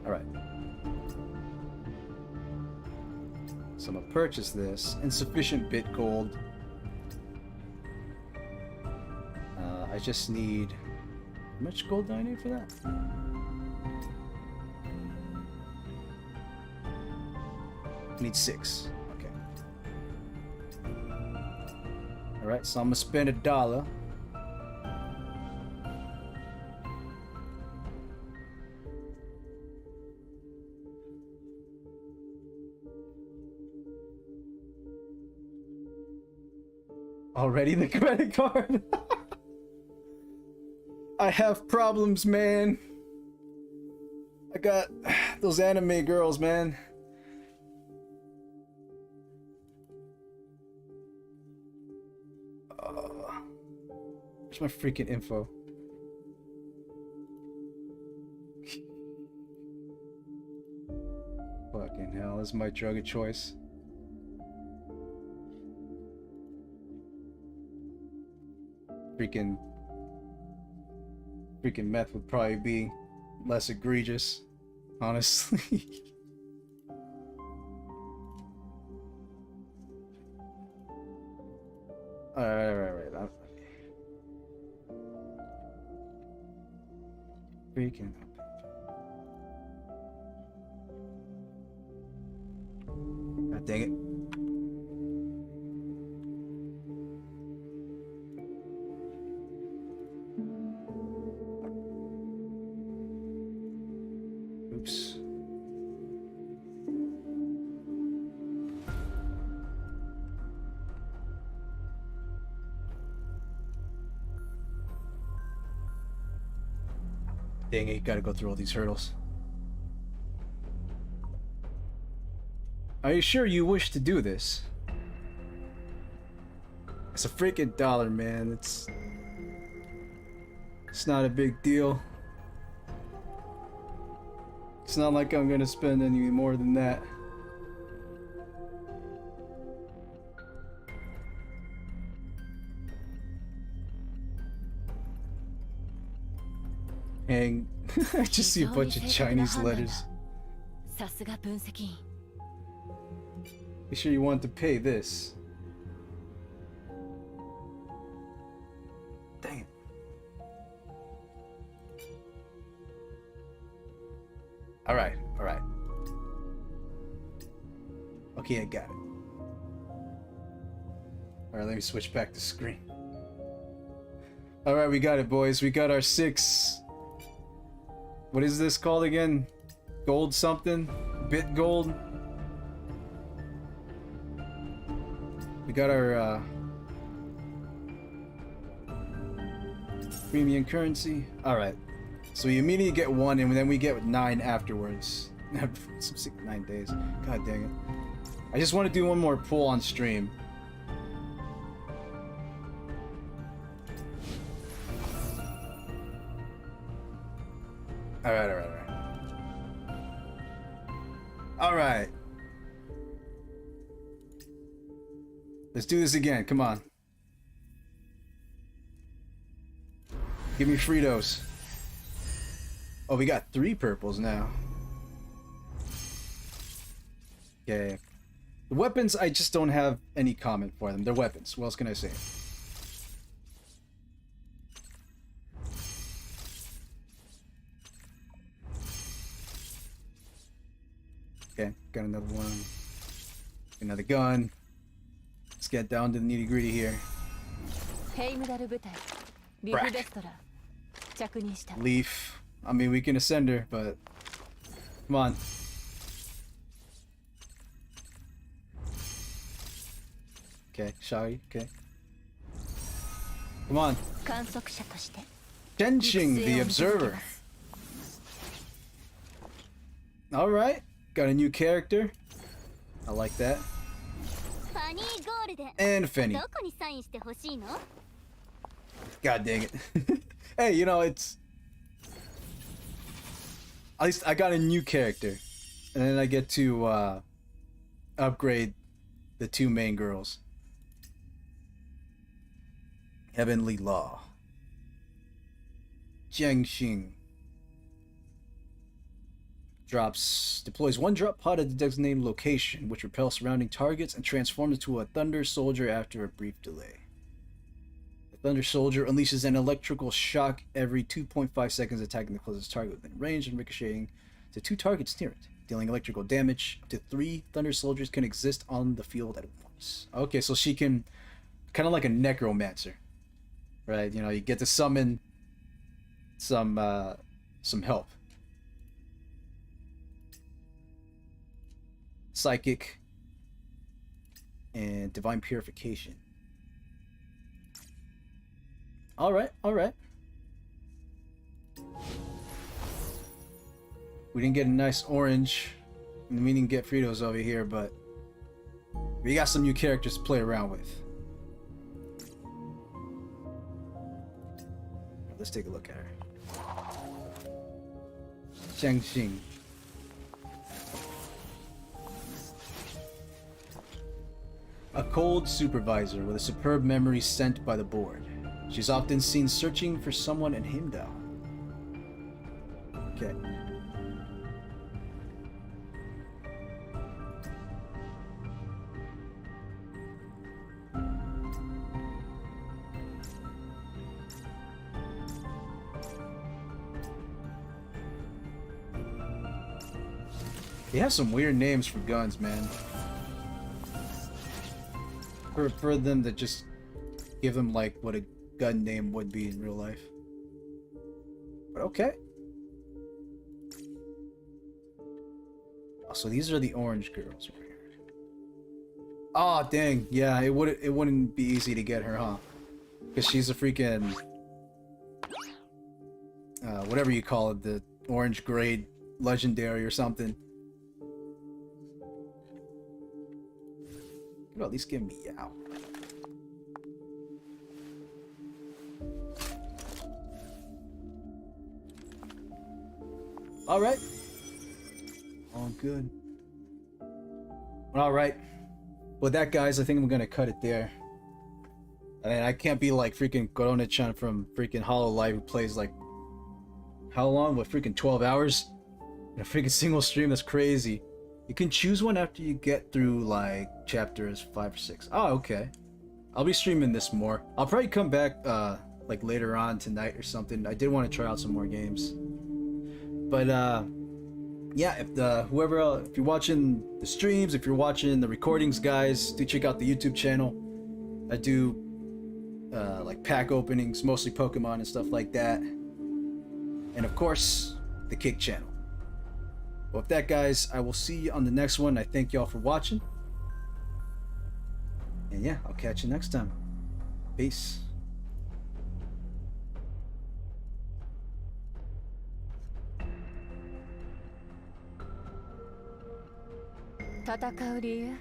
Alright. So I'm gonna purchase this. Insufficient bit gold. I just need... How much gold do I need for that? I need 6. Okay. Alright, so I'm gonna spend $1. Already the credit card. I have problems, man. I got those anime girls, man. Where's my freaking info? Fucking hell, this is my drug of choice. Freaking meth would probably be less egregious, honestly. Alright. Freaking. God dang it. Oops. Dang it, gotta go through all these hurdles. Are you sure you wish to do this? It's a freaking $1, man. It's not a big deal. It's not like I'm gonna spend any more than that. Hang. I just see a bunch of Chinese letters. You sure you want to pay this? Dang it. Alright. Okay, I got it. Alright, let me switch back to screen. Alright, we got it, boys. We got our 6... What is this called again? Gold something? Bit gold? We got our premium currency. Alright. So we immediately get 1 and then we get 9 afterwards. 9 days. God dang it. I just want to do one more pull on stream. Alright. Let's do this again. Come on. Give me Fritos. Oh, we got 3 purples now. Okay. The weapons, I just don't have any comment for them. They're weapons. What else can I say? Okay, got another one. Another gun. Let's get down to the nitty gritty here. Leaf. I mean, we can ascend her, but come on. Okay, Shari, okay. Come on. Tenshing the Observer. Alright, got a new character. I like that. And Fenny. God dang it. Hey, you know, it's... At least I got a new character. And then I get to upgrade the two main girls. Heavenly Law. Jiangxing. Deploys one drop pod at the designated location, which repels surrounding targets and transforms into a Thunder Soldier after a brief delay. The Thunder Soldier unleashes an electrical shock every 2.5 seconds, attacking the closest target within range and ricocheting to 2 targets near it, dealing electrical damage. Up to 3 Thunder Soldiers can exist on the field at once. Okay, so she can, kind of like a necromancer, right? You know, you get to summon some help. Psychic and divine purification. All right. We didn't get a nice orange, and we didn't get Fritos over here, but we got some new characters to play around with. Let's take a look at her. Jiangxing. A cold supervisor with a superb memory sent by the board. She's often seen searching for someone in Himdao. Okay. They have some weird names for guns, man. For them to just give them like what a gun name would be in real life. But okay. Oh, so these are the orange girls over here. Oh dang, yeah, it wouldn't be easy to get her, huh? Because she's a freaking whatever you call it, the orange grade legendary or something. Could at least give me Yao. Alright. All good. Alright. With that, guys, I think I'm gonna cut it there. I mean, I can't be like freaking Korone-chan from freaking Hololive who plays like... How long? What, freaking 12 hours? In a freaking single stream? That's crazy. You can choose one after you get through like chapters 5 or 6. Oh, okay. I'll be streaming this more. I'll probably come back like later on tonight or something. I did want to try out some more games. But yeah, if if you're watching the streams, if you're watching the recordings, guys, do check out the YouTube channel. I do like pack openings, mostly Pokemon and stuff like that. And of course, the Kick channel. Well, with that, guys, I will see you on the next one. I thank y'all for watching. And yeah, I'll catch you next time. Peace. 戦う理由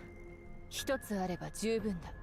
一つあれば十分だ。